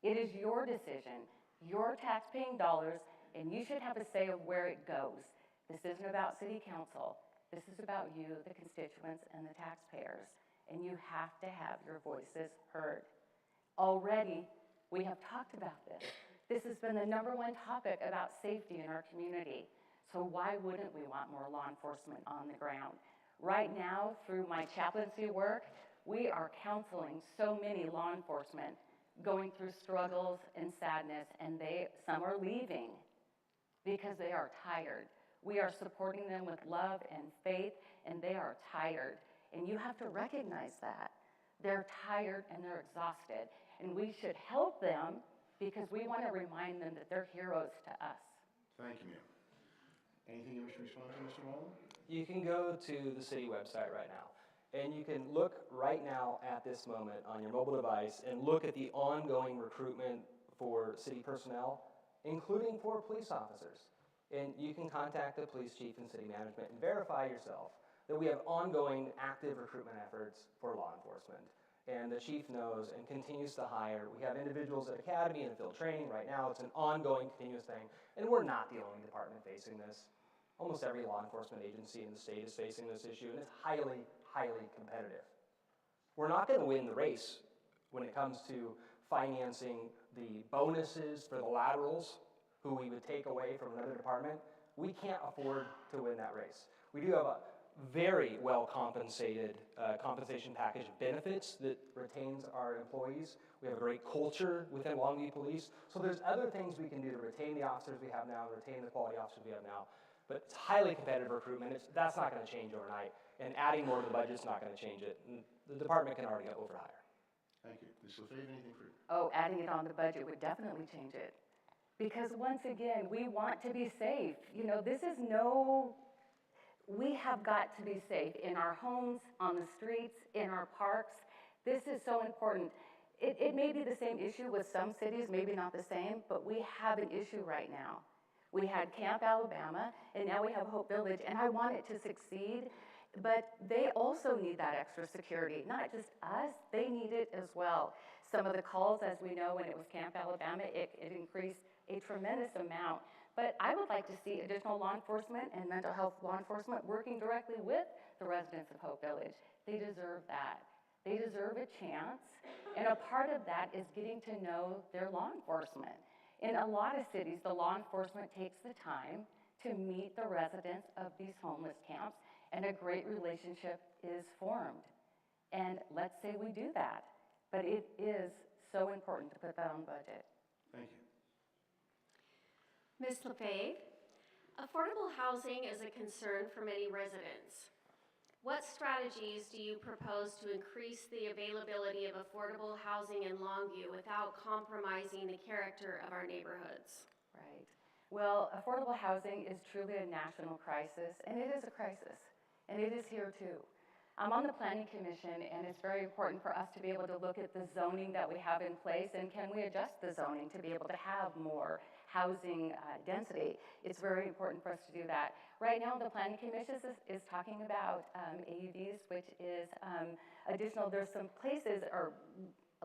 It is your decision, your tax-paying dollars, and you should have a say of where it goes. This isn't about city council. This is about you, the constituents, and the taxpayers, and you have to have your voices heard. Already, we have talked about this. This has been the #1 topic about safety in our community. So why wouldn't we want more law enforcement on the ground? Right now, through my chaplaincy work, we are counseling so many law enforcement going through struggles and sadness, and some are leaving because they are tired. We are supporting them with love and faith, and they are tired. And you have to recognize that. They're tired and they're exhausted. And we should help them because we want to remind them that they're heroes to us. Thank you, ma'am. Anything you wish to respond to, Mr. Wallen? You can go to the city website right now, and you can look right now at this moment on your mobile device and look at the ongoing recruitment for city personnel, including for police officers. And you can contact the police chief and city management and verify yourself that we have ongoing active recruitment efforts for law enforcement. And the chief knows and continues to hire. We have individuals at academy and field training right now. It's an ongoing, continuous thing. And we're not the only department facing this. Almost every law enforcement agency in the state is facing this issue, and it's highly, highly competitive. We're not going to win the race when it comes to financing the bonuses for the laterals who we would take away from another department. We can't afford to win that race. We do have a very well compensated compensation package of benefits that retains our employees. We have a great culture within Longview Police. So there's other things we can do to retain the officers we have now, retain the quality officers we have now. But it's highly competitive recruitment. That's not going to change overnight. And adding more to the budget is not going to change it. And the department can already overhire. Thank you. Ms. LaFave, anything for you? Oh, adding it on the budget would definitely change it. Because once again, we want to be safe. You know, we have got to be safe in our homes, on the streets, in our parks. This is so important. It may be the same issue with some cities, maybe not the same, but we have an issue right now. We had Camp Alabama, and now we have Hope Village, and I want it to succeed, but they also need that extra security. Not just us, they need it as well. Some of the calls, as we know, when it was Camp Alabama, it increased a tremendous amount. But I would like to see additional law enforcement and mental health law enforcement working directly with the residents of Hope Village. They deserve that. They deserve a chance, and a part of that is getting to know their law enforcement. In a lot of cities, the law enforcement takes the time to meet the residents of these homeless camps, and a great relationship is formed. And let's say we do that, but it is so important to put that on budget. Thank you. Ms. LaFave, affordable housing is a concern for many residents. What strategies do you propose to increase the availability of affordable housing in Longview without compromising the character of our neighborhoods? Right. Well, affordable housing is truly a national crisis, and it is a crisis, and it is here too. I'm on the Planning Commission, and it's very important for us to be able to look at the zoning that we have in place, and can we adjust the zoning to be able to have more housing density. It's very important for us to do that. Right now, the Planning Commission is talking about AUVs, which is additional. There's some places or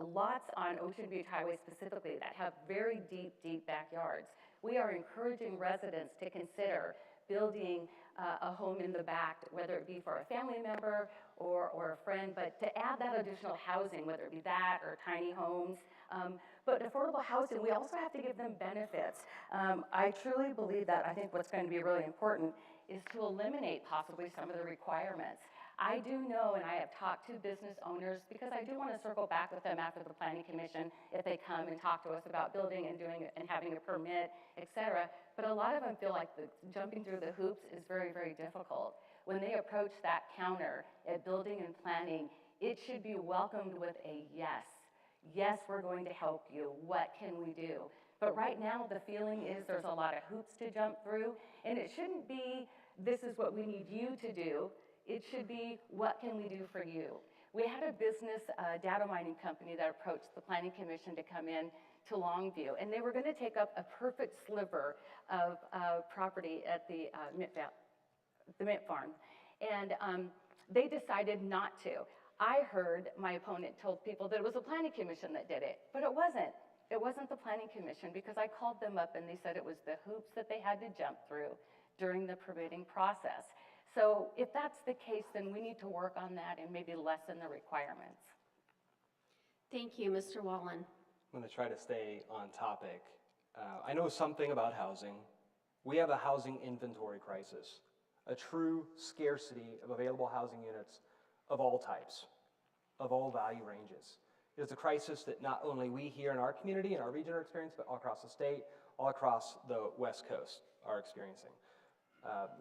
lots on Ocean Beach Highway specifically that have very deep, deep backyards. We are encouraging residents to consider building a home in the back, whether it be for a family member or a friend, but to add that additional housing, whether it be that or tiny homes. But affordable housing, we also have to give them benefits. I truly believe that. I think what's going to be really important is to eliminate possibly some of the requirements. I do know, and I have talked to business owners, because I do want to circle back with them after the Planning Commission if they come and talk to us about building and doing and having a permit, et cetera. But a lot of them feel like jumping through the hoops is very, very difficult. When they approach that counter at building and planning, it should be welcomed with a yes. Yes, we're going to help you. What can we do? But right now, the feeling is there's a lot of hoops to jump through, and it shouldn't be, this is what we need you to do. It should be, what can we do for you? We had a business data mining company that approached the Planning Commission to come in to Longview, and they were going to take up a perfect sliver of property at the Mint Farm, and they decided not to. I heard my opponent told people that it was the Planning Commission that did it, but it wasn't. It wasn't the Planning Commission, because I called them up and they said it was the hoops that they had to jump through during the permitting process. So if that's the case, then we need to work on that and maybe lessen the requirements. Thank you, Mr. Wallen. I'm going to try to stay on topic. I know something about housing. We have a housing inventory crisis, a true scarcity of available housing units of all types, of all value ranges. It is a crisis that not only we here in our community and our region are experiencing, but all across the state, all across the West Coast are experiencing.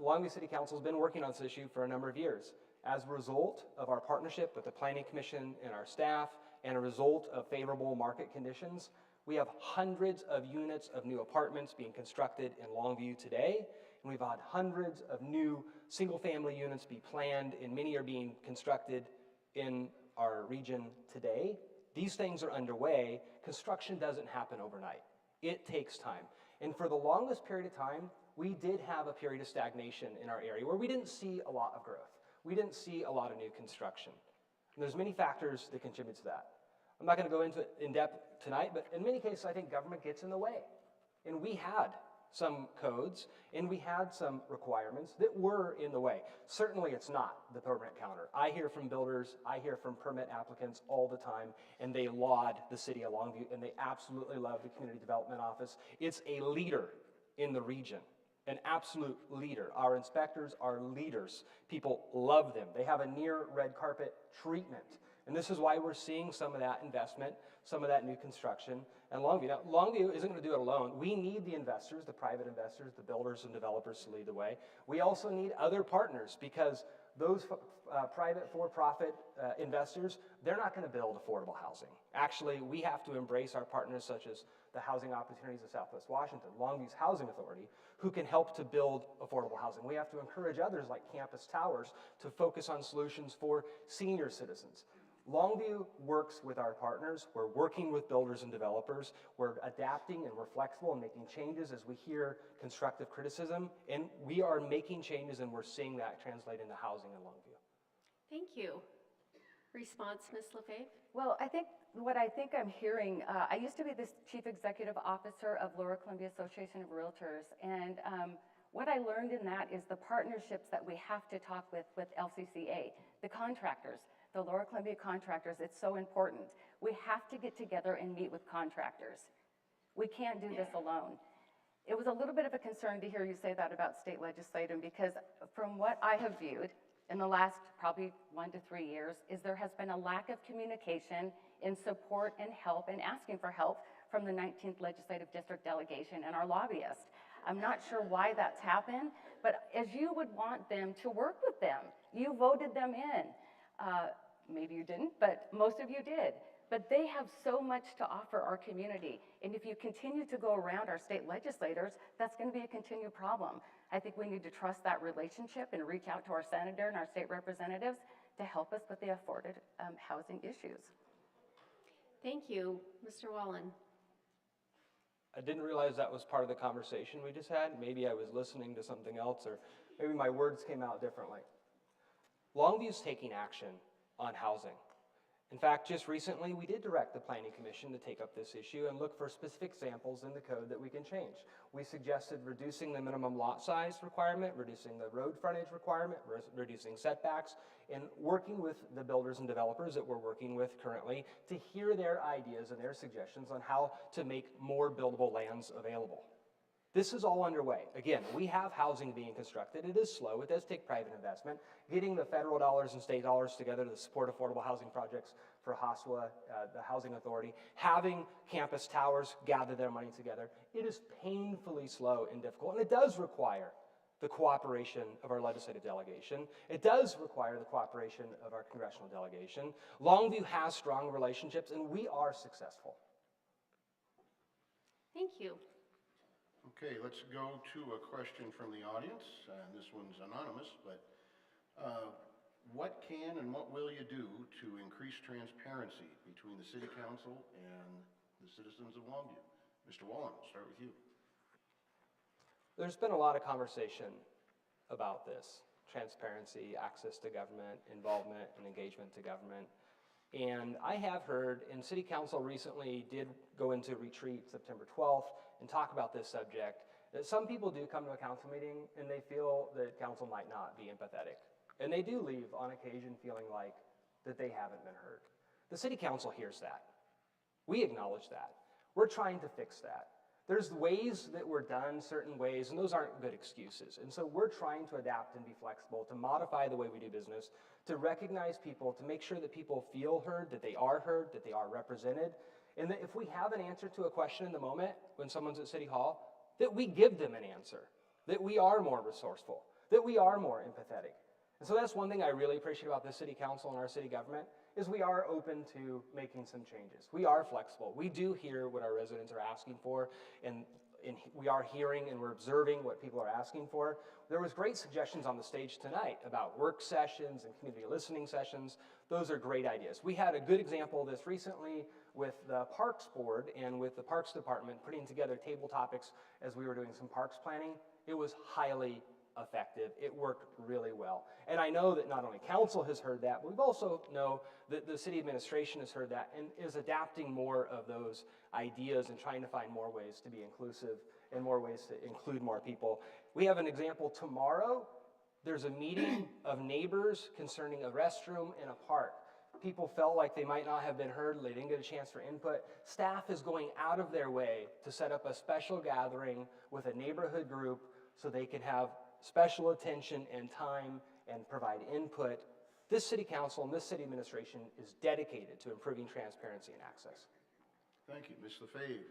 Longview City Council has been working on this issue for a number of years. As a result of our partnership with the Planning Commission and our staff, and a result of favorable market conditions, we have hundreds of units of new apartments being constructed in Longview today, and we've had hundreds of new single-family units be planned, and many are being constructed in our region today. These things are underway. Construction doesn't happen overnight. It takes time. And for the longest period of time, we did have a period of stagnation in our area where we didn't see a lot of growth. We didn't see a lot of new construction. And there's many factors that contribute to that. I'm not going to go into it in depth tonight, but in many cases, I think government gets in the way. And we had some codes, and we had some requirements that were in the way. Certainly, it's not the permit counter. I hear from builders, I hear from permit applicants all the time, and they laud the city of Longview, and they absolutely love the Community Development Office. It's a leader in the region, an absolute leader. Our inspectors are leaders. People love them. They have a near red carpet treatment. And this is why we're seeing some of that investment, some of that new construction in Longview. Now, Longview isn't going to do it alone. We need the investors, the private investors, the builders and developers to lead the way. We also need other partners, because those private for-profit investors, they're not going to build affordable housing. Actually, we have to embrace our partners such as the Housing Opportunities of Southwest Washington, Longview's Housing Authority, who can help to build affordable housing. We have to encourage others like Campus Towers to focus on solutions for senior citizens. Longview works with our partners. We're working with builders and developers. We're adapting and we're flexible and making changes as we hear constructive criticism. And we are making changes, and we're seeing that translate into housing in Longview. Thank you. Response, Ms. LaFave? Well, I think I'm hearing, I used to be the Chief Executive Officer of Lower Columbia Association of Realtors, and what I learned in that is the partnerships that we have to talk with LCCA, the contractors, the Lower Columbia contractors. It's so important. We have to get together and meet with contractors. We can't do this alone. It was a little bit of a concern to hear you say that about state legislatum, because from what I have viewed in the last probably 1 to 3 years is there has been a lack of communication in support and help and asking for help from the 19th Legislative District delegation and our lobbyists. I'm not sure why that's happened, but as you would want them to work with them, you voted them in. Maybe you didn't, but most of you did. But they have so much to offer our community. And if you continue to go around our state legislators, that's going to be a continued problem. I think we need to trust that relationship and reach out to our senator and our state representatives to help us with the afforded housing issues. Thank you. Mr. Wallen. I didn't realize that was part of the conversation we just had. Maybe I was listening to something else, or maybe my words came out differently. Longview's taking action on housing. In fact, just recently, we did direct the Planning Commission to take up this issue and look for specific examples in the code that we can change. We suggested reducing the minimum lot size requirement, reducing the road frontage requirement, reducing setbacks, and working with the builders and developers that we're working with currently to hear their ideas and their suggestions on how to make more buildable lands available. This is all underway. Again, we have housing being constructed. It is slow. It does take private investment. Getting the federal dollars and state dollars together to support affordable housing projects for HOSWA, the Housing Authority, having Campus Towers gather their money together, it is painfully slow and difficult, and it does require the cooperation of our legislative delegation. It does require the cooperation of our congressional delegation. Longview has strong relationships, and we are successful. Thank you. Okay, let's go to a question from the audience. This one's anonymous, but what can and what will you do to increase transparency between the City Council and the citizens of Longview? Mr. Wallen, I'll start with you. There's been a lot of conversation about this: transparency, access to government, involvement and engagement to government. And I have heard, and City Council recently did go into retreat September 12th and talk about this subject, that some people do come to a council meeting and they feel that council might not be empathetic. And they do leave on occasion feeling like that they haven't been heard. The City Council hears that. We acknowledge that. We're trying to fix that. There's ways that we're done certain ways, and those aren't good excuses. And so we're trying to adapt and be flexible, to modify the way we do business, to recognize people, to make sure that people feel heard, that they are represented, and that if we have an answer to a question in the moment when someone's at City Hall, that we give them an answer, that we are more resourceful, that we are more empathetic. And so that's one thing I really appreciate about this city council and our city government, is we are open to making some changes. We are flexible. We do hear what our residents are asking for, and we are hearing and we're observing what people are asking for. There was great suggestions on the stage tonight about work sessions and community listening sessions. Those are great ideas. We had a good example of this recently with the Parks Board and with the Parks Department putting together table topics as we were doing some parks planning. It was highly effective. It worked really well. And I know that not only council has heard that, but we also know that the city administration has heard that and is adapting more of those ideas and trying to find more ways to be inclusive and more ways to include more people. We have an example tomorrow. There's a meeting of neighbors concerning a restroom in a park. People felt like they might not have been heard, they didn't get a chance for input. Staff is going out of their way to set up a special gathering with a neighborhood group so they can have special attention and time and provide input. This city council and this city administration is dedicated to improving transparency and access. Thank you. Ms. Lefebvre,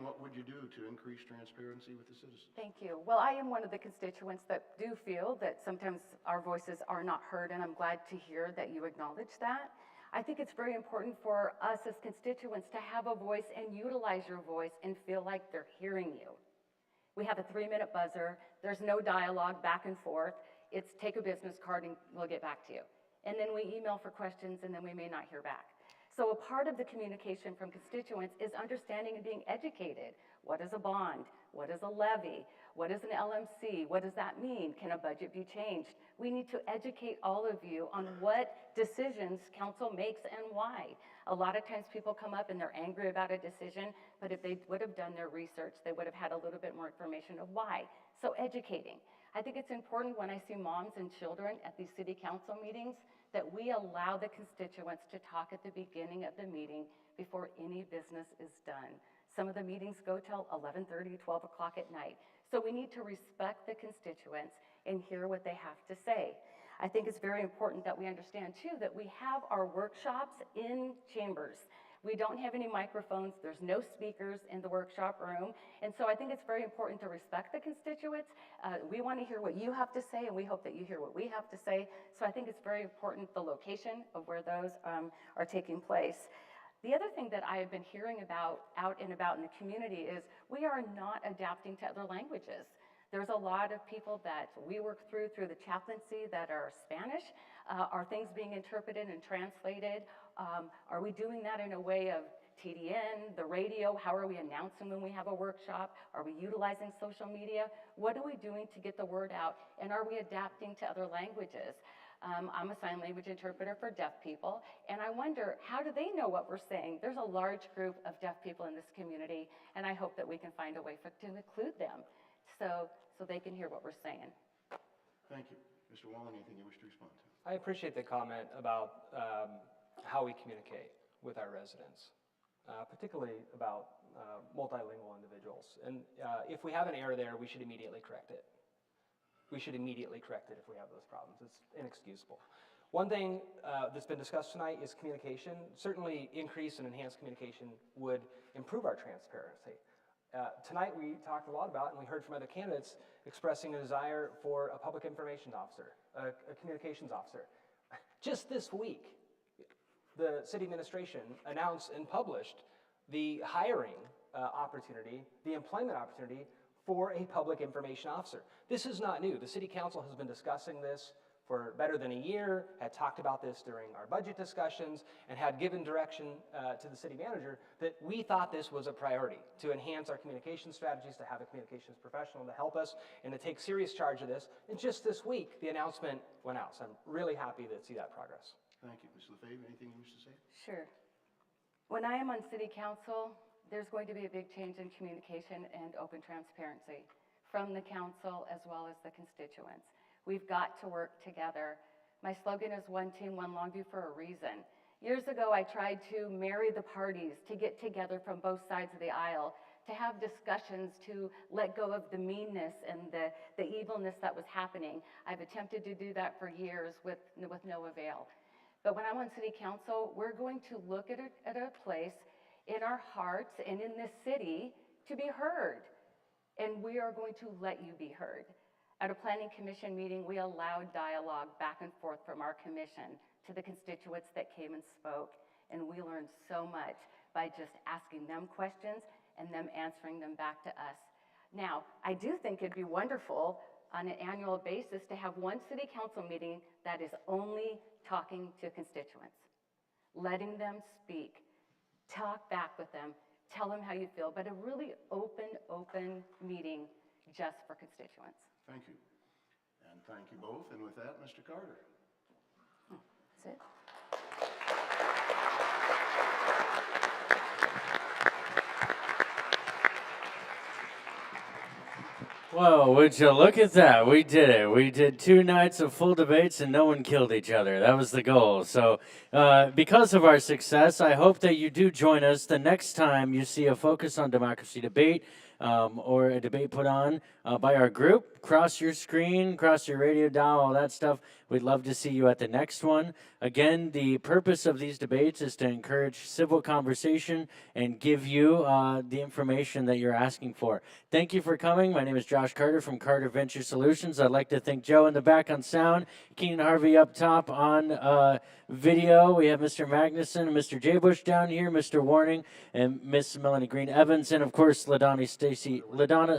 what would you do to increase transparency with the citizens? Thank you. Well, I am one of the constituents that do feel that sometimes our voices are not heard, and I'm glad to hear that you acknowledge that. I think it's very important for us as constituents to have a voice and utilize your voice and feel like they're hearing you. We have a 3-minute buzzer. There's no dialogue back and forth. It's take a business card and we'll get back to you. And then we email for questions and then we may not hear back. So a part of the communication from constituents is understanding and being educated. What is a bond? What is a levy? What is an LMC? What does that mean? Can a budget be changed? We need to educate all of you on what decisions council makes and why. A lot of times people come up and they're angry about a decision, but if they would have done their research, they would have had a little bit more information of why. So educating. I think it's important when I see moms and children at these city council meetings that we allow the constituents to talk at the beginning of the meeting before any business is done. Some of the meetings go till 11:30, 12 o'clock at night. So we need to respect the constituents and hear what they have to say. I think it's very important that we understand too that we have our workshops in chambers. We don't have any microphones, there's no speakers in the workshop room, and so I think it's very important to respect the constituents. We want to hear what you have to say, and we hope that you hear what we have to say, so I think it's very important the location of where those are taking place. The other thing that I have been hearing about out and about in the community is we are not adapting to other languages. There's a lot of people that we work through the chaplaincy that are Spanish. Are things being interpreted and translated? Are we doing that in a way of TDN, the radio? How are we announcing when we have a workshop? Are we utilizing social media? What are we doing to get the word out? And are we adapting to other languages? I'm a sign language interpreter for deaf people, and I wonder, how do they know what we're saying? There's a large group of deaf people in this community, and I hope that we can find a way to include them so they can hear what we're saying. Thank you. Mr. Wallen, anything you wish to respond to? I appreciate the comment about how we communicate with our residents, particularly about multilingual individuals. And if we have an error there, we should immediately correct it. We should immediately correct it if we have those problems. It's inexcusable. One thing that's been discussed tonight is communication. Certainly increase and enhance communication would improve our transparency. Tonight we talked a lot about, and we heard from other candidates expressing a desire for a public information officer, a communications officer. Just this week, the city administration announced and published the hiring opportunity, the employment opportunity for a public information officer. This is not new. The city council has been discussing this for better than a year, had talked about this during our budget discussions, and had given direction to the city manager that we thought this was a priority to enhance our communication strategies, to have a communications professional to help us, and to take serious charge of this. And just this week, the announcement went out. So I'm really happy to see that progress. Thank you. Ms. Lefebvre, anything you wish to say? Sure. When I am on city council, there's going to be a big change in communication and open transparency from the council as well as the constituents. We've got to work together. My slogan is one team, one Longview for a reason. Years ago, I tried to marry the parties to get together from both sides of the aisle to have discussions, to let go of the meanness and the evilness that was happening. I've attempted to do that for years with no avail. But when I'm on city council, we're going to look at a place in our hearts and in this city to be heard. And we are going to let you be heard. At a planning commission meeting, we allowed dialogue back and forth from our commission to the constituents that came and spoke. And we learned so much by just asking them questions and them answering them back to us. Now, I do think it'd be wonderful on an annual basis to have one city council meeting that is only talking to constituents, letting them speak, talk back with them, tell them how you feel, but a really open meeting just for constituents. Thank you. And thank you both. And with that, Mr. Carter. That's it. Whoa, would you look at that? We did it. We did 2 nights of full debates and no one killed each other. That was the goal. So because of our success, I hope that you do join us the next time you see a Focus on Democracy debate or a debate put on by our group. Cross your screen, cross your radio dial, all that stuff. We'd love to see you at the next one. Again, the purpose of these debates is to encourage civil conversation and give you the information that you're asking for. Thank you for coming. My name is Josh Carter from Carter Venture Solutions. I'd like to thank Joe in the back on sound, Keenan Harvey up top on video. We have Mr. Magnuson and Mr. J. Bush down here, Mr. Warning, and Miss Melanie Green Evans, and of course, LaDonna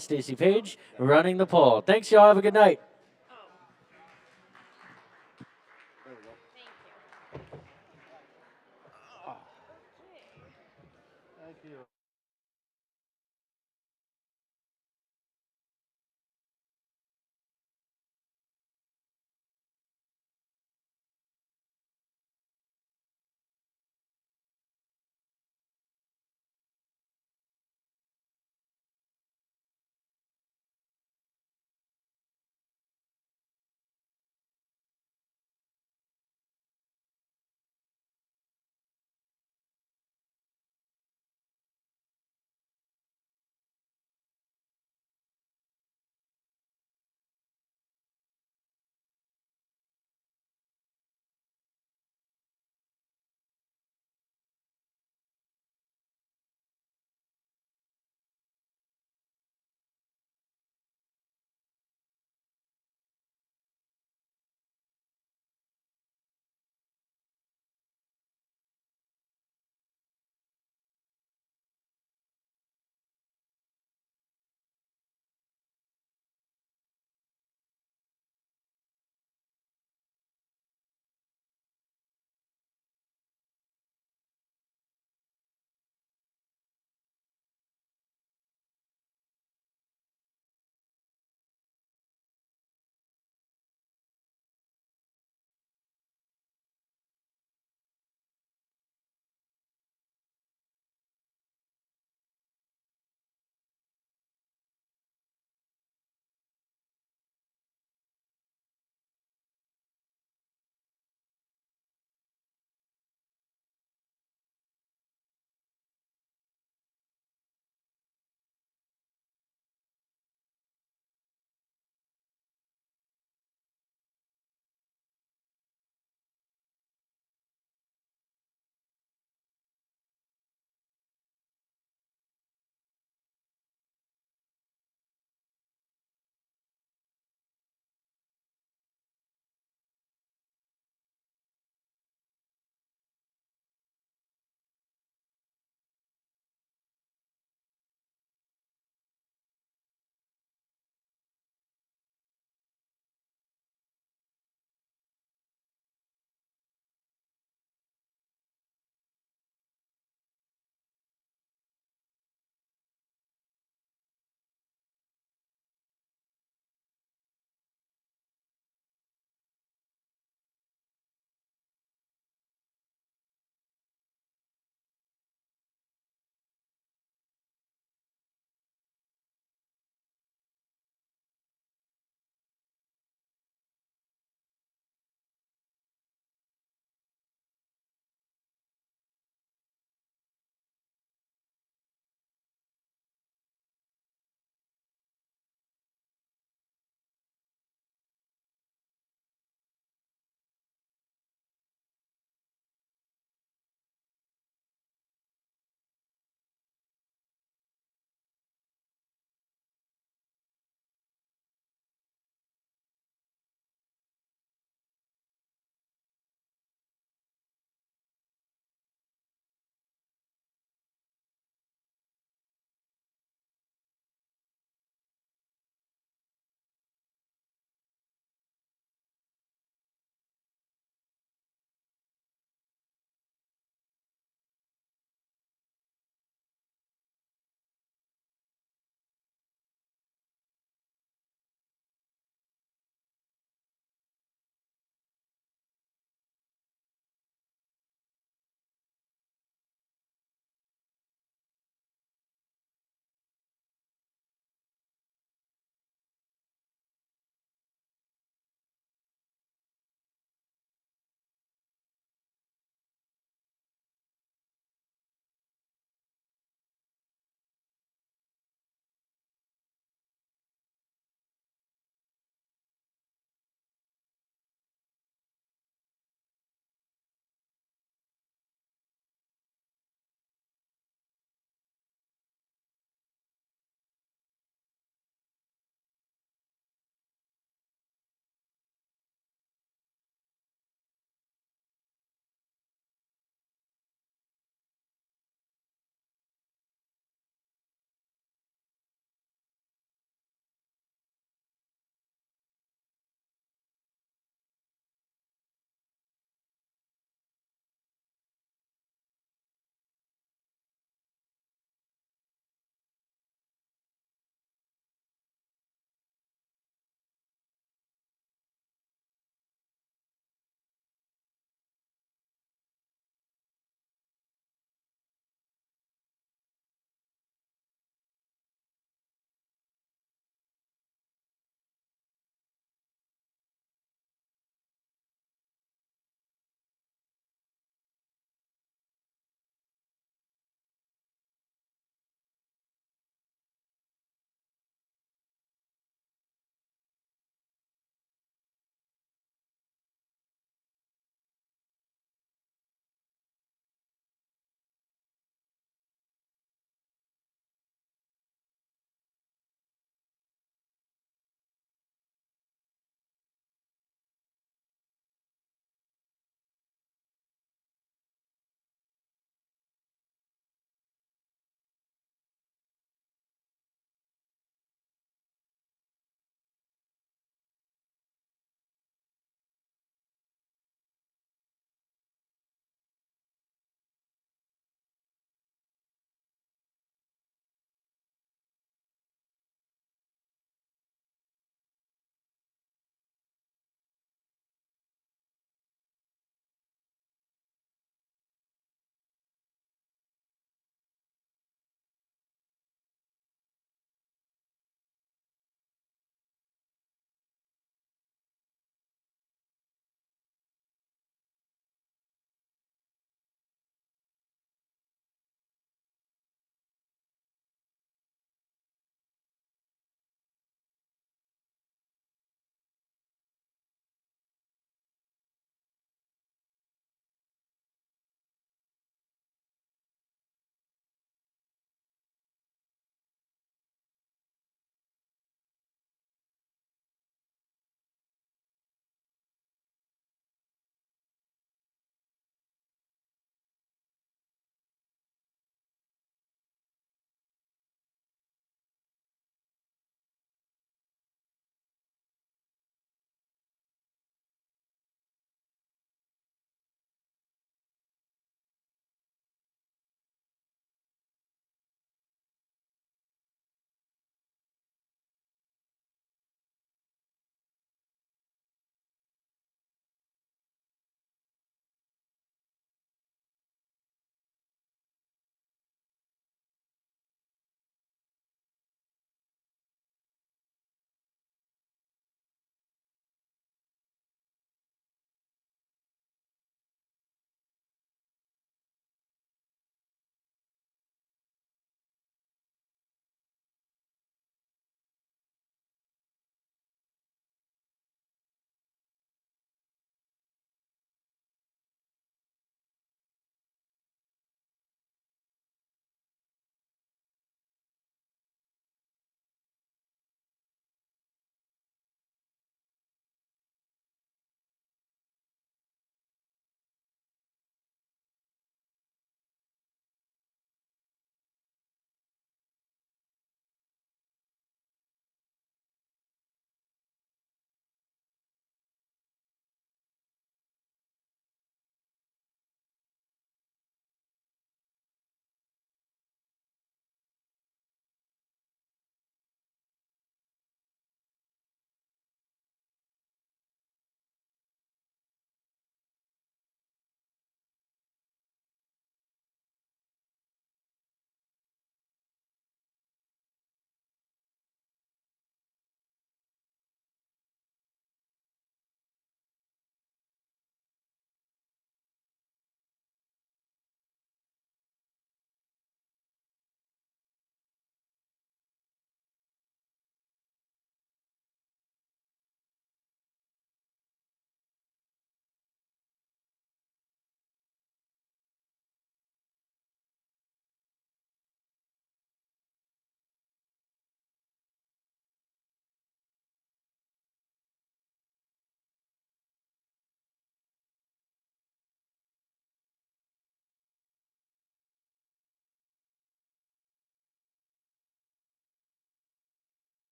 Stacy Page running the poll. Thanks, y'all. Have a good night.